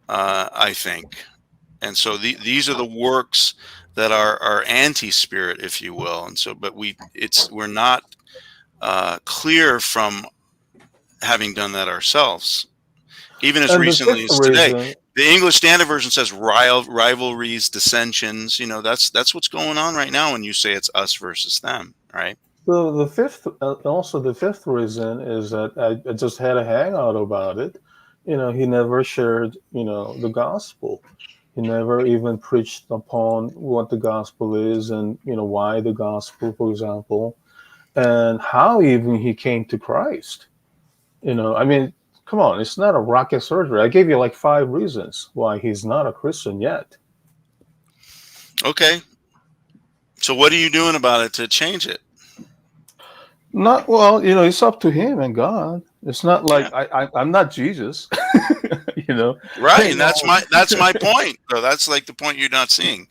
I think. And so these are the works that are anti-spirit, if you will. And so, but we're not clear from having done that ourselves, even as And the recently fifth as today. reason, The English Standard Version says rivalries, dissensions. That's what's going on right now when you say it's us versus them, right? so the fifth reason is that I just had a hangout about it. He never shared, the gospel. He never even preached upon what the gospel is and, why the gospel, for example, and how even he came to Christ. I mean, come on, it's not a rocket surgery. I gave you like 5 reasons why he's not a Christian yet. Okay. So what are you doing about it to change it? Not well, it's up to him and God. It's not like I'm not Jesus, Right, and that's my point. So that's like the point you're not seeing.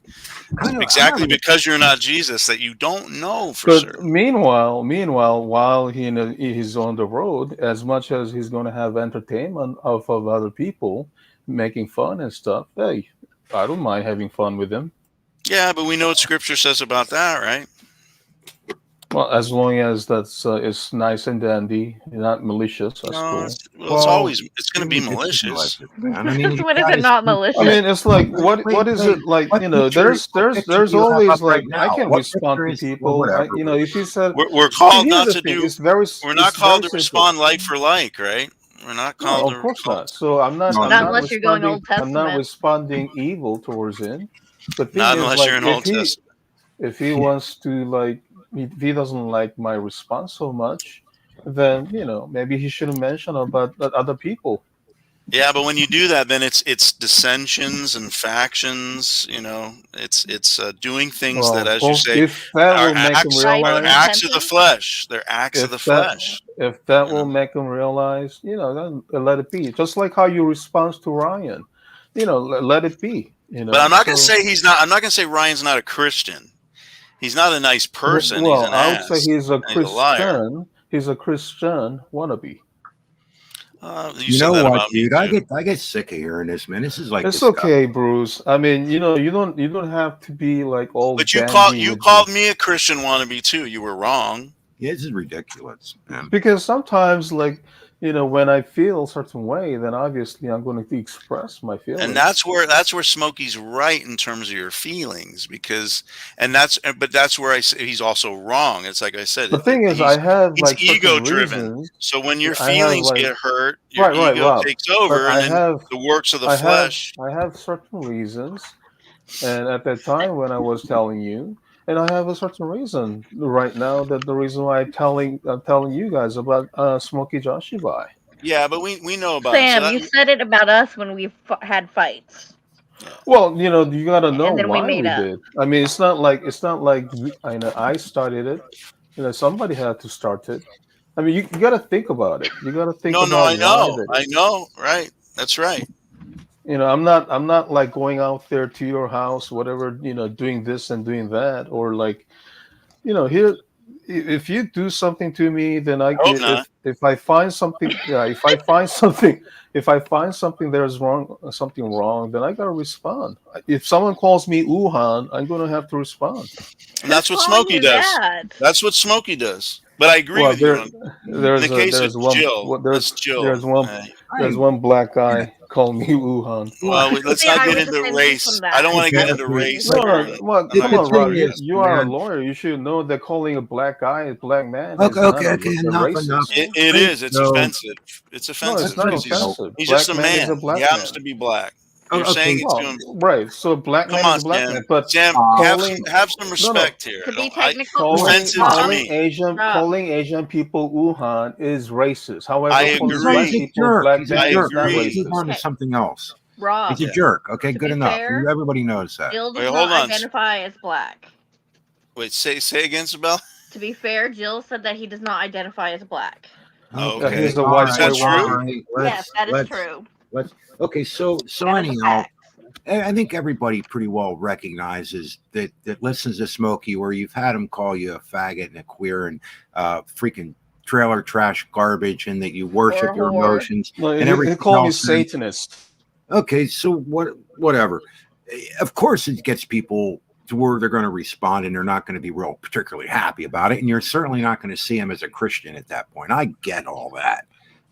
Exactly because you're not Jesus that you don't know for But certain. meanwhile, while he's on the road, as much as he's going to have entertainment of other people making fun and stuff, hey, I don't mind having fun with him. Yeah, but we know what Scripture says about that, right? Well, as long as that's it's nice and dandy, not malicious, that's No, cool. it's Well, going to be malicious. man. I mean, he's What is got it his- not I malicious? mean, it's like what Wait, is wait. it like? What You know, picture there's do you have always up like right I now? can What respond picture to is people. whatever? You know, if he said, We're see, called here's not the to thing. do. We're not It's very called to simple. respond like for like, right? We're not No, called of to course respond. not. So I'm not. No, I'm Not not unless you're going responding. Old I'm not Testament. responding evil towards him. The thing Not is, unless like, you're in Old Testament. if he wants to, like, if he doesn't like my response so much, then maybe he shouldn't mention about other people. Yeah, but when you do that, then it's dissensions and factions. It's doing things that, Well, as you say, if that are will make him acts Strife are and realize, acts of the repentance. flesh. They're acts of the flesh. if that You will know. make him realize, then let it be. Just like how you respond to Ryan, let it be. But I'm not going to So, say he's not. I'm not going to say Ryan's not a Christian. He's not a nice person. He's well, an I would say ass. he's a And he's a liar. Christian. He's a Christian wannabe. You You said know that what, about me dude? too. I get sick of hearing this, man. This is like It's disgusting. okay, Bruce. I mean, you don't have to be like all But dandy you with called me a Christian wannabe too. You were wrong. Yeah, this is ridiculous, man. because sometimes, like, when I feel a certain way, then obviously I'm going to express my feelings. And that's where Smokey's right in terms of your feelings, but that's where I say he's also wrong. It's like I said, The thing is, I have he's like ego certain driven. reasons. So when your I have feelings like get hurt, your right, ego Rob. takes over, But and then the works of the flesh. I have certain reasons, and at that time when I was telling you, and I have a certain reason right now that the reason why I'm telling you guys about Smokey Joshibai. Yeah, but we know about him. So Sam, you said it about us when we had fights, yeah. Well, you got to know and then we why made we up. did. I mean, it's not like I started it. Somebody had to start it. I mean, you got to think about it. You got to think No, about I why know, that I is. know, right? That's right. I'm not like going out there to your house, whatever, doing this and doing that, or like, here, if you do something to me, then I hope not. if I find something, yeah, if I find something there's wrong, something wrong, then I gotta respond. If someone calls me Wuhan, I'm gonna have to respond. And that's what Who's calling Smokey you does. that? That's what Smokey does. But I agree Well, with you in the case of there's one Jill. That's Jill. there's one black guy called me Wuhan. Well, let's See, not I get would into defend you race. from I don't that. want to get That's into what race you No, here. said. well, The come on, thing Rob. is, You are a man. lawyer. You should know that calling a black guy a black man is Okay, not okay. a Enough, racist. enough. It is. It's So, offensive. It's No, it's offensive not because offensive. he's just Black a man is man. a He black happens man. to be black. You're okay. saying it to Well, him. right. So black Come man is on, a black Sam. man. But Sam, calling have some no, respect here. To be I technical, offensive to Rob, me. Rob, calling Asian people Wuhan is racist. I However, calling Because black he's agree. a people jerk. black He's a man I is jerk. not We agree. need to move racist. on to okay, something else. Rob. He's a Yeah. jerk. Okay, To good be enough. fair, Everybody knows that. Jill does Wait, hold not on. identify as black. Wait, say again, Isabel. To be fair, Jill said that he does not identify as black. Okay, He's a all white Is right, that boy all true? wannabe. right. Yes, that is Let's true. let's. Okay, so That is a anyhow, fact. I think everybody pretty well recognizes that listens to Smokey, where you've had him call you a faggot and a queer and freaking trailer trash garbage, and that you worship your whore. emotions No, and he everything called me else. Satanist. Okay, so whatever. Of course, it gets people to where they're going to respond and they're not going to be real particularly happy about it, and you're certainly not going to see him as a Christian at that point. I get all that.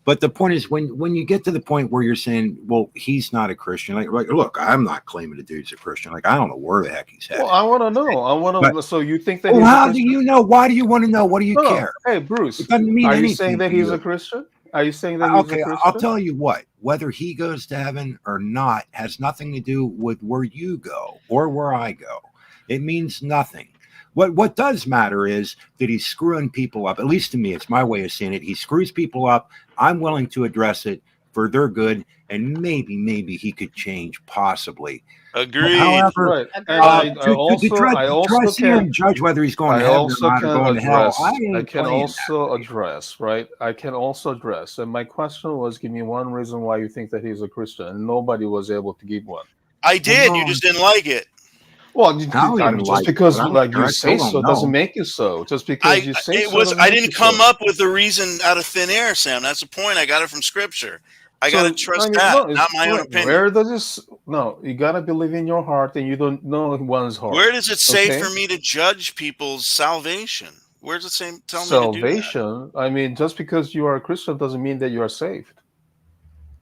But the point is, when you get to the point where you're saying, well, he's not a Christian, like look, I'm not claiming the dude's a Christian. Like, I don't know where the heck he's headed. Well, I want to know. I want to. So you think that? Well, he's a how do Christian? you know? Why do you want to know? What do you No, care? hey, Bruce, It doesn't mean are you anything saying that to he's you. a Christian? Are you saying that he's Okay, a Christian? I'll tell you what. Whether he goes to heaven or not has nothing to do with where you go or where I go. It means nothing. What does matter is that he's screwing people up. At least to me, it's my way of seeing it. He screws people up. I'm willing to address it for their good, and maybe he could change, possibly. Agreed. However, Right. And to see him judge whether he's going to heaven or not or going to hell. I can also address, right? I can also address. And my question was, give me one reason why you think that he's a Christian, and nobody was able to give one. I did. You just didn't like it. Well, I don't even just like it, because but I don't like care. you I say still so don't doesn't know. make you so. Just because you say It so was doesn't I make you didn't come so. up with the reason out of thin air, Sam. That's the point. I got it from Scripture. I got to So I trust mean, that, no, not my own opinion. where does this? No, you gotta believe in your heart, and you don't know one's heart. Where does it say Okay, for me to judge people's salvation? Where does it say tell me to do that? salvation. I mean, just because you are a Christian doesn't mean that you are saved.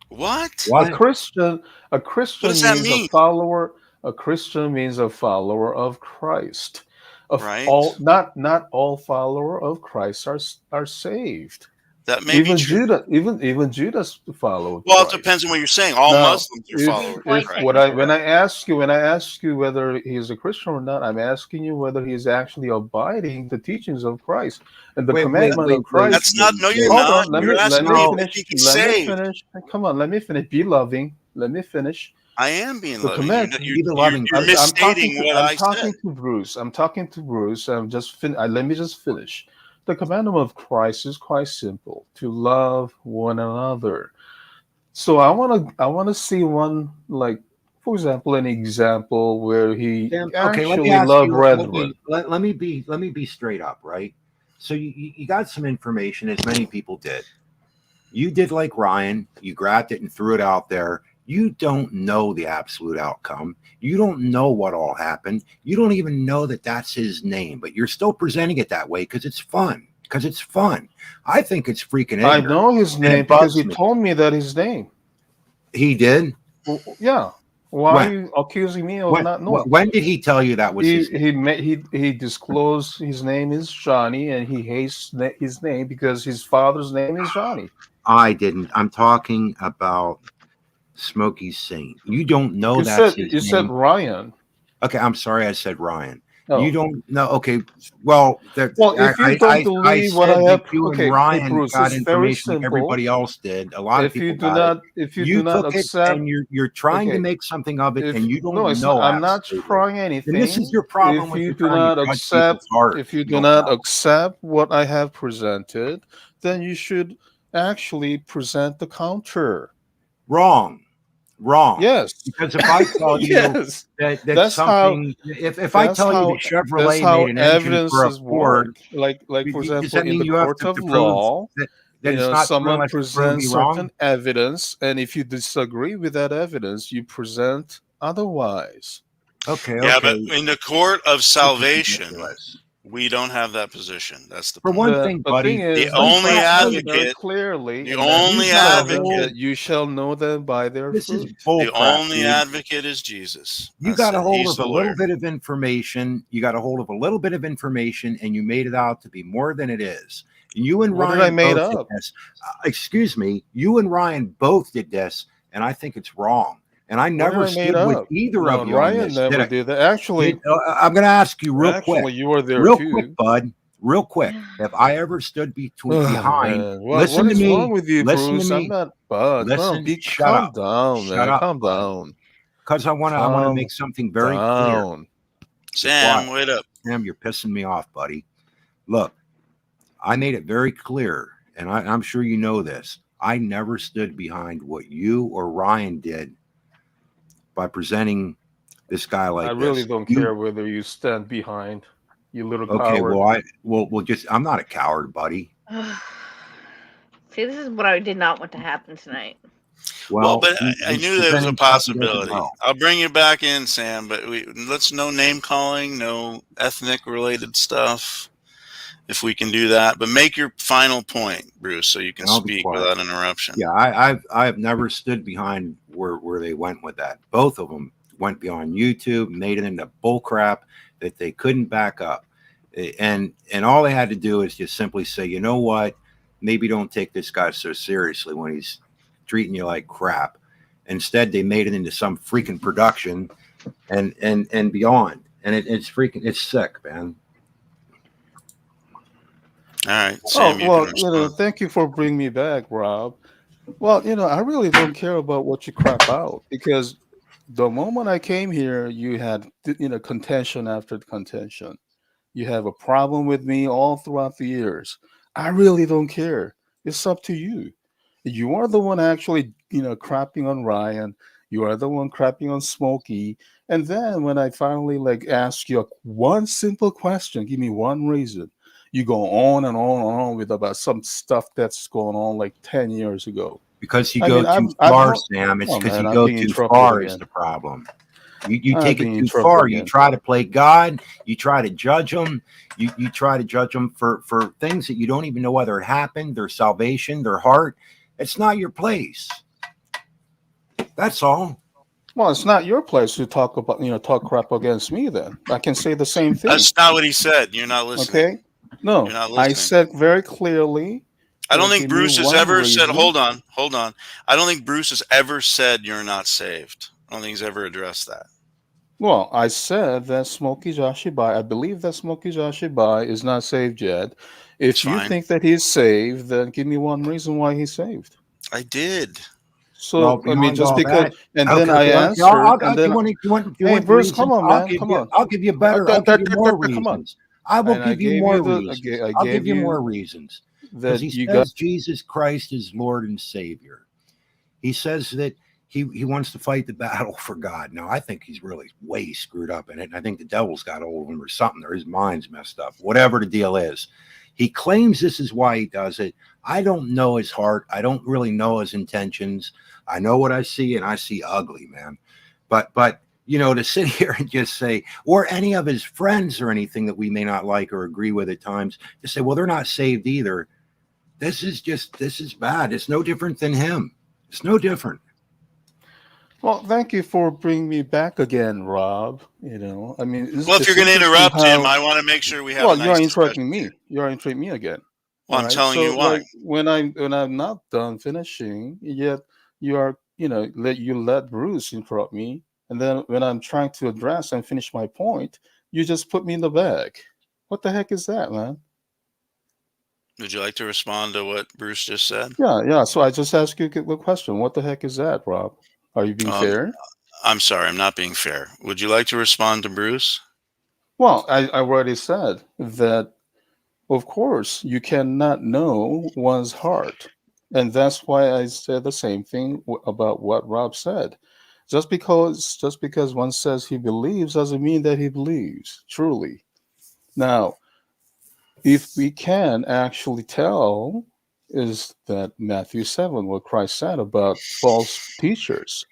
What? A What? Christian, a What Christian does that means a mean? follower. A Christian means a follower of Christ. Of Right? all, not all follower of Christ are saved. That may be Even true. Judah, even Judas followed Well, it Christ. depends on what you're saying. All Now, Muslims are followers of if Point Christ. what I taken. when I ask you whether he is a Christian or not, I'm asking you whether he is actually abiding the teachings of Christ and the Wait, wait, commandment of wait, wait, Christ. That's not. No, you're wait. Hold not. on, let You're me let asking me me No, if finish. he's Let me saved. finish. Come on, let me finish. Be loving. Let me finish. I am being The loving. command. be the loving You're person. misstating what I'm I said. talking to Bruce. I'm talking to Bruce. Let me just finish. The commandment of Christ is quite simple: to love one another. So I want to see one, like, for example, an example where he Sam, okay, let me actually ask loved you. brethren. Let me be straight up, right? So you got some information, as many people did. You did like Ryan. You grabbed it and threw it out there. You don't know the absolute outcome. You don't know what all happened. You don't even know that that's his name, but you're still presenting it that way because it's fun. Because it's fun. I think it's freaking I ignorant, know his and name it because bugs he me. told me that his name. He did. Yeah. Why are When? you accusing me of not knowing? When did he tell you that was He his name? he disclosed his name is Johnny, and he hates his name because his father's name is Johnny. I didn't. I'm talking about Smokey Saint. You don't know You that's said his you said name. Ryan. Okay, I'm sorry I said Ryan. You Oh. don't know. Okay, well, Well, if you don't I believe what I said that have, you and okay, hey Ryan Bruce, got it's very information like simple. everybody else did. A lot of people got it. If you You do not took it accept, and you're trying to okay, make something of it, if and you no, don't it's not, know I'm not absolutely. trying And this is anything. your problem If with you you're do trying to not judge accept, people's hearts. if you You do don't not know. accept what I have presented, then you should actually present the counter. Wrong. Wrong. Yes, Because if I tell you yes. that That's how. something, if I tell you that That's Chevrolet how made an engine for a evidences Ford, work. Like for does example, that in mean the you have court of to prove law, that it's not true someone unless you prove me presents certain wrong? evidence, and if you disagree with that evidence, you present otherwise. Okay, Yeah, okay. but in the court of This is salvation, ridiculous. we don't have that position. That's the For point. one thing, The thing buddy, The is, the you've only scripture got says me. very advocate, clearly the in Matthew only You've got a 7 whole. advocate, that you shall know them by their This is fruit. bull the crap, only dude. advocate is Jesus. You That's got a it. hold He's of the a little lawyer. bit of information. You got a hold of a little bit of information, and you made it out to be more than it is. You and What did I Ryan made both did up? this. Excuse me. You and Ryan both did this, and I think it's wrong. And I What did never I made stood with up? either No, of you on Ryan this. Did never I? did that. Actually, I'm going to ask you you were there real quick, too. bud, real quick. Have I ever stood Oh behind? man, what Listen to is wrong me. with you, Listen to Bruce? I'm me. not bud. No, Listen. be Shut calm up. down, Shut man. up, Calm bud. down. Because I want to Calm make something very clear. down. Be quiet. Sam, wait up. Sam, you're pissing me off, buddy. Look, I made it very clear, and I'm sure you know this. I never stood behind what you or Ryan did by presenting this guy I like really this. don't You care whether you stand behind, you little okay? coward. Well, we'll just. I'm not a coward, buddy. See, this is what I did not want to happen tonight. Well, Well, but I he's knew there was a presenting something that doesn't possibility. know. I'll bring you back in, Sam, but let's no name calling, no ethnic related stuff, if we can do that. But make your final point, Bruce, so you can And I'll be speak quiet. without interruption. Yeah, I've never stood behind where they went with that. Both of them went beyond YouTube, made it into bull crap that they couldn't back up, and all they had to do is just simply say, you know what, maybe don't take this guy so seriously when he's treating you like crap. Instead, they made it into some freaking production, and beyond, and it's sick, man. All right, Oh, Sam, you can well, respond. thank you for bringing me back, Rob. Well, I really don't care about what you crap out because the moment I came here, you had, contention after contention. You have a problem with me all throughout the years. I really don't care. It's up to you. You are the one actually, crapping on Ryan. You are the one crapping on Smokey. And then when I finally like ask you one simple question, give me one reason, you go on and on and on with about some stuff that's going on like 10 years ago. Because you I go mean, too I've far, no, Sam. It's oh because man, you I'm go being too interrupted far is again. the problem. You I'm take it being too interrupted far. You again. try to play God. You try to judge them. You try to judge them for things that you don't even know whether it happened, their salvation, their heart. It's not your place. That's all. Well, it's not your place to talk about, talk crap against me then. I can say the same thing. That's not what he said. You're not listening. Okay? No, You're not I listening. said very clearly. I don't think Give me Bruce has one ever said, reason. hold on. I don't think Bruce has ever said you're not saved. I don't think he's ever addressed that. Well, I said that Smokey Jashibai, I believe that Smokey Jashibai is not saved yet. If It's you fine. think that he's saved, then give me one reason why he's saved. I did. So, I mean, Beyond just all because, that, and then okay, I well, answered, and do then, you want hey, Bruce, come reasons? on, man, come on. I'll give you better. I'll give you more Come on. reasons. I will And I give you gave more you the, reasons. I I'll gave give you you more reasons because that he you got. says Jesus Christ is Lord and Savior. He says that he wants to fight the battle for God. Now, I think he's really way screwed up in it, and I think the devil's got hold of him or something, or his mind's messed up. Whatever the deal is, he claims this is why he does it. I don't know his heart. I don't really know his intentions. I know what I see, and I see ugly, man. But to sit here and just say, or any of his friends or anything that we may not like or agree with at times, to say, well, they're not saved either. This is bad. It's no different than him. It's no different. Well, thank you for bringing me back again, Rob. I mean, Well, if it's you're going to interesting interrupt him, how. I want to make sure we have a Well, you are nice discussion interrupting here. me. You are interrupting me again. Well, All I'm right. telling So, you why. like when I'm not done finishing, yet you are, let Bruce interrupt me, and then when I'm trying to address and finish my point, you just put me in the bag. What the heck is that, man? Would you like to respond to what Bruce just said? Yeah. So I just asked you the question. What the heck is that, Rob? Are you being fair? I'm sorry, I'm not being fair. Would you like to respond to Bruce? Well, I already said that. Of course, you cannot know one's heart. And that's why I said the same thing about what Rob said. Just because one says he believes doesn't mean that he believes truly. Now, if we can actually tell, is that Matthew 7, what Christ said about false teachers.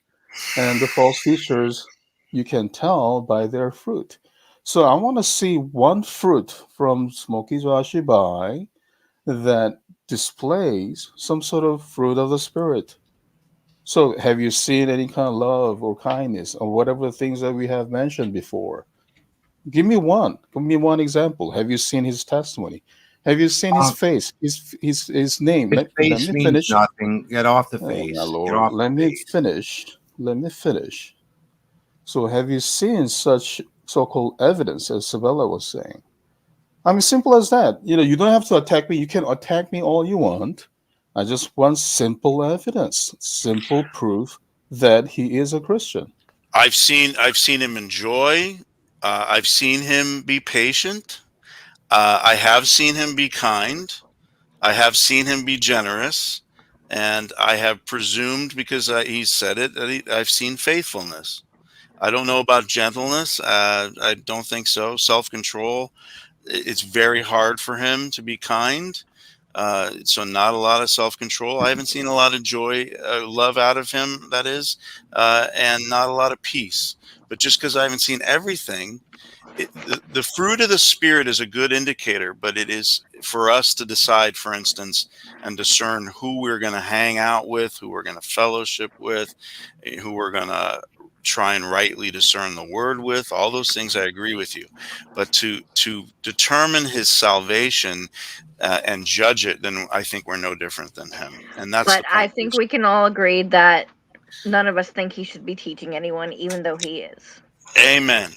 And the false teachers, you can tell by their fruit. So I want to see one fruit from Smoky Zashibai that displays some sort of fruit of the spirit. So have you seen any kind of love or kindness or whatever things that we have mentioned before? Give me one. Give me one example. Have you seen his testimony? Have you seen his face? His name. His Let face me means finish. nothing. Get off the Oh my face. Get lord. off Let the me face. finish. Let me finish. So have you seen such so-called evidence as Sabella was saying? I mean, simple as that. You don't have to attack me. You can attack me all you want. I just want simple evidence, simple proof that he is a Christian. I've seen him enjoy. I've seen him be patient. I have seen him be kind. I have seen him be generous, and I have presumed because he said it that I've seen faithfulness. I don't know about gentleness. I don't think so. Self-control. It's very hard for him to be kind. So not a lot of self-control. I haven't seen a lot of joy, love out of him, that is, and not a lot of peace. But just because I haven't seen everything, the fruit of the Spirit is a good indicator, but it is for us to decide, for instance, and discern who we're going to hang out with, who we're going to fellowship with, who we're going to try and rightly discern the word with. All those things I agree with you, but to determine his salvation and judge it, then I think we're no different than him. And that's But the I point. think we can all agree that none of us think he should be teaching anyone, even though he is. Amen.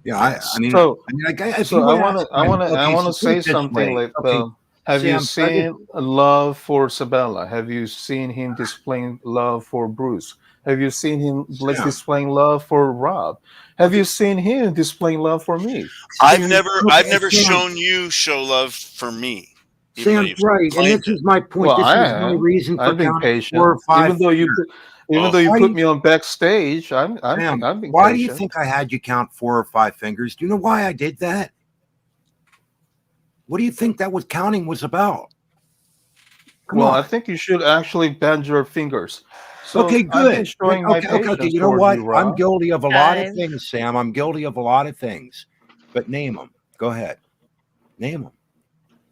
Yeah, Yes. I mean, if So you want to, I want to so put say it this something way. like, Okay, have you Sam, seen love for Sabella? Have you seen him displaying love for Bruce? Have you seen him Sam. displaying love for Rob? Have Okay. you seen him displaying love for me? I've never Sam, shown you show love for me, even though Sam's you've right, and claimed this it. is my point. Well, This I was my am. reason for I'm being counting 4 patient, or 5 even though you. sinners. Even Oh, though you Why do put you, me on backstage, Sam, I'm being why do you patient. think I had you count 4 or 5 fingers? Do you know why I did that? What do you think that was counting was about? Come Well, I on. think you should actually bend your fingers. So Okay, I've been good. showing my Okay. patience You know toward what? you, I'm Rob. guilty of a lot of Guys, things, Sam. I'm guilty of a lot of things. But name them. Go ahead. Name them.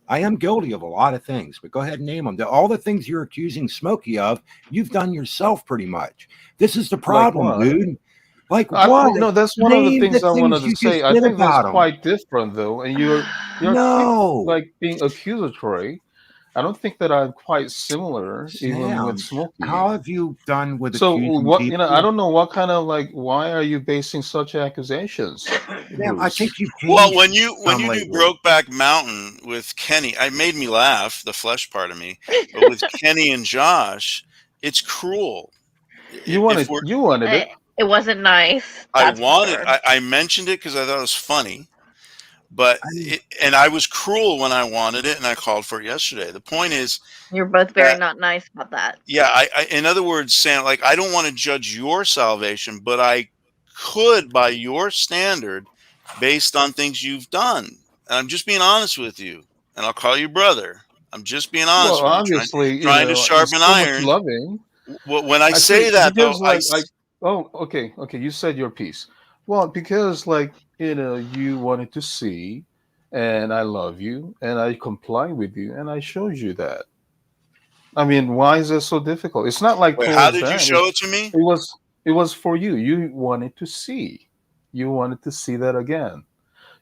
I am guilty of a lot of things, but go ahead and name them. All the things you're accusing Smokey of, you've done yourself pretty much. This is the Like problem, what? dude. Like what? No, that's one of the Name the things I wanted things to you just say. I did think that's about them. quite different, though, and you're keep No, like being accusatory. I don't think that I'm quite similar, even with Sam. Smokey. How have you done with So accusing what, I people? don't know what kind of like, why are you basing such accusations, Sam, I Bruce? think you've well, changed when some you do lately. Brokeback Mountain with Kenny, it made me laugh, the flesh part of me. But with Kenny and Josh, it's cruel. If we're, You wanted it. it wasn't nice. That's for sure. I mentioned it because I thought it was funny, but I mean, and I was cruel when I wanted it, and I called for it yesterday. The point is You're both very that, not nice about that. yeah, in other words, Sam, like I don't want to judge your salvation, but I could by your standard, based on things you've done. And I'm just being honest with you, and I'll call you brother. I'm just being Well, honest with you, obviously, trying to it's sharpen so much iron. loving. When I I see, say that, though, because like oh, okay, you said your piece. Well, because like, you wanted to see, and I love you, and I comply with you, and I showed you that. I mean, why is it so difficult? It's not like wait, how towards did you them. show it to me? It was for you. You wanted to see. You wanted to see that again.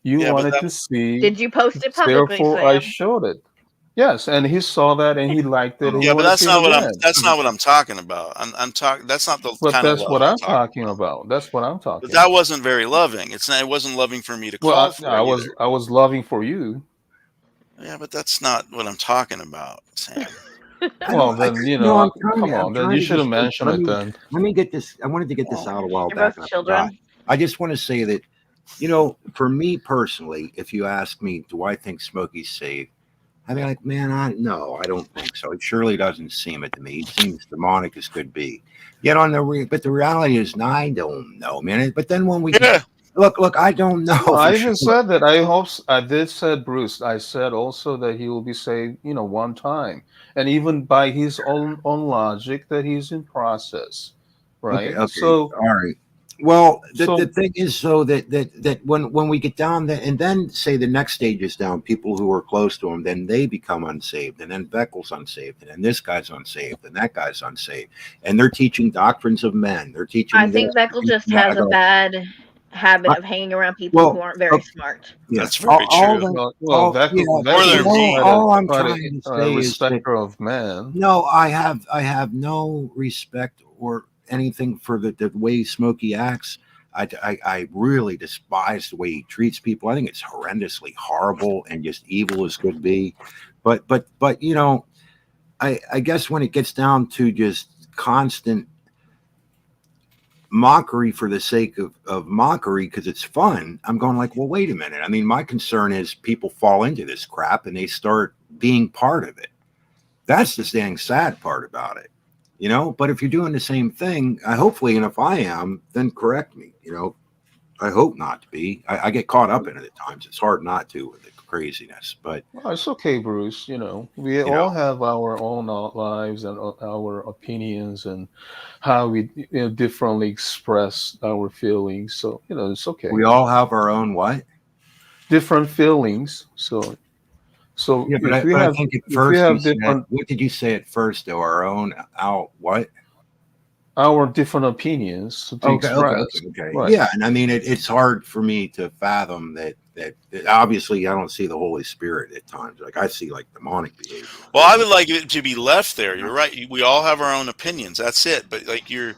You Yeah, but wanted that to see. Did you post it publicly, Therefore, I Sam? showed it. Yes, and he saw that and he liked it. And he yeah, but wanted to see it again. that's not what I'm talking about. I'm talking. That's not the But kind of that's love what I'm I'm talking talking about. about. That's what I'm But talking that about. wasn't very loving. It wasn't loving for me to call Well, for it either. I was loving for you. Yeah, but that's not what I'm talking about, Sam. I Well, don't. then come I'm on. Then trying you to be should have straight. mentioned it. Then Let me get this. I wanted to get this out a while You're back, both and I forgot. children. I just want to say that, for me personally, if you ask me, do I think Smokey's saved? I mean, like, man, no, I don't think so. It surely doesn't seem it to me. He seems demonic as could be. Yet but the reality is, I don't know, man. But then when we Yeah. look, I don't know no, I for sure. even said that. I hope I did said Bruce. I said also that he will be saved, one time, and even by his own logic that he's in process, right? Okay, So all right. Well, the so thing is, so that when we get down there, and then say the next stage is down, people who are close to him, then they become unsaved, and then Beckel's unsaved, and then this guy's unsaved, and that guy's unsaved, and they're teaching doctrines of men. They're teaching I this. think Beckel They're just teaching that. I has a go, bad habit I, of hanging around people who well, aren't very smart. yeah, That's very true. well, yeah. Or Veckel they're is mean. All I'm quite trying to a say is that respecter of man. no, I have no respect or anything for the way Smokey acts. I really despise the way he treats people. I think it's horrendously horrible and just evil as could be. But I guess when it gets down to just constant mockery for the sake of mockery because it's fun, I'm going like, well, wait a minute. I mean, my concern is people fall into this crap and they start being part of it. That's the dang sad part about it, But if you're doing the same thing, hopefully, and if I am, then correct me. I hope not to be. I get caught up in it at times. It's hard not to with the craziness, but Well, it's okay, Bruce. We all have our own lives and our opinions and how we differently express our feelings. So it's okay. we all have our own what? Different feelings. So Yeah, if we but I have think at if we first you have said, different what did you say at first? Though our own out what? our different opinions to express, Okay. right? Yeah, and I mean it's hard for me to fathom that obviously I don't see the Holy Spirit at times. Like I see like demonic behavior. Well, I would like it to be left there. You're right. We all have our own opinions. That's it. But like you're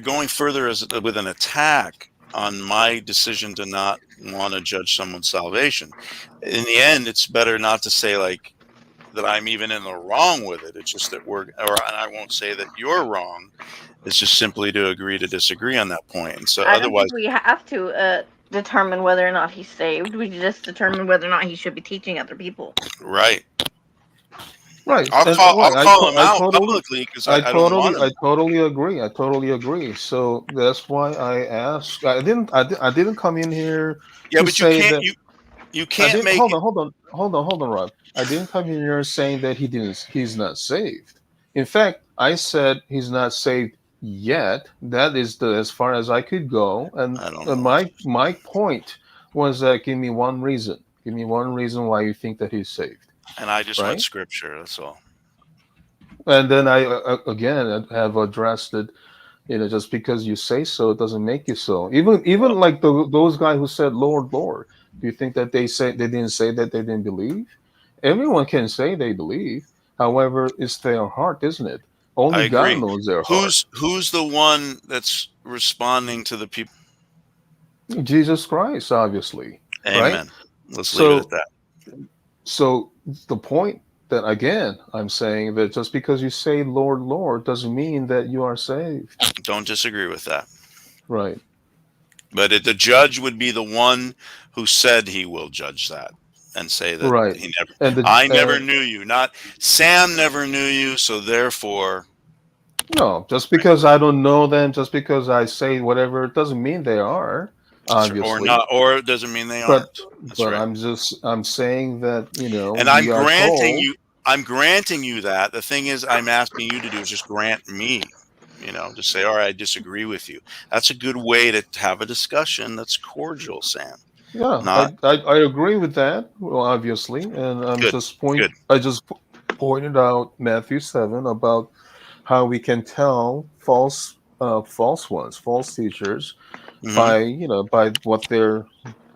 going further with an attack on my decision to not want to judge someone's salvation. In the end, it's better not to say like that I'm even in the wrong with it. It's just that and I won't say that you're wrong. It's just simply to agree to disagree on that point. And so I don't otherwise, think we have to determine whether or not he's saved. We just determine whether or not he should be teaching other people. right. Right. I'll And call right, I'll call him I out totally, publicly because I don't want I him. totally agree. I totally agree. So that's why I asked. I didn't come in here Yeah, to but you say can't that. you I can't didn't. make it. Hold on, Rob. I didn't come in here saying that he's not saved. In fact, I said he's not saved yet. That is as far as I could go. And I don't know. my point was that give me one reason. Give me one reason why you think that he's saved, And I just went right? scripture. That's all. And then I again have addressed it. Just because you say so, it doesn't make you so. Even Well, like those guys who said, "Lord, Lord," do you think that they didn't say that they didn't believe? Everyone can say they believe. However, it's their heart, isn't it? I Only God agree. knows their heart. Who's the one that's responding to the people? Jesus Christ, obviously, right? Amen. Let's leave it at So, that. so the point that again I'm saying that just because you say Lord, Lord doesn't mean that you are saved, Don't disagree with that. right? But the judge would be the one who said he will judge that and say that Right. he never, And the I never knew you. Not Sam never knew you. So therefore, No, just because I don't know them, just because I say whatever, it doesn't mean they are, or obviously. not, or it doesn't mean they But aren't. That's right. I'm saying that, And we are told. I'm granting you that. The thing is, I'm asking you to do is just grant me, just say, all right, I disagree with you. That's a good way to have a discussion that's cordial, Sam. Yeah, Not I agree with that, well, obviously, and good. Good. I just pointed out Matthew 7 about how we can tell false ones, false teachers Hmm. by, by what they're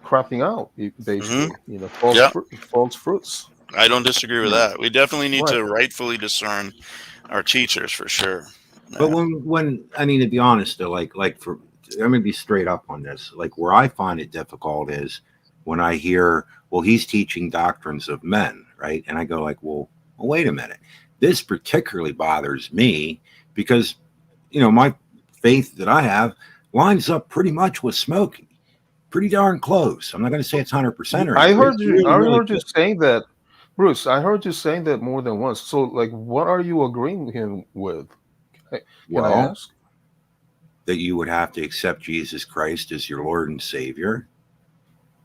cropping out, Hmm. basically, Yeah. false fruits. I don't disagree with You know, that. We definitely need right. to rightfully discern our teachers for sure. But Yeah. when I mean, to be honest though, like for I'm gonna be straight up on this. Like where I find it difficult is when I hear, well, he's teaching doctrines of men, right? And I go like, well, wait a minute. This particularly bothers me because my faith that I have lines up pretty much with Smokey, pretty darn close. I'm not going to say it's 100% or anything, but it's I really, really heard you good. saying that, Bruce. I heard you saying that more than once. So, like, what are you agreeing with him with? Can I Well, ask? that you would have to accept Jesus Christ as your Lord and Savior,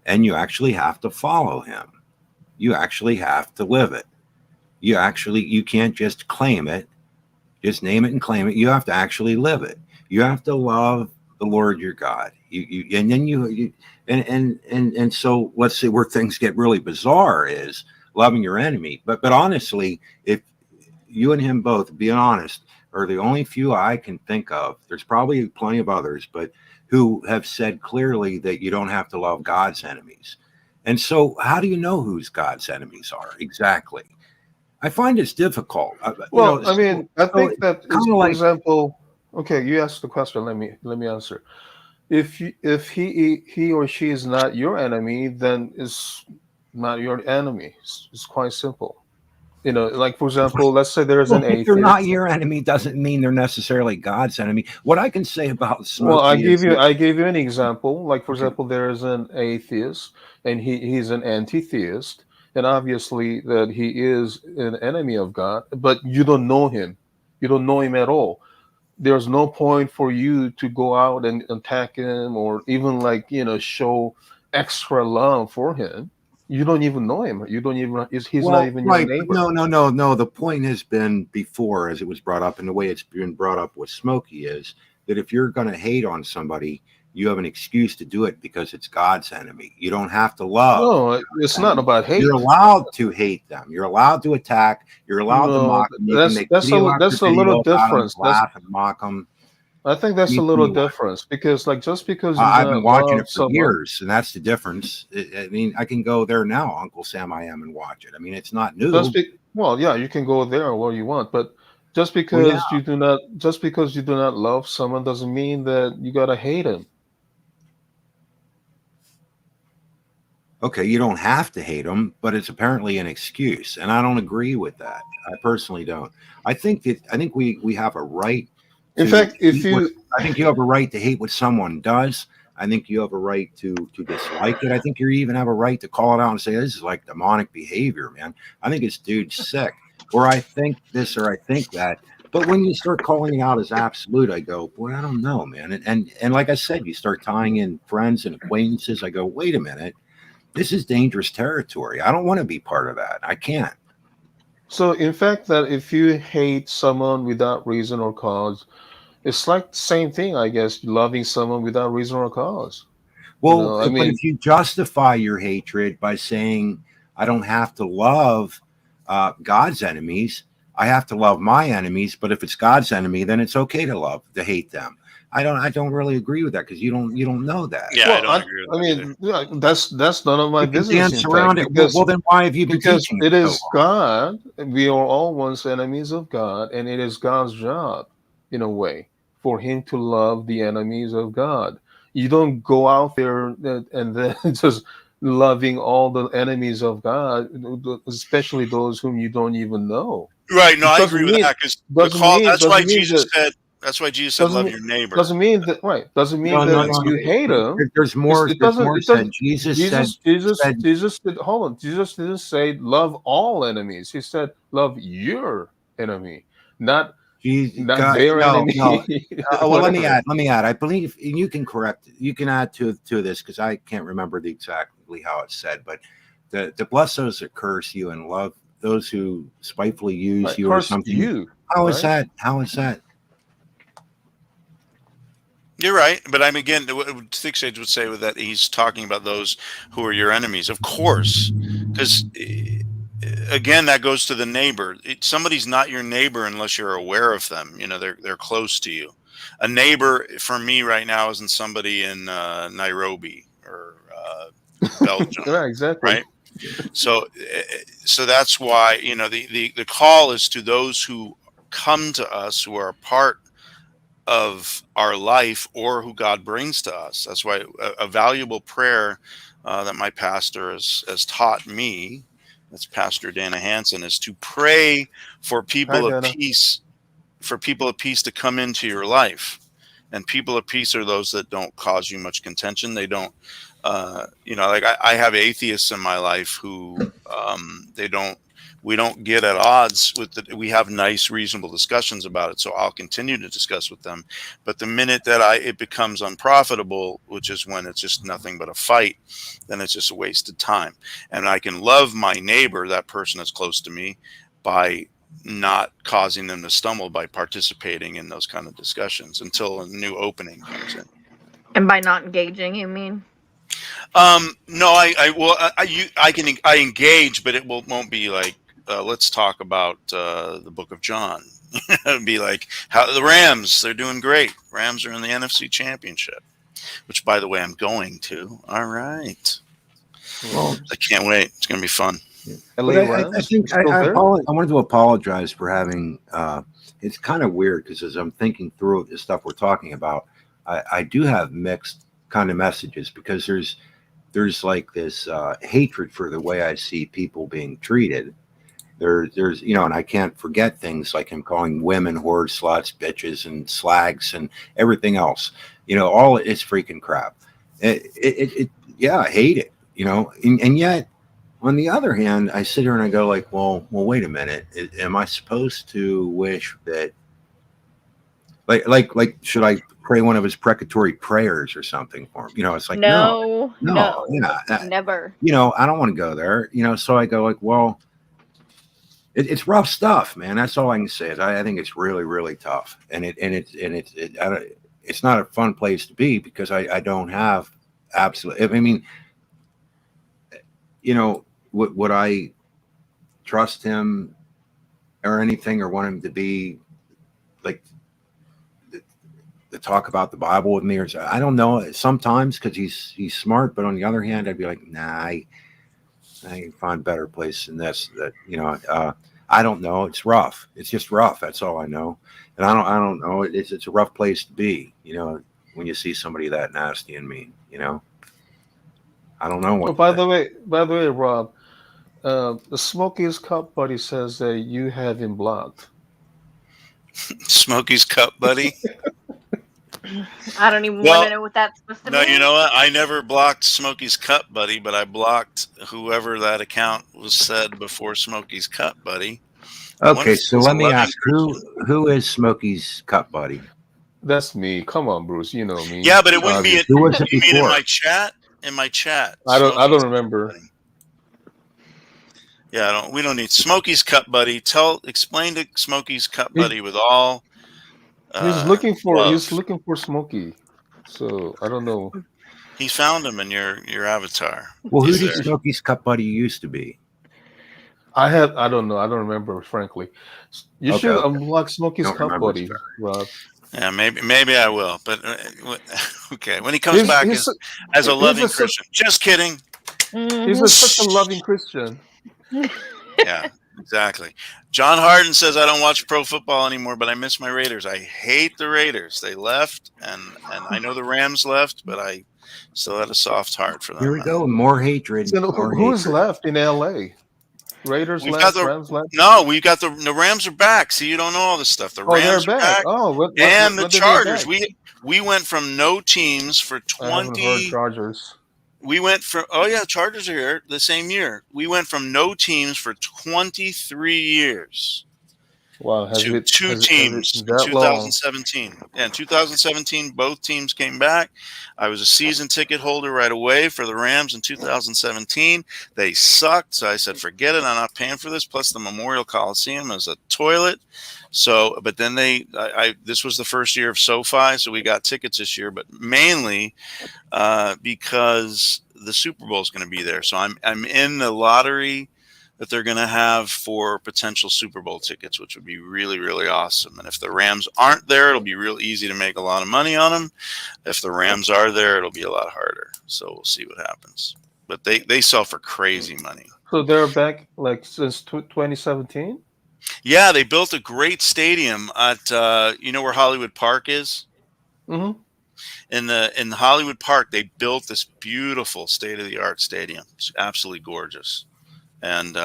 and you actually have to follow him. You actually have to live it. You can't just claim it, just name it and claim it. You have to actually live it. You have to love the Lord your God. And then and so let's see where things get really bizarre is loving your enemy. But honestly, if you and him both, being honest, are the only few I can think of. There's probably plenty of others, but who have said clearly that you don't have to love God's enemies. And so, how do you know whose God's enemies are exactly? I find it's difficult. Well, I mean, I So think that is, kind of for like, example, okay. You asked the question. Let me answer. If he or she is not your enemy, then is not your enemy. It's quite simple. Like for example, let's say there is well, an if they're not atheist. your enemy, doesn't mean they're necessarily God's enemy. What I can say about Well, Smokey is that, I gave you an example. Like for okay, example, there is an atheist, and he's an anti-theist, and obviously that he is an enemy of God. But you don't know him. You don't know him at all. There's no point for you to go out and attack him, or even like show extra love for him. You don't even know him. You don't even. He's not well, even your right, but neighbor. no. The point has been before, as it was brought up, and the way it's been brought up with Smokey is that if you're going to hate on somebody, you have an excuse to do it because it's God's enemy. You don't have to love No, it's not enemy. about You're hate. allowed to hate them. You're allowed to attack. You're allowed to No, mock them. You can make video after that's a little video about them, difference. laugh and mock them I think that's a little anything you want. difference because, like, just because you do I've been not watching love it for someone, years, and that's the difference. I mean, I can go there now, Uncle Sam I am, and watch it. I mean, it's not new. well, yeah, you can go there where you want, but Well, yeah. just because you do not love someone doesn't mean that you gotta hate him. Okay, you don't have to hate them, but it's apparently an excuse, and I don't agree with that. I personally don't. I think we have a right In to fact, if hate what, you I think you have a right to hate what someone does. I think you have a right to dislike it. I think you even have a right to call it out and say this is like demonic behavior, man. I think this dude's sick. or I think this, or I think that. But when you start calling it out as absolute, I go, boy, I don't know, man. And like I said, you start tying in friends and acquaintances. I go, wait a minute, this is dangerous territory. I don't want to be part of that. I can't. So, in fact, that if you hate someone without reason or cause, it's like the same thing, I guess, loving someone without reason or cause. Well, I but mean, if you justify your hatred by saying, I don't have to love God's enemies, I have to love my enemies. But if it's God's enemy, then it's okay to hate them. I don't really agree with that because you don't know that. Yeah, I well, don't agree with I that either. mean, yeah, that's none of my You can business, dance in fact, around it. Well, then why have you been because teaching it it so is long? God. We are all once enemies of God, and it is God's job, in a way, for Him to love the enemies of God. You don't go out there and then just loving all the enemies of God, especially those whom you don't even know. Right. No, It I agree doesn't with mean that because the call. doesn't mean that That's why Jesus said, doesn't "Love mean your neighbor." doesn't mean that right doesn't mean No, no, that That's no, you hate him. There's more. It There's doesn't. more It said. doesn't. Jesus said. Said Jesus did. Hold on. Jesus didn't say love all enemies. He said love your enemy, not God, their no, enemy. no. Well, let me Whatever. add. Let me add. I believe, and you can correct. You can add to this because I can't remember exactly how it's said. But the bless those that curse you and love those who spitefully use Right. you or Curse something. you. How is Right. that? How is that? You're right, but I'm again. What Thick Sage would say with that, he's talking about those who are your enemies, of course, because again, that goes to the neighbor. Somebody's not your neighbor unless you're aware of them. You know, they're close to you. A neighbor for me right now isn't somebody in Nairobi or Belgium, Yeah. Exactly. right? So that's why the call is to those who come to us who are a part of our life or who God brings to us. That's why a valuable prayer that my pastor has taught me, that's Pastor Dana Hansen, is to pray for Hi, people of Dana. peace, to come into your life. And people of peace are those that don't cause you much contention. They don't, like I have atheists in my life who we don't get at odds with it. We have nice, reasonable discussions about it. So I'll continue to discuss with them. But the minute that it becomes unprofitable, which is when it's just nothing but a fight, then it's just a wasted time. And I can love my neighbor, that person that's close to me, by not causing them to stumble by participating in those kind of discussions until a new opening comes in. And by not engaging, you mean? No, I engage, but it won't be like let's talk about the Book of John. It'd be like how the Rams, they're doing great. Rams are in the NFC Championship, which by the way I'm going to. All right, Well, I can't wait. It's gonna be fun. LA but I Rams think still there. I wanted to apologize for having. It's kind of weird because as I'm thinking through the stuff we're talking about, I do have mixed kind of messages because there's like this hatred for the way I see people being treated. There's and I can't forget things like him calling women whores, sluts, bitches, and slags, and everything else. All it's freaking crap. Yeah, I hate it. And yet on the other hand, I sit here and I go like, well, wait a minute. Am I supposed to wish that, like, should I pray one of his precatory prayers or something for him? It's like, no, yeah, Never. I don't want to go there. So I go like, well, it's rough stuff, man. That's all I can say. I think it's really, really tough, and it's not a fun place to be because I don't have absolute. I mean, would I trust him or anything, or want him to be like to talk about the Bible with me, or I don't know. Sometimes because he's smart, but on the other hand, I'd be like, nah, I can find better place than this. I don't know. It's rough. It's just rough. That's all I know. And I don't know. It's a rough place to be. When you see somebody that nasty and mean. I don't know what. Oh, by the way, Rob, the Smokies Cup buddy says that you have him blocked. Smokey's Cup, buddy. I don't even Well, want to know what that's supposed to no, mean. you know what? I never blocked Smokey's Cup, buddy, but I blocked whoever that account was said before Smokey's Cup, buddy. I wonder Okay, if so he's a let me loving ask, who is Smokey's cut buddy? That's me. Come on, Bruce. You know me. Yeah, but it wouldn't be. Who was it You mean in before? my chat? In my chat. I don't Smokey's Cut remember. Buddy. Yeah, we don't need Smokey's Cut Buddy. Explain to Smokey's Cut He, Buddy with all he's love. looking for Smokey. So I don't know. He found him in your avatar. Well, who He's did there. Smokey's cut buddy used to be? I don't know. I don't remember, frankly. You Okay, should okay. unblock Smokey's Don't cup remember, buddy, it's fair. Rob. Yeah, maybe I will. But okay, when he comes back as a loving Christian. Just kidding. He's such a loving Christian. Yeah, exactly. John Harden says I don't watch pro football anymore, but I miss my Raiders. I hate the Raiders. They left, and I know the Rams left, but I still had a soft heart for them. Here we go. More hatred. So more who's hatred. left in LA? Raiders We've left, got Rams left. No, we got the Rams are back. See, you don't know all this stuff. The Rams they're are back. back. Oh, and the when did they Chargers. back? We went from no teams for I haven't heard Chargers. We went from Chargers are here the same year. We went from no teams for 23 years. Wow, to two teams in 2017. Yeah, in 2017, both teams came back. I was a season ticket holder right away for the Rams in 2017. They sucked, so I said, forget it. I'm not paying for this. Plus, the Memorial Coliseum is a toilet. So, but then this was the first year of SoFi, so we got tickets this year, but mainly because the Super Bowl is going to be there. So I'm in the lottery that they're going to have for potential Super Bowl tickets, which would be really, really awesome. And if the Rams aren't there, it'll be real easy to make a lot of money on them. If the Rams are there, it'll be a lot harder. So we'll see what happens. But they sell for crazy money. So they're back like since 2017? Yeah, they built a great stadium at you know where Hollywood Park is? Mm-hmm. In the Hollywood Park, they built this beautiful state-of-the-art stadium. It's absolutely gorgeous. And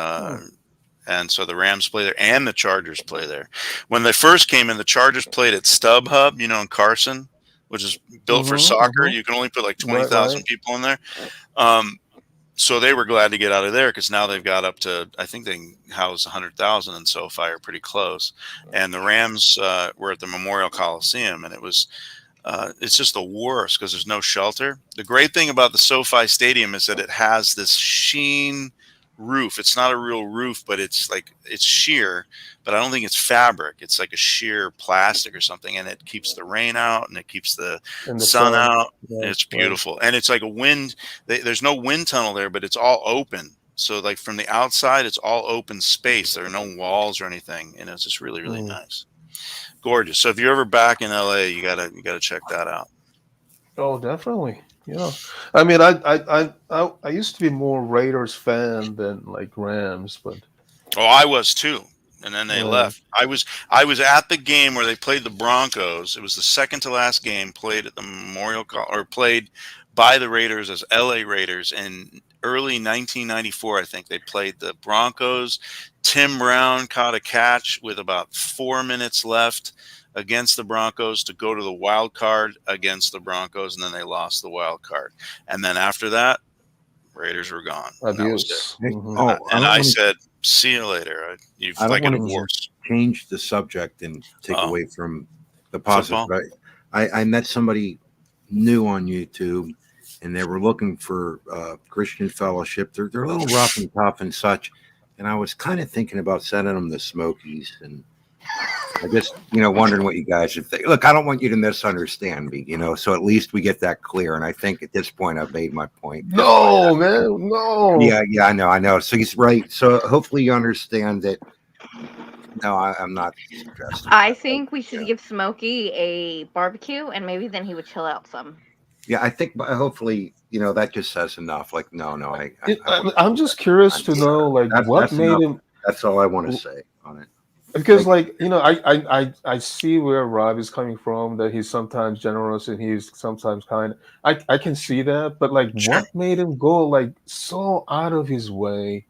so the Rams play there and the Chargers play there. When they first came in, the Chargers played at StubHub, you know, in Carson, which is built for soccer. You can only put like 20,000 people in there. So they were glad to get out of there because now they've got up to, I think they can house 100,000 in SoFi or pretty close. And the Rams were at the Memorial Coliseum, and it was it's just the worst because there's no shelter. The great thing about the SoFi Stadium is that it has this sheen roof. It's not a real roof, but it's sheer, but I don't think it's fabric. It's like a sheer plastic or something, and it keeps the rain out and it keeps the sun out. Yeah, it's beautiful. Right. And it's like a wind. There's no wind tunnel there, but it's all open. So like from the outside, it's all open space. There are no walls or anything. And it's just really, really nice. Gorgeous. So if you're ever back in LA, you gotta check that out. Oh, definitely. Yeah, I mean, I used to be more Raiders fan than like Rams, but I was too, and then they left. I was at the game where they played the Broncos. It was the second to last game played at the Memorial or played by the Raiders as LA Raiders in early 1994. I think they played the Broncos. Tim Brown caught a catch with about 4 minutes left against the Broncos to go to the wild card against the Broncos, and then they lost the wild card. And then after that, Raiders were gone. And that was it. And I said, see you later. You've like a divorce. Change the subject and take away from the positive. But I met somebody new on YouTube, and they were looking for Christian fellowship. They're a little rough and tough and such. And I was kind of thinking about sending them the Smokies, and I just, wondering what you guys should think. Look, I don't want you to misunderstand me, so at least we get that clear. And I think at this point, I've made my point. No, man, no. Yeah, I know. So he's right. So hopefully you understand that. No, I'm not suggesting. I think we should give Smokey a barbecue, and maybe then he would chill out some. Yeah, I think hopefully, that just says enough. Like, no, I'm just curious to know, like, what made him. That's all I want to say on it. Because, I see where Rob is coming from, that he's sometimes generous and he's sometimes kind. I can see that, but what made him go so out of his way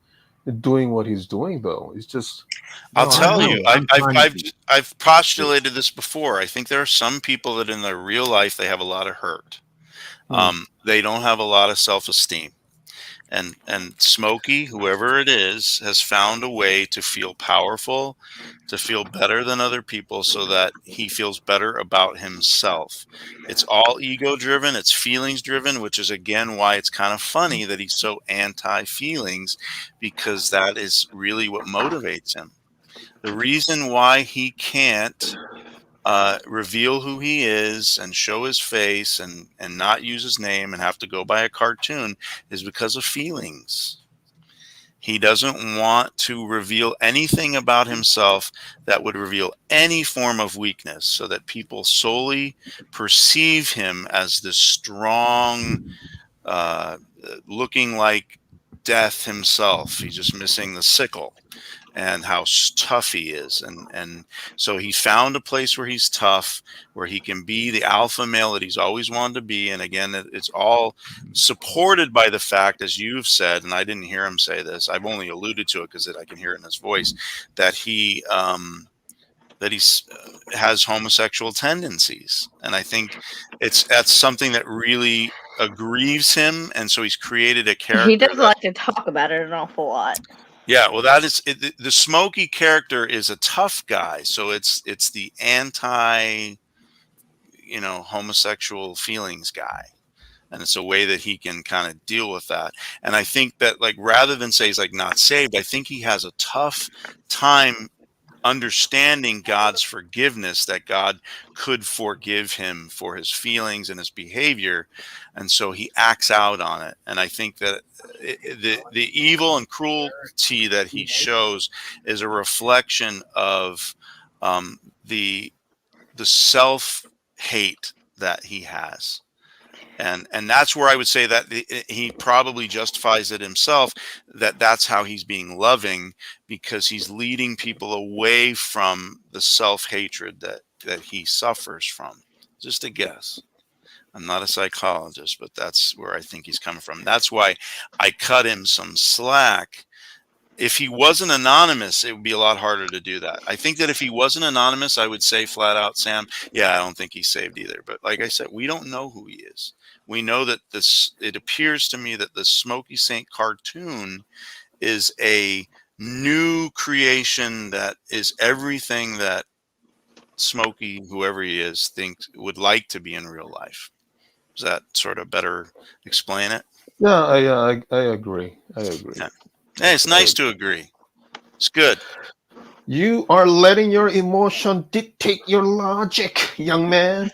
doing what he's doing, though? It's just. I'll tell you, I've postulated this before. I think there are some people that in their real life they have a lot of hurt. They don't have a lot of self-esteem. And Smokey, whoever it is, has found a way to feel powerful, to feel better than other people, so that he feels better about himself. It's all ego driven, it's feelings driven, which is again why it's kind of funny that he's so anti feelings, because that is really what motivates him. The reason why he can't reveal who he is and show his face and not use his name and have to go by a cartoon is because of feelings. He doesn't want to reveal anything about himself that would reveal any form of weakness, so that people solely perceive him as this strong, looking like death himself. He's just missing the sickle, and how tough he is. And so he found a place where he's tough, where he can be the alpha male that he's always wanted to be. And again, it's all supported by the fact, as you've said, and I didn't hear him say this, I've only alluded to it because I can hear it in his voice, that he has homosexual tendencies. And I think that's something that really aggrieves him. And so he's created a character. He does like to talk about it an awful lot. Yeah, well, that is it. The Smokey character is a tough guy, so it's the anti, homosexual feelings guy, and it's a way that he can kind of deal with that. And I think that, like, rather than say he's like not saved, I think he has a tough time understanding God's forgiveness, that God could forgive him for his feelings and his behavior, and so he acts out on it. And I think that the evil and cruelty that he shows is a reflection of the self-hate that he has. And that's where I would say that he probably justifies it himself, that's how he's being loving, because he's leading people away from the self-hatred that he suffers from. Just a guess. I'm not a psychologist, but that's where I think he's coming from. That's why I cut him some slack. If he wasn't anonymous, it would be a lot harder to do that. I think that if he wasn't anonymous, I would say flat out, Sam, yeah, I don't think he's saved either. But like I said, we don't know who he is. We know that it appears to me that the Smokey Saint cartoon is a new creation that is everything that Smokey, whoever he is, would like to be in real life. Does that sort of better explain it? Yeah, I agree. I agree. Yeah. Hey, it's nice to agree. It's good. You are letting your emotion dictate your logic, young man.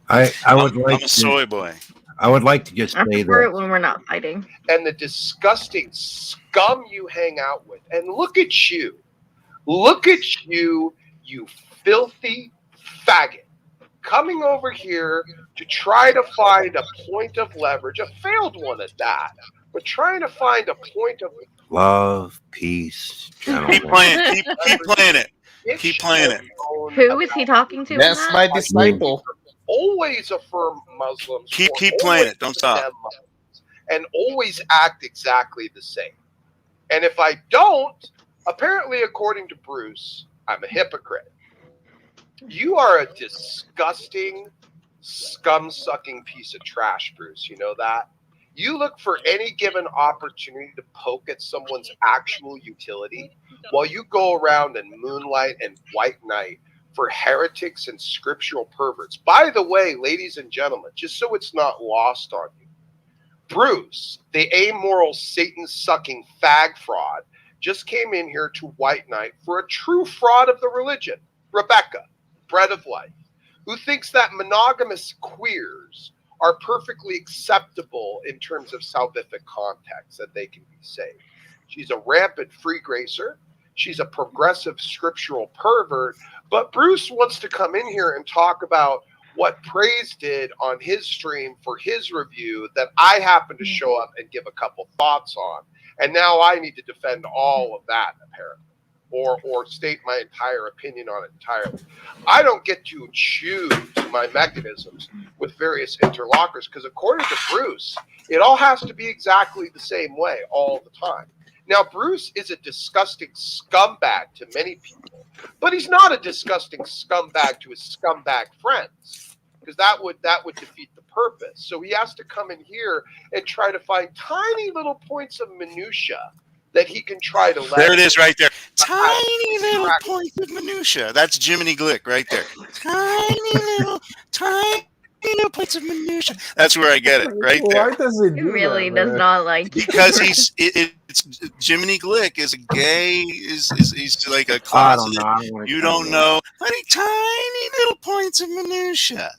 I would like I'm a soy boy. I would like to just I say prefer that it when we're not fighting. And the disgusting scum you hang out with. And look at you. Look at you, you filthy faggot. Coming over here to try to find a point of leverage, a failed one at that, but trying to find a point of love, peace, gentlemen. Keep playing it. Keep playing it. Who is he talking to? That's my disciple. Always affirm Muslims. Keep playing it. Don't stop. And always act exactly the same. And if I don't, apparently, according to Bruce, I'm a hypocrite. You are a disgusting, scum-sucking piece of trash, Bruce. You know that? You look for any given opportunity to poke at someone's actual utility while you go around and moonlight and white knight for heretics and scriptural perverts. By the way, ladies and gentlemen, just so it's not lost on you, Bruce, the amoral Satan-sucking fag fraud, just came in here to white knight for a true fraud of the religion, Rebecca, bread of life, who thinks that monogamous queers are perfectly acceptable in terms of salvific context, that they can be saved. She's a rampant free gracer. She's a progressive scriptural pervert. But Bruce wants to come in here and talk about what Praise did on his stream for his review that I happen to show up and give a couple thoughts on. And now I need to defend all of that, apparently, or state my entire opinion on it entirely. I don't get to choose my mechanisms with various interlocutors because according to Bruce, it all has to be exactly the same way all the time. Now, Bruce is a disgusting scumbag to many people, but he's not a disgusting scumbag to his scumbag friends, because that would defeat the purpose. So he has to come in here and try to find tiny little points of minutia that he can try to let. There it is, right there. Tiny little points of minutia. That's Jiminy Glick right there. Tiny little points of minutia. That's where I get it, right there. Why does it He do really that, does man? not like you. Because it's Jiminy Glick is a gay, he's like a I closet. don't know. I don't want to You don't know tiny little points of minutia.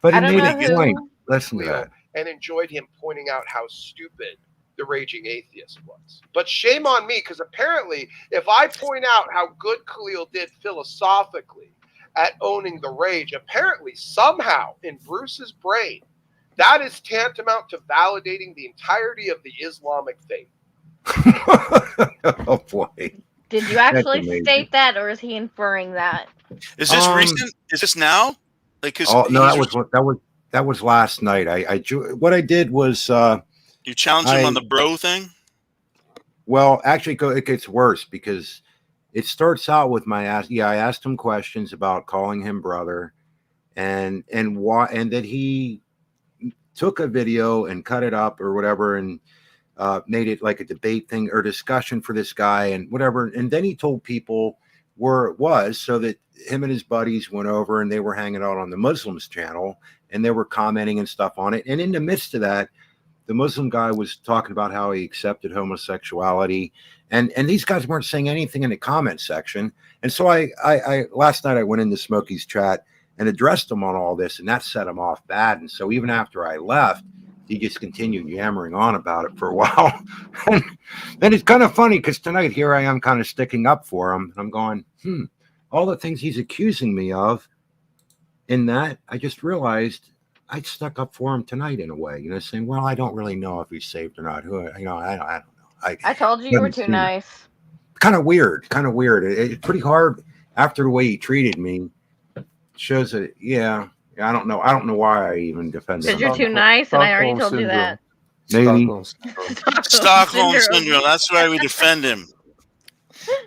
But he I don't made know a point. who. Listen to that. And enjoyed him pointing out how stupid the raging atheist was. But shame on me, because apparently if I point out how good Khalil did philosophically at owning the rage, apparently somehow in Bruce's brain, that is tantamount to validating the entirety of the Islamic faith. Oh boy. Did you actually amazing. state that, or is he inferring that? Is this recent? Is this now? Like, cause Oh no, he's- that was last night. What I did was you challenged him on the bro thing. well, actually, it gets worse because it starts out with I asked him questions about calling him brother, and why, and that he took a video and cut it up or whatever, and made it like a debate thing or discussion for this guy and whatever. And then he told people where it was, so that him and his buddies went over and they were hanging out on the Muslims channel and they were commenting and stuff on it. And in the midst of that, the Muslim guy was talking about how he accepted homosexuality, and these guys weren't saying anything in the comment section. And so I last night I went into Smokey's chat and addressed him on all this, and that set him off bad. And so even after I left, he just continued yammering on about it for a while. And then it's kind of funny because tonight here I am kind of sticking up for him. And I'm going, all the things he's accusing me of, in that I just realized I stuck up for him tonight in a way, saying, well, I don't really know if he's saved or not. I don't know. I told you were too nice. Kind of weird. It's pretty hard after the way he treated me. Shows that, yeah. I don't know. I don't know why I even defended him. Because you're too nice, and I already told you that. Maybe. Stockholm syndrome. That's why we defend him.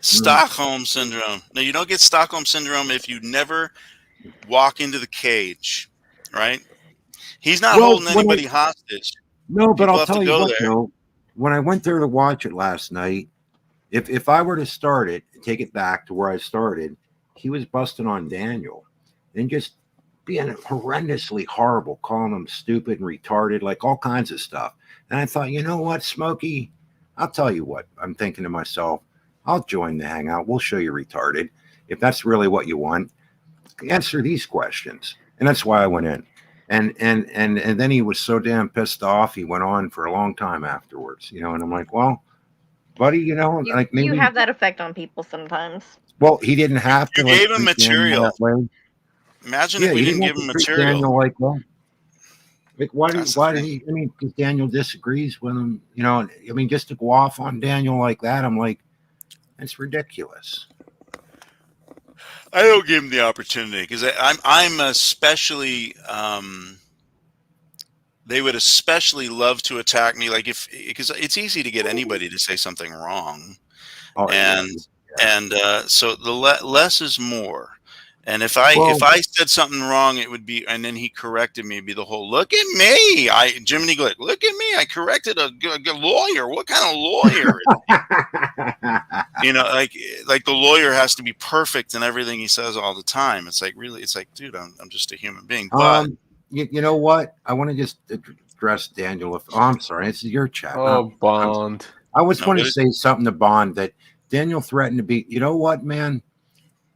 Stockholm syndrome. Now, you don't get Stockholm syndrome if you never walk into the cage, right? He's not holding anybody hostage. No, but People I'll tell you what, there. When I went there to watch it last night, if I were to start it, take it back to where I started, he was busting on Daniel and just being horrendously horrible, calling him stupid and retarded, like all kinds of stuff. And I thought, you know what, Smokey, I'll tell you what, I'm thinking to myself, I'll join the hangout. We'll show you retarded. If that's really what you want, answer these questions. And that's why I went in. And then he was so damn pissed off, he went on for a long time afterwards, and I'm like, well, buddy, like maybe you have that effect on people sometimes. Well, he didn't have to. You gave him material. Imagine if we didn't give him material. Daniel like that. Like why did he? I mean, because Daniel disagrees with him. Just to go off on Daniel like that, I'm like, that's ridiculous. I don't give him the opportunity because I'm especially. They would especially love to attack me, like because it's easy to get anybody to say something wrong, so the less is more. And if I said something wrong, it would be, and then he corrected me, it'd be the whole, look at me, Jiminy Glick, look at me, I corrected a lawyer. What kind of lawyer? Like the lawyer has to be perfect in everything he says all the time. It's like, really, it's like, dude, I'm just a human being. But you know what? I want to just address Daniel. I'm sorry, it's your chat. Oh, Bond. I was going to say something to Bond that Daniel threatened to be. You know what, man?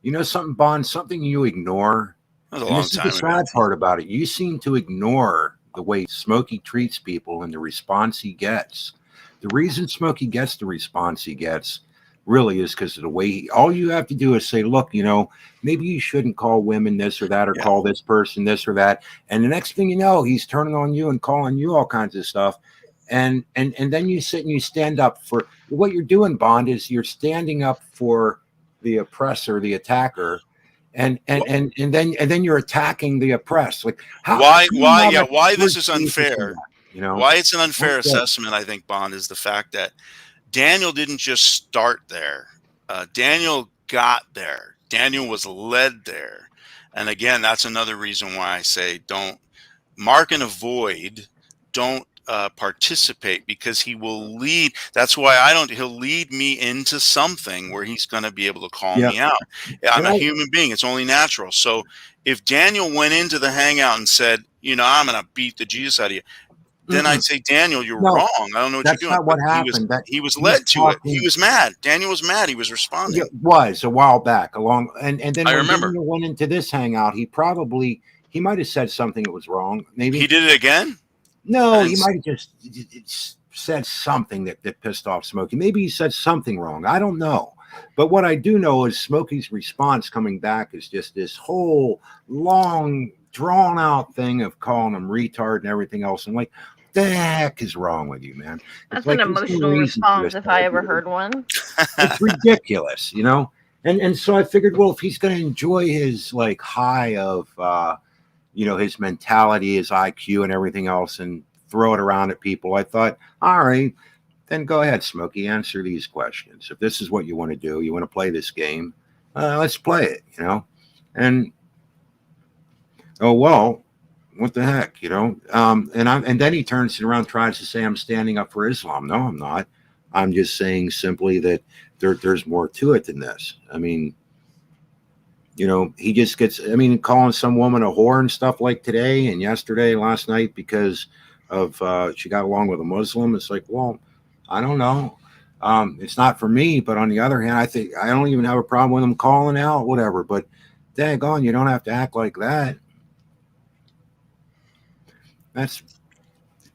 You know something, Bond? Something you ignore. That was a long time ago. The sad part about it. You seem to ignore the way Smokey treats people and the response he gets. The reason Smokey gets the response he gets really is because of the way all you have to do is say, look, maybe you shouldn't call women this or that, or call this person this or that. And the next thing you know, he's turning on you and calling you all kinds of stuff. And then you sit and you stand up for what you're doing, Bond, is you're standing up for the oppressor, the attacker, and then you're attacking the oppressed. Like why this is unfair. Why it's an unfair assessment, I think, Bond, is the fact that Daniel didn't just start there. Daniel got there. Daniel was led there. And again, that's another reason why I say don't mark and avoid. Don't participate, because he will lead. That's why he'll lead me into something where he's going to be able to call me out. I'm a human being. It's only natural. So if Daniel went into the hangout and said, I'm going to beat the Jesus out of you, then I'd say, Daniel, you're wrong. I don't know what you're doing. That's not what happened. He was led to it. He was mad. Daniel was mad. He was responding. It was a while back, and then I when remember. Daniel went into this hangout, he might have said something that was wrong. Maybe he did it again. No, he might have just said something that pissed off Smokey. Maybe he said something wrong. I don't know. But what I do know is Smokey's response coming back is just this whole long, drawn out thing of calling him retard and everything else. I'm like, the heck is wrong with you, man? That's an emotional response if I ever heard one. It's ridiculous, And so I figured, well, if he's going to enjoy his like high of, his mentality, his IQ and everything else and throw it around at people, I thought, all right, then go ahead, Smokey, answer these questions. If this is what you want to do, you want to play this game, let's play it, And, oh, well, what the heck, and then he turns it around and tries to say I'm standing up for Islam. No, I'm not. I'm just saying simply that there's more to it than this. I mean, he just gets, calling some woman a whore and stuff like today and yesterday, last night, because of she got along with a Muslim. It's like, well, I don't know. It's not for me, but on the other hand, I think I don't even have a problem with him calling out, whatever. But daggone, you don't have to act like that. That's,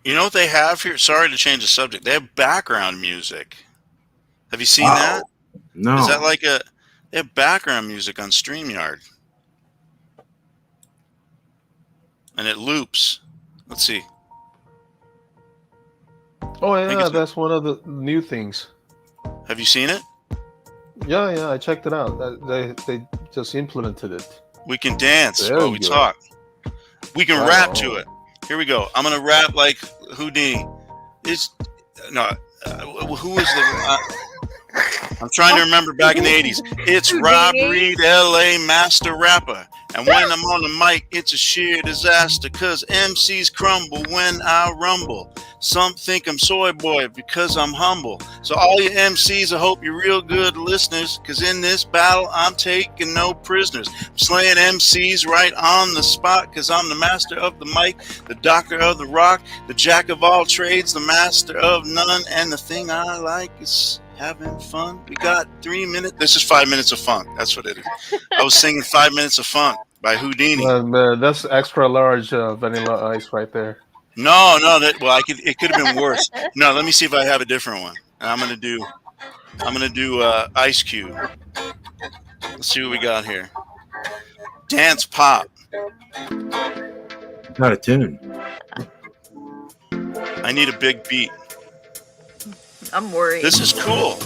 what they have here? Sorry to change the subject. They have background music. Have you seen that? No. Is that like they have background music on StreamYard? And it loops. Let's see. Oh, yeah, that's one of the new things. Have you seen it? Yeah, I checked it out. They just implemented it. We can dance while we talk. We can rap to it. Here we go. I'm gonna rap like Houdini. Who is the? I'm trying to remember back in the 80s. It's Rob Reed, LA master rapper. And when I'm on the mic, it's a sheer disaster, cause MCs crumble when I rumble. Some think I'm soy boy because I'm humble. So all you MCs, I hope you're real good listeners, cause in this battle, I'm taking no prisoners. I'm slaying MCs right on the spot, cause I'm the master of the mic, the doctor of the rock, the jack of all trades, the master of none. And the thing I like is having fun. We got 3 minutes. This is 5 minutes of funk. That's what it is. I was singing 5 minutes of funk by Houdini. That's extra large vanilla ice right there. No. It could have been worse. No, let me see if I have a different one. I'm gonna do Ice Cube. Let's see what we got here. Dance pop. Not a tune. I need a big beat. I'm worried. This is cool.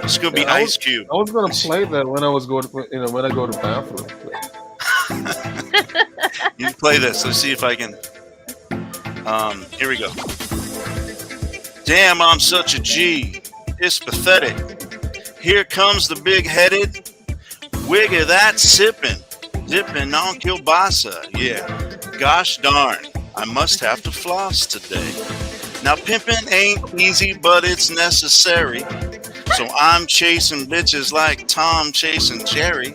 It's gonna be Ice Cube. I was gonna play that when I was going, when I go to bathroom. You can play this. Let's see if I can. Here we go. Damn, I'm such a G. It's pathetic. Here comes the big-headed wigger that's sipping, dipping on kielbasa. Yeah. Gosh darn. I must have to floss today. Now pimping ain't easy, but it's necessary. So I'm chasing bitches like Tom chasing Jerry.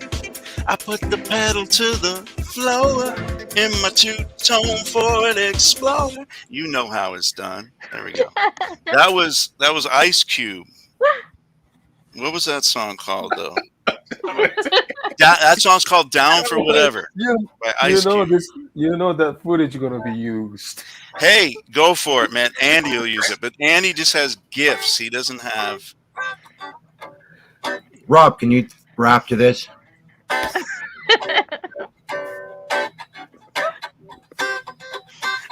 I put the pedal to the floor in my two-tone Ford Explorer. You know how it's done. There we go. That was Ice Cube. What was that song called though? That song's called "Down for Whatever" by Ice Cube. That footage is gonna be used. Hey, go for it, man. Andy will use it, but Andy just has gifts. He doesn't have. Rob, can you rap to this?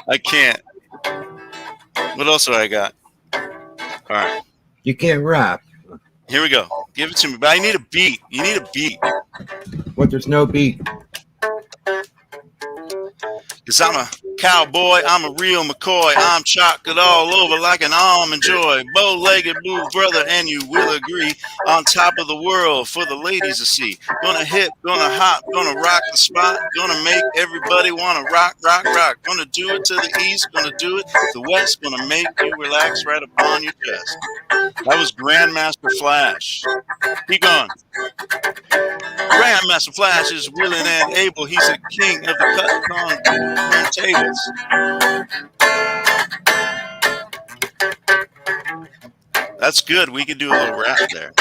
I can't. What else do I got? All right. You can't rap. Here we go. Give it to me. But I need a beat. You need a beat. What? There's no beat. Because Cowboy, I'm a real McCoy. I'm chocolate all over like an almond joy. Bow-legged blue brother, and you will agree. On top of the world for the ladies to see. Gonna hip, gonna hop, gonna rock the spot. Gonna make everybody wanna rock, rock, rock. Gonna do it to the east, gonna do it to the west. Gonna make you relax right upon your chest. That was Grandmaster Flash. Keep going. Grandmaster Flash is willing and able. He's a king of the cut-on turntables. That's good. We could do a little rap there.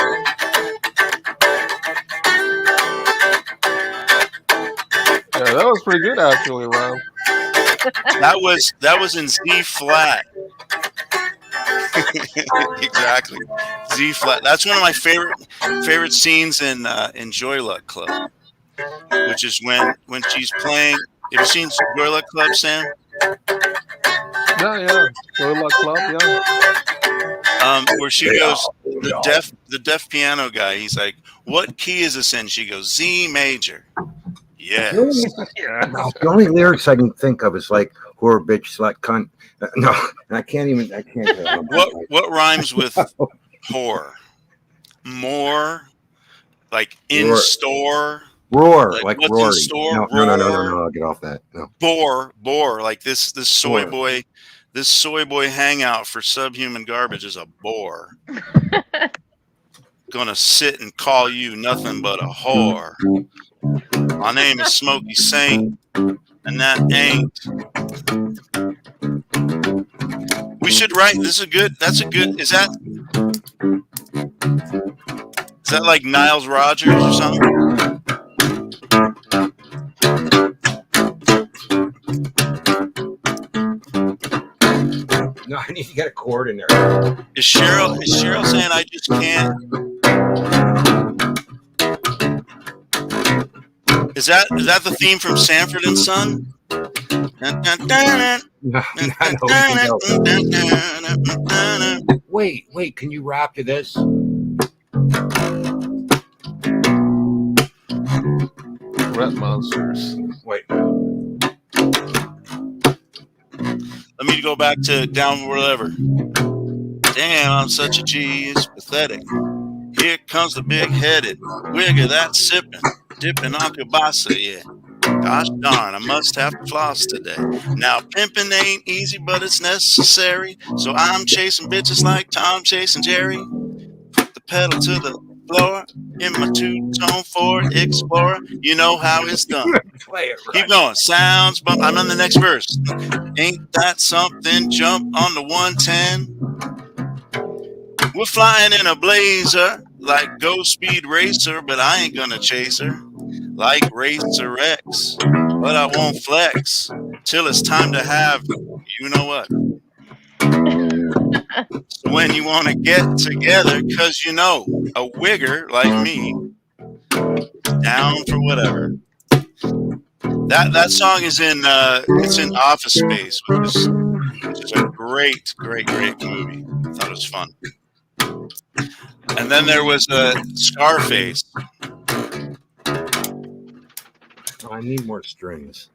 Yeah, that was pretty good actually, Rob. That was in Z flat. Exactly. Z flat. That's one of my favorite scenes in Joy Luck Club, which is when she's playing. Have you seen Joy Luck Club, Sam? Yeah. Joy Luck Club, yeah. Where she goes, the deaf piano guy. He's like, "What key is this in?" She goes, "Z major." Yes. The only lyrics I can think of is like "whore, bitch, slut, cunt." No, I can't. What rhymes with whore? More, like in Roar. Store. Roar, like what's Rory. in store? No. I'll get off that. No. Bore. Like this soy Bore. boy. This soy boy hangout for subhuman garbage is a bore. Gonna sit and call you nothing but a whore. My name is Smokey Saint, and that ain't. We should write. This is good. That's a good. Is that like Niles Rogers or something? No, I need to get a chord in there. Is Cheryl saying I just can't? Is that the theme from Sanford and Son? No. Wait, can you rap to this? Rat Monsters. Wait. Let me go back to Down Wherever. Damn, I'm such a G, it's pathetic. Here comes the big-headed wigger that's sipping, dipping on kielbasa, yeah. Gosh darn, I must have to floss today. Now, pimping ain't easy, but it's necessary. So I'm chasing bitches like Tom chasing Jerry. Put the pedal to the floor in my two-tone Ford Explorer. You know how it's done. Keep going. Sounds bump. I'm on the next verse. Ain't that something? Jump on the 110. We're flying in a blazer like Ghost Speed Racer, but I ain't gonna chase her like Racer X. But I won't flex till it's time to have you know what. So when you want to get together, because you know a wigger like me down for whatever. That song is in it's in Office Space, which is a great movie. I thought it was fun. And then there was Scarface. I need more strings.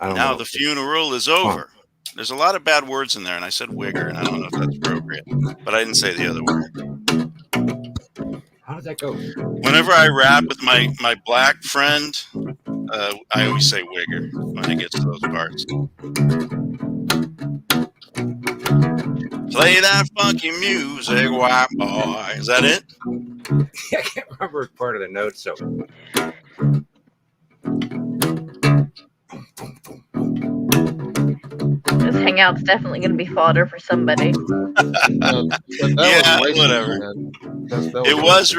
Now the funeral is over. There's a lot of bad words in there, and I said wigger, and I don't know if that's appropriate, but I didn't say the other word. How does that go? Whenever I rap with my black friend, I always say wigger when it gets to those parts. Play that funky music, white boy. Is that it? I can't remember part of the notes. So. This hangout's definitely going to be fodder for somebody. Yeah, whatever. It was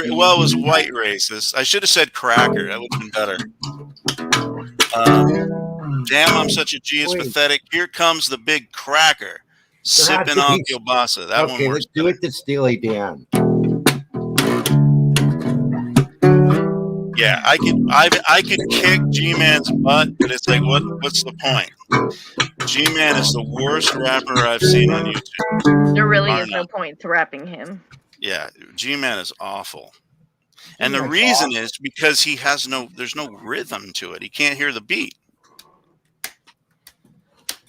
white racist. I should have said cracker. That would have been better. Damn, I'm such a G. It's pathetic. Here comes the big cracker. Sipping on kielbasa. That one works. Let's do it to Steely Dan. Yeah, I could kick G-Man's butt, but it's like, what's the point? G-Man is the worst rapper I've seen on YouTube. There really is no point to rapping him. Yeah, G-Man is awful. And the reason is because there's no rhythm to it. He can't hear the beat.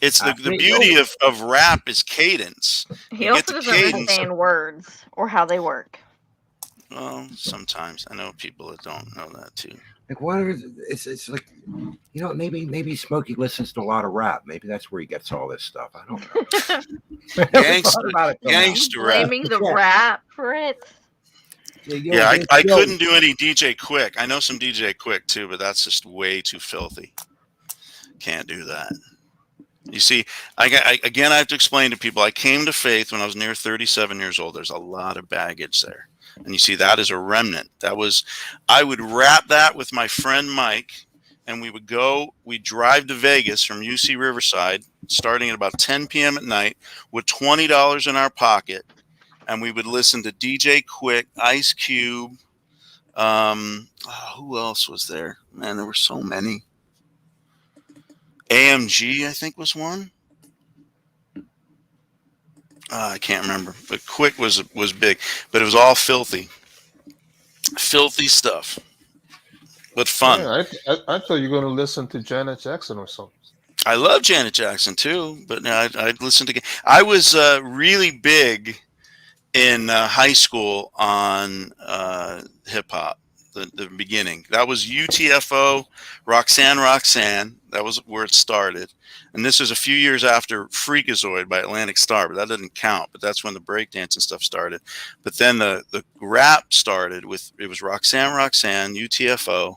It's the beauty of rap is cadence. He You get also the doesn't cadence. understand words or how they work. Well, sometimes I know people that don't know that too. Like what is it's like, you know, maybe Smokey listens to a lot of rap. Maybe that's where he gets all this stuff. I don't know. Gangster rap. Blaming the rap for it. Yeah, I couldn't do any DJ Quick. I know some DJ Quick too, but that's just way too filthy. Can't do that. You see, I have to explain to people, I came to faith when I was near 37 years old. There's a lot of baggage there. And you see, that is a remnant. I would rap that with my friend Mike, and we'd drive to Vegas from UC Riverside, starting at about 10 p.m. at night, with $20 in our pocket. And we would listen to DJ Quick, Ice Cube. Who else was there? Man, there were so many. AMG, I think, was one. I can't remember. But Quick was big. But it was all filthy. Filthy stuff. But fun. Yeah, I thought you were going to listen to Janet Jackson or something. I love Janet Jackson, too. But no, I'd listen to... I was really big in high school on hip-hop. The beginning. That was UTFO, Roxanne. That was where it started. And this was a few years after Freakazoid by Atlantic Starr, but that doesn't count. But that's when the breakdance and stuff started. But then the rap started with, it was Roxanne, UTFO.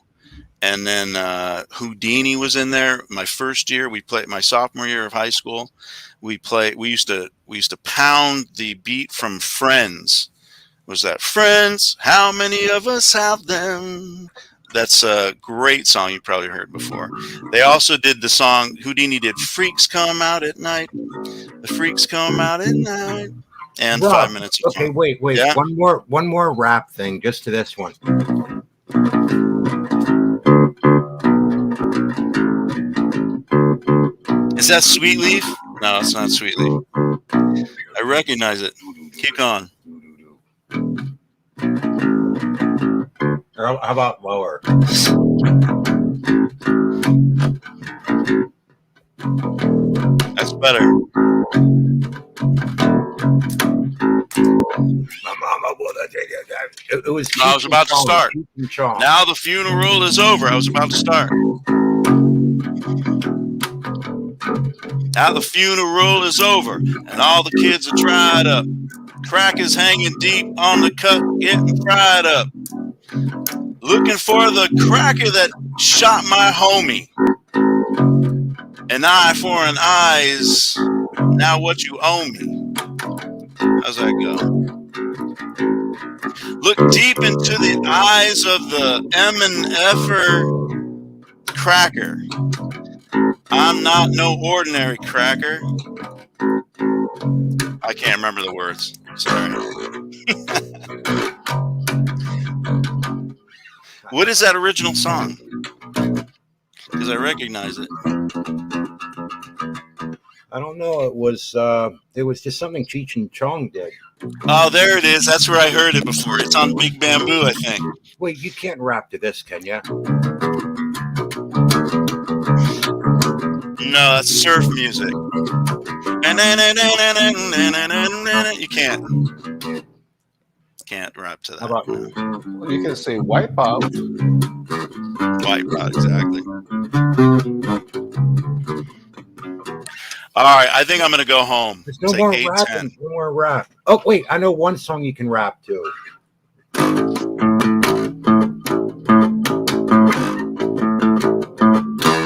And then Houdini was in there. My first year, my sophomore year of high school, we used to pound the beat from Friends. Was that Friends? How many of us have them? That's a great song you probably heard before. They also did the song, Houdini did Freaks Come Out at Night. The Freaks Come Out at Night. And Rob, 5 minutes of okay, song. wait. Yeah? One more rap thing just to this one. Is that Sweet Leaf? No, it's not Sweet Leaf. I recognize it. Keep going. How about lower? That's better. It was. I was about to start. Now the funeral is over. I was about to start. Now the funeral is over, and all the kids are dried up. Crack is hanging deep on the cut, getting fried up. Looking for the cracker that shot my homie. An eye for an eyes. Now what you owe me. How's that go? Look deep into the eyes of the M&F'er cracker. I'm not no ordinary cracker. I can't remember the words. Sorry. What is that original song? Because I recognize it. I don't know. It was just something Cheech and Chong did. Oh, there it is. That's where I heard it before. It's on Big Bamboo, I think. Wait, you can't rap to this, can you? No, that's surf music. You can't rap to that. How about you can say Wipeout. Wipeout, exactly. All right, I think I'm going to go home. There's no more rapping. No more rap. Oh, wait, I know one song you can rap to.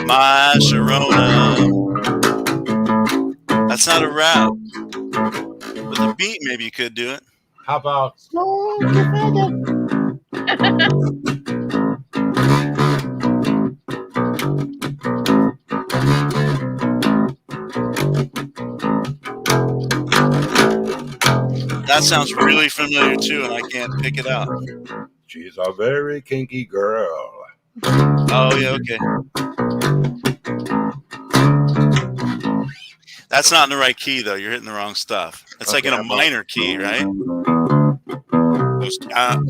My Sharona. That's not a rap. With a beat, maybe you could do it. How about that sounds really familiar too, and I can't pick it out. She's a very kinky girl. Oh, yeah, okay. That's not in the right key, though. You're hitting the wrong stuff. It's like in a minor key, right?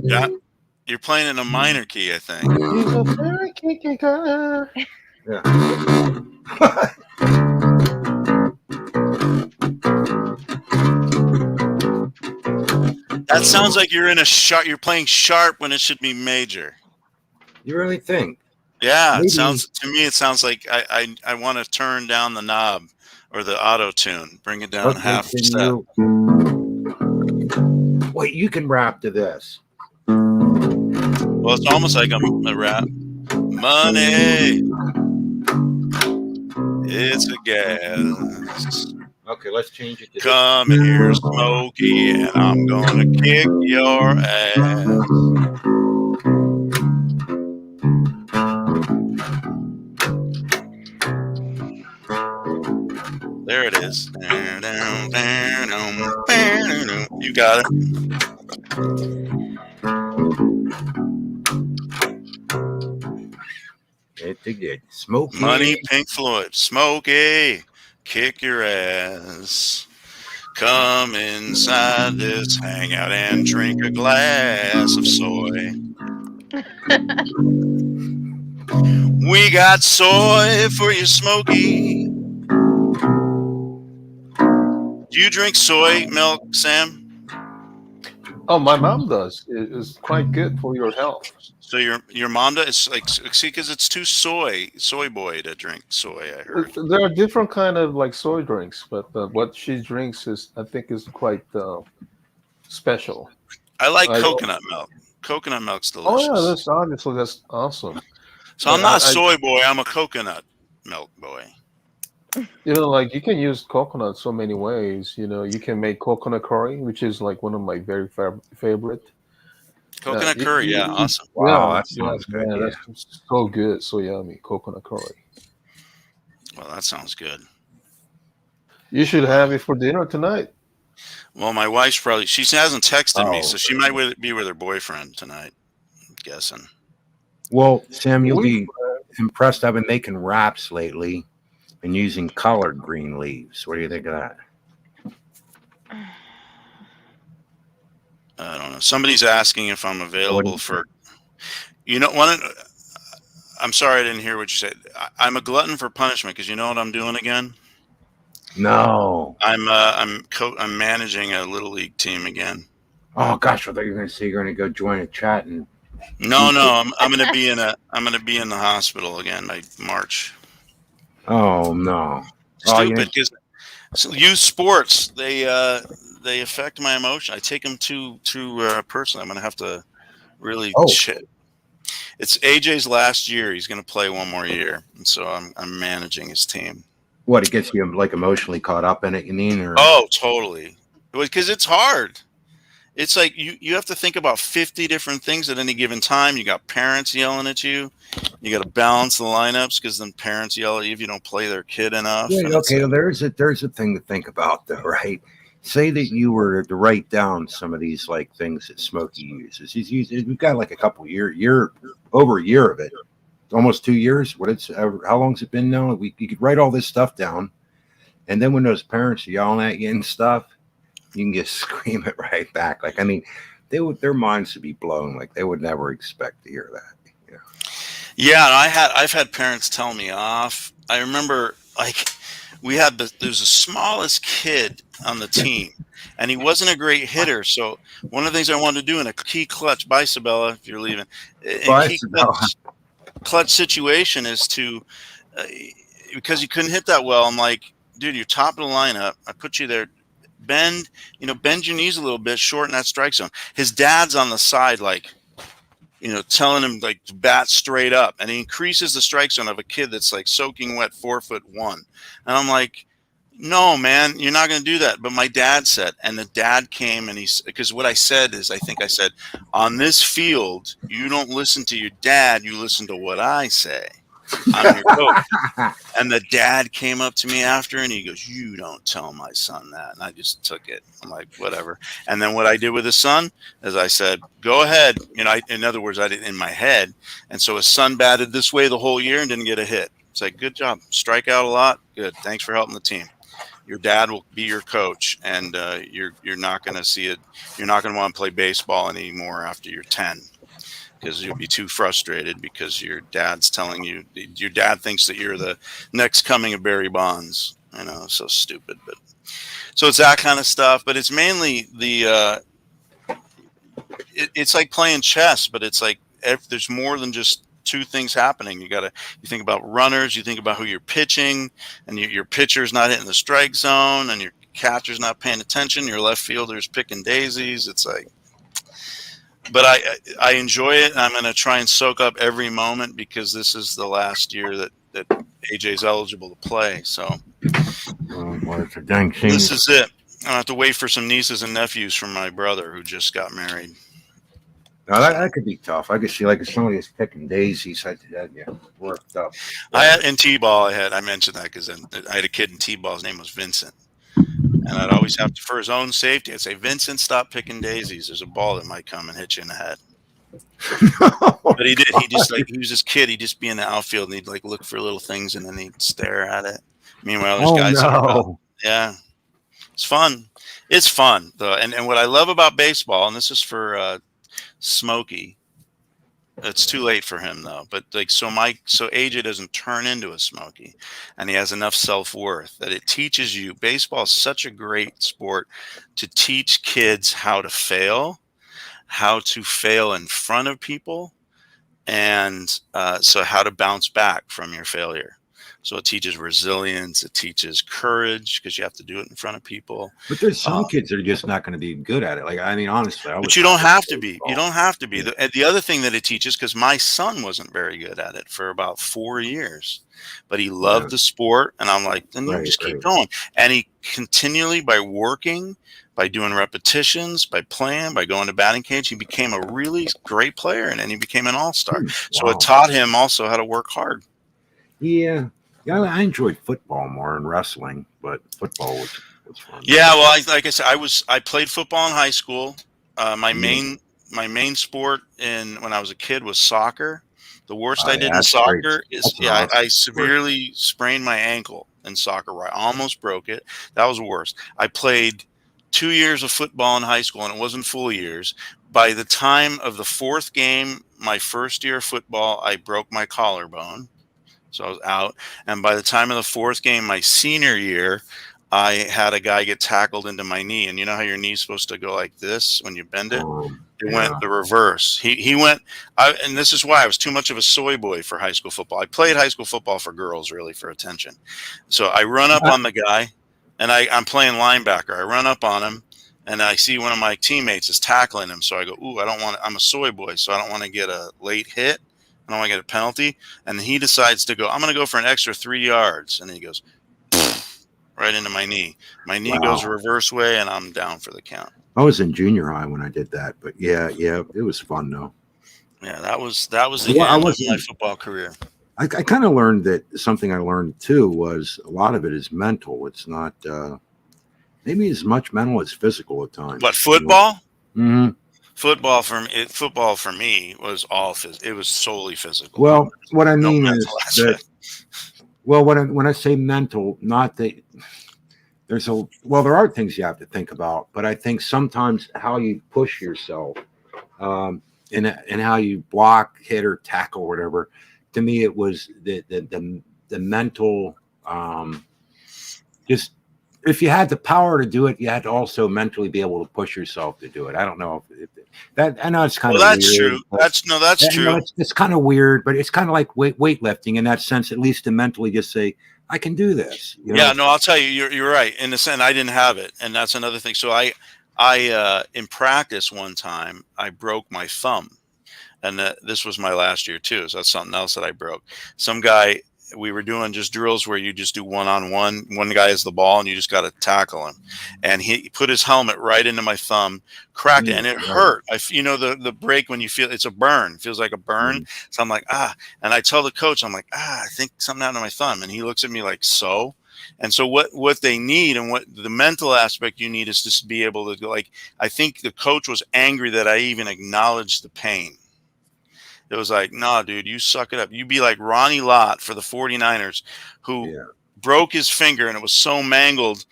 Yeah. You're playing in a minor key, I think. She's a very kinky girl. Yeah. That sounds like you're in a sharp. You're playing sharp when it should be major. You really think? Yeah, Maybe. it sounds to me. It sounds like I want to turn down the knob or the auto tune, bring it down Okay, half a can step. Wait, you can rap to this. Well, it's almost like a rap. Money, it's a gas. Okay, let's change it to Come in here, Smokey, and I'm gonna kick your ass. There it is. You got it. It's a good Smokey. Money, Pink Floyd. Smokey, kick your ass. Come inside this hangout and drink a glass of soy. We got soy for you, Smokey. Do you drink soy milk, Sam? Oh, my mom does. It's quite good for your health. So your mom does? It's like, see, because it's too soy boy to drink soy. I heard. There are different kind of like soy drinks, but what she drinks I think is quite special. I like coconut milk. Coconut milk's delicious. Oh yeah, that's awesome. So I'm not a soy boy. I'm a coconut milk boy. You know, like you can use coconut so many ways. You know, you can make coconut curry, which is like one of my very favorite. Coconut curry, yeah, awesome. Wow, that sounds good. Man, Yeah. that's so good, so yummy. Coconut curry. Well, that sounds good. You should have it for dinner tonight. Well, my wife's she hasn't texted me, Oh. so she might be with her boyfriend tonight. I'm guessing. Well, Sam, you'll be impressed. I've been making wraps lately and using colored green leaves. What do you think of that? I don't know. Somebody's asking if I'm available for. You know, one. I'm sorry I didn't hear what you said. I'm a glutton for punishment because you know what I'm doing again. No. I'm managing a little league team again. Oh gosh, I thought you were going to say you're going to go join a chat and. No, I'm going to be in the hospital again by March. Oh no. Stupid because youth sports they affect my emotion. I take them too personally. I'm going to have to really. It's AJ's last year. He's going to play one more year, and so I'm managing his team. What, it gets you like emotionally caught up in it, you mean? Or? Oh, totally. Because it's hard. It's like you have to think about 50 different things at any given time. You got parents yelling at you. You got to balance the lineups because then parents yell at you if you don't play their kid enough. Yeah, okay, well, there's a thing to think about though, right? Say that you were to write down some of these like things that Smokey uses. We've got like a couple over a year of it, almost 2 years. How long's it been now? You could write all this stuff down, and then when those parents are yelling at you and stuff, you can just scream it right back. Like, I mean, their minds would be blown. Like they would never expect to hear that. You know? Yeah, and I've had parents tell me off. I remember like there's the smallest kid on the team, and he wasn't a great hitter. So one of the things I wanted to do in a key clutch, bye Sabella, if you're leaving, clutch situation is to because he couldn't hit that well. I'm like, dude, you're top of the lineup. I put you there. Bend your knees a little bit, shorten that strike zone. His dad's on the side, like, telling him like to bat straight up, and he increases the strike zone of a kid that's like soaking wet 4'1", and I'm like, no, man, you're not going to do that. But my dad said, and the dad came and because what I said is, I think I said, on this field, you don't listen to your dad, you listen to what I say. I'm your coach. And the dad came up to me after and he goes, you don't tell my son that. And I just took it. I'm like, whatever. And then what I did with his son is I said, go ahead. In other words, I did it in my head. And so his son batted this way the whole year and didn't get a hit. It's like, good job. Strike out a lot. Good. Thanks for helping the team. Your dad will be your coach, and you're not going to see it. You're not going to want to play baseball anymore after you're 10. Because you'll be too frustrated because your dad's telling you, your dad thinks that you're the next coming of Barry Bonds. I know, so stupid, but so it's that kind of stuff. But it's mainly the it's like playing chess, but it's like there's more than just two things happening. You think about runners, you think about who you're pitching, and your pitcher's not hitting the strike zone, and your catcher's not paying attention, your left fielder's picking daisies. It's like, but I enjoy it, and I'm going to try and soak up every moment because this is the last year that AJ's eligible to play. So this is it. I have to wait for some nieces and nephews from my brother who just got married. No, that could be tough. I could see like if somebody is picking daisies, I'd worked up. I had in T-ball. I mentioned that because I had a kid in T-ball. His name was Vincent, and I'd always have to, for his own safety, I'd say, "Vincent, stop picking daisies. There's a ball that might come and hit you in the head." But he did. He was this kid. He'd just be in the outfield and he'd like look for little things and then he'd stare at it. Meanwhile, there's guys that are out. Yeah, it's fun. It's fun though, and what I love about baseball, and this is for Smokey. It's too late for him though, but like so AJ doesn't turn into a Smokey, and he has enough self-worth that it teaches you. Baseball is such a great sport to teach kids how to fail in front of people, and so how to bounce back from your failure. So it teaches resilience. It teaches courage because you have to do it in front of people. But there's some kids that are just not going to be good at it. Like, I mean, honestly. But you don't have to be. You don't have to be. The other thing that it teaches, because my son wasn't very good at it for about 4 years, but he loved the sport. And I'm like, then you just keep going. And he continually, by working, by doing repetitions, by playing, by going to batting cage, he became a really great player. And then he became an all-star. So it taught him also how to work hard. Yeah. Yeah, I enjoyed football more than wrestling, but football was fun. Yeah, well, like I said, I played football in high school. My main sport when I was a kid was soccer. The worst I did in soccer is I severely sprained my ankle in soccer. Where I almost broke it. That was the worst. I played 2 years of football in high school, and it wasn't full years. By the time of the fourth game, my first year of football, I broke my collarbone. So I was out. And by the time of the fourth game, my senior year, I had a guy get tackled into my knee. And you know how your knee's supposed to go like this when you bend it? It went the reverse. He went, and this is why I was too much of a soy boy for high school football. I played high school football for girls, really, for attention. So I run up on the guy, and I'm playing linebacker. I run up on him, and I see one of my teammates is tackling him. So I go, ooh, I'm a soy boy, so I don't want to get a late hit. I don't want to get a penalty. And he decides to go, I'm going to go for an extra 3 yards. And he goes right into my knee. My knee goes a reverse way, and I'm down for the count. I was in junior high when I did that, but yeah, it was fun though. Yeah, that was the end of my football career. I kind of learned that something I learned too was a lot of it is mental. It's not maybe as much mental as physical at times. But football? You know? Mm-hmm. Football for me was it was solely physical. Well, what I mean is that, well, when I say mental, not that there are things you have to think about, but I think sometimes how you push yourself, and how you block, hit, or tackle, or whatever. To me, it was the mental, just. If you had the power to do it, you had to also mentally be able to push yourself to do it. I don't know if that. I know it's kind of that's weird, true. That's true. Know, it's kind of weird, but it's kind of like weightlifting in that sense. At least to mentally just say, "I can do this." You know? Yeah, no, I'll tell you, you're right. In the sense, I didn't have it, and that's another thing. So I in practice one time I broke my thumb, and this was my last year too. So that's something else that I broke. Some guy. We were doing just drills where you just do one-on-one. One guy has the ball, and you just got to tackle him. And he put his helmet right into my thumb, cracked it, and it hurt. The break when you feel it's a burn. It feels like a burn. So I'm like, and I tell the coach, I'm like, I think something happened to my thumb. And he looks at me like, so? And so what they need and what the mental aspect you need is just to be able to go, like, I think the coach was angry that I even acknowledged the pain. It was like, nah, dude, you suck it up. You be like Ronnie Lott for the 49ers who broke his finger and it was so mangled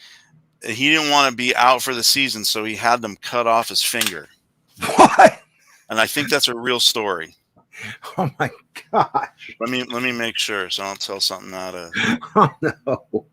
that he didn't want to be out for the season, so he had them cut off his finger. What? And I think that's a real story. Oh my gosh. Let me make sure so I don't tell something out of Oh no.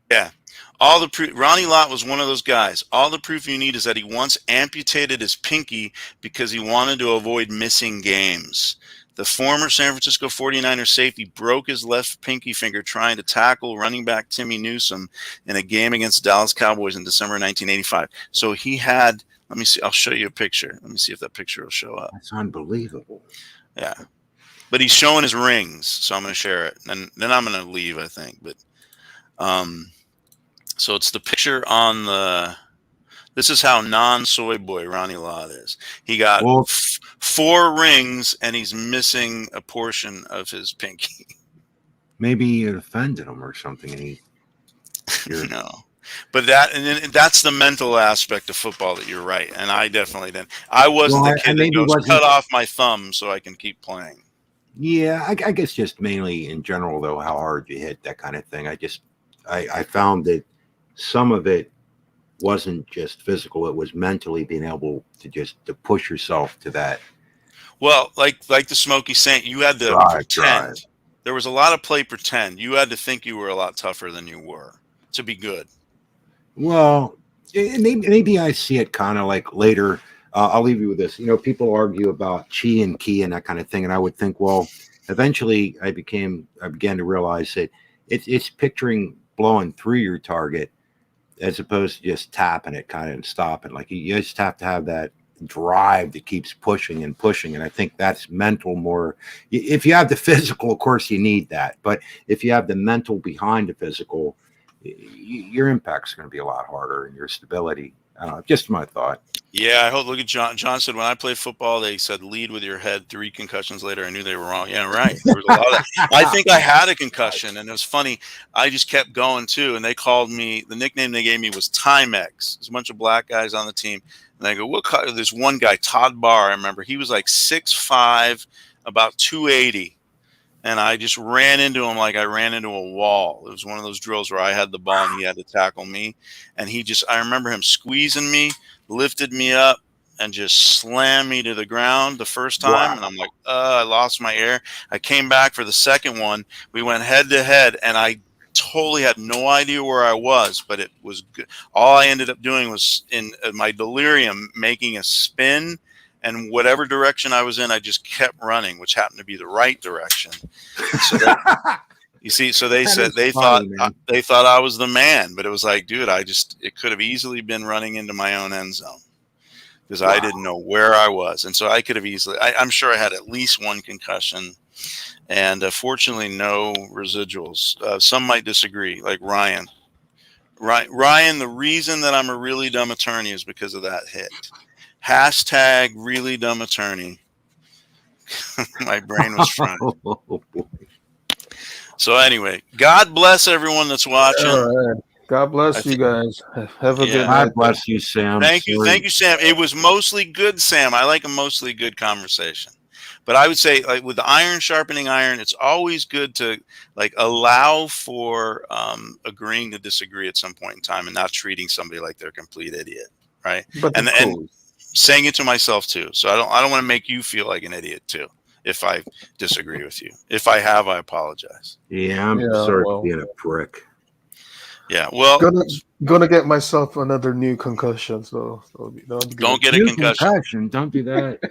Yeah. All the proof. Ronnie Lott was one of those guys. All the proof you need is that he once amputated his pinky because he wanted to avoid missing games. The former San Francisco 49ers safety broke his left pinky finger trying to tackle running back Timmy Newsome in a game against Dallas Cowboys in December 1985. So he had, let me see, I'll show you a picture. Let me see if that picture will show up. That's unbelievable. Yeah. But he's showing his rings, so I'm going to share it. And then I'm going to leave, I think. But so it's the picture on the, this is how non-soy boy Ronnie Lott is. He got 4 rings and he's missing a portion of his pinky. Maybe it offended him or something, and he. No, but that's the mental aspect of football. That you're right, and I definitely didn't. I wasn't the kid that goes cut off my thumb so I can keep playing. Yeah, I guess just mainly in general though, how hard you hit, that kind of thing. I found that some of it wasn't just physical; it was mentally being able to push yourself to that. Well, like the Smokey Saint, you had to pretend. There was a lot of play pretend. You had to think you were a lot tougher than you were to be good. Well, maybe I see it kind of like later. I'll leave you with this. You know, people argue about chi and ki and that kind of thing, and I would think, well, eventually I began to realize that it's picturing blowing through your target as opposed to just tapping it kind of and stopping. Like you just have to have that drive that keeps pushing and pushing, and I think that's mental more. If you have the physical, of course you need that, but if you have the mental behind the physical, your impact's going to be a lot harder, and your stability. I don't know, just my thought. Yeah, I hope. Look at John. John said when I played football, they said lead with your head. 3 concussions later, I knew they were wrong. Yeah, right. There was a lot of that. I think I had a concussion, and it was funny. I just kept going too, and they called me. The nickname they gave me was Timex. There's a bunch of black guys on the team, and I go, "What?" There's one guy, Todd Barr. I remember he was like 6'5", about 280. And I just ran into him like I ran into a wall. It was one of those drills where I had the ball and he had to tackle me. And I remember him squeezing me, lifted me up, and just slammed me to the ground the first time. Wow. And I'm like, I lost my air. I came back for the second one. We went head to head, and I totally had no idea where I was, but it was good. All I ended up doing was in my delirium making a spin. And whatever direction I was in, I just kept running, which happened to be the right direction. So you see, so they said they thought I was the man, but it was like, dude, it could have easily been running into my own end zone because I didn't know where I was, and so I could have easily. I'm sure I had at least 1 concussion, and fortunately, no residuals. Some might disagree, like Ryan. Ryan, the reason that I'm a really dumb attorney is because of that hit. Hashtag really dumb attorney. My brain was fried. So anyway, God bless everyone that's watching. All right. God bless you guys. Have a good night. God bless you, Sam. Thank you, Sam. It was mostly good, Sam. I like a mostly good conversation. But I would say, like with the iron sharpening iron, it's always good to like allow for agreeing to disagree at some point in time and not treating somebody like they're a complete idiot, right? But and saying it to myself too. So I don't want to make you feel like an idiot too if I disagree with you. If I have, I apologize. Yeah, I'm sorry for being a prick. Yeah, well, gonna get myself another new concussion. So don't get a concussion. Don't do that.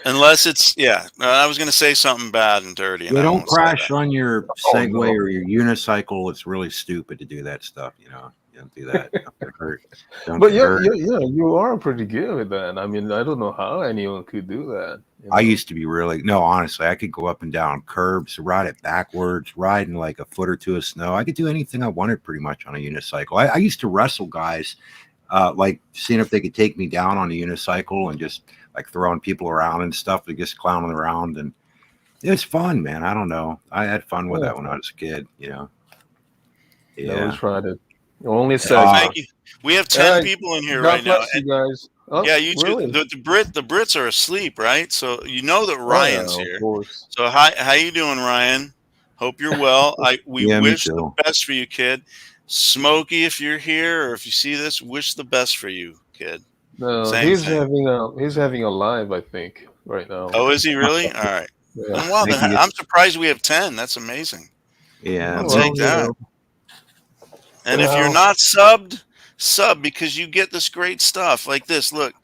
Unless it's I was gonna say something bad and dirty. And don't crash on your Segway or your unicycle. It's really stupid to do that stuff. You know. Don't do that. Don't hurt. But you are pretty good with that. I mean, I don't know how anyone could do that. You know? I used to be honestly, I could go up and down curbs, ride it backwards, riding like a foot or 2 of snow. I could do anything I wanted pretty much on a unicycle. I used to wrestle guys, like seeing if they could take me down on a unicycle and just like throwing people around and stuff, and just clowning around. And it was fun, man. I don't know. I had fun with that when I was a kid, you know. Yeah. I always tried it. Only thank you. We have 10 people in here right now. You guys. Oh, yeah, you really? the Brits are asleep, right? So you know that Ryan's here. So how you doing, Ryan? Hope you're well. We wish the best for you, kid. Smokey, if you're here or if you see this, wish the best for you, kid. No, he's having a live, I think, right now. Oh, is he really? All right. Yeah. Well, I'm surprised we have 10. That's amazing. Yeah, I'll take that. And if you're not subbed, sub, because you get this great stuff like this. Look,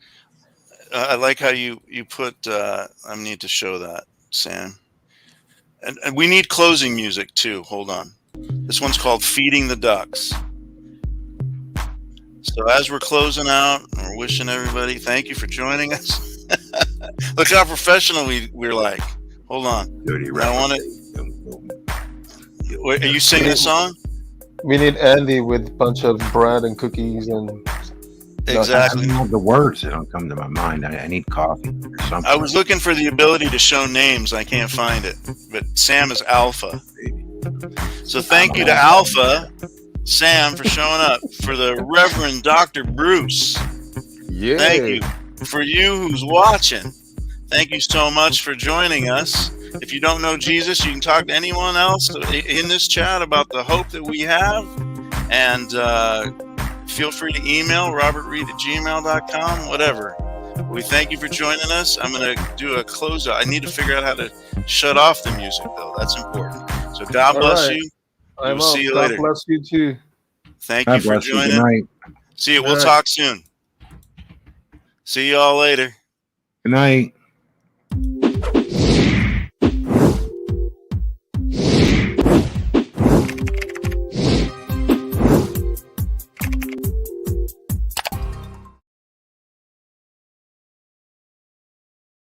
I like how you put. I need to show that, Sam. And we need closing music too. Hold on. This one's called "Feeding the Ducks." So as we're closing out, we're wishing everybody thank you for joining us. Look how professional we're like. Hold on. Dirty I want it. Are you singing a song? We need Andy with a bunch of bread and cookies and Exactly. I don't know the words that don't come to my mind. I need coffee or something. I was looking for the ability to show names. I can't find it. But Sam is Alpha. So thank you to Alpha, Sam, for showing up. For the Reverend Dr. Bruce. yeah. Thank you. For you who's watching, thank you so much for joining us. If you don't know Jesus, you can talk to anyone else in this chat about the hope that we have. And feel free to email robertreed@gmail.com, whatever. We thank you for joining us. I'm going to do a closeout. I need to figure out how to shut off the music, though. That's important. So God bless you. I'm We'll see you God later. bless you too. Thank God you for bless you. Good joining. night. See you. We'll Good night. talk soon. See you all later. Good night.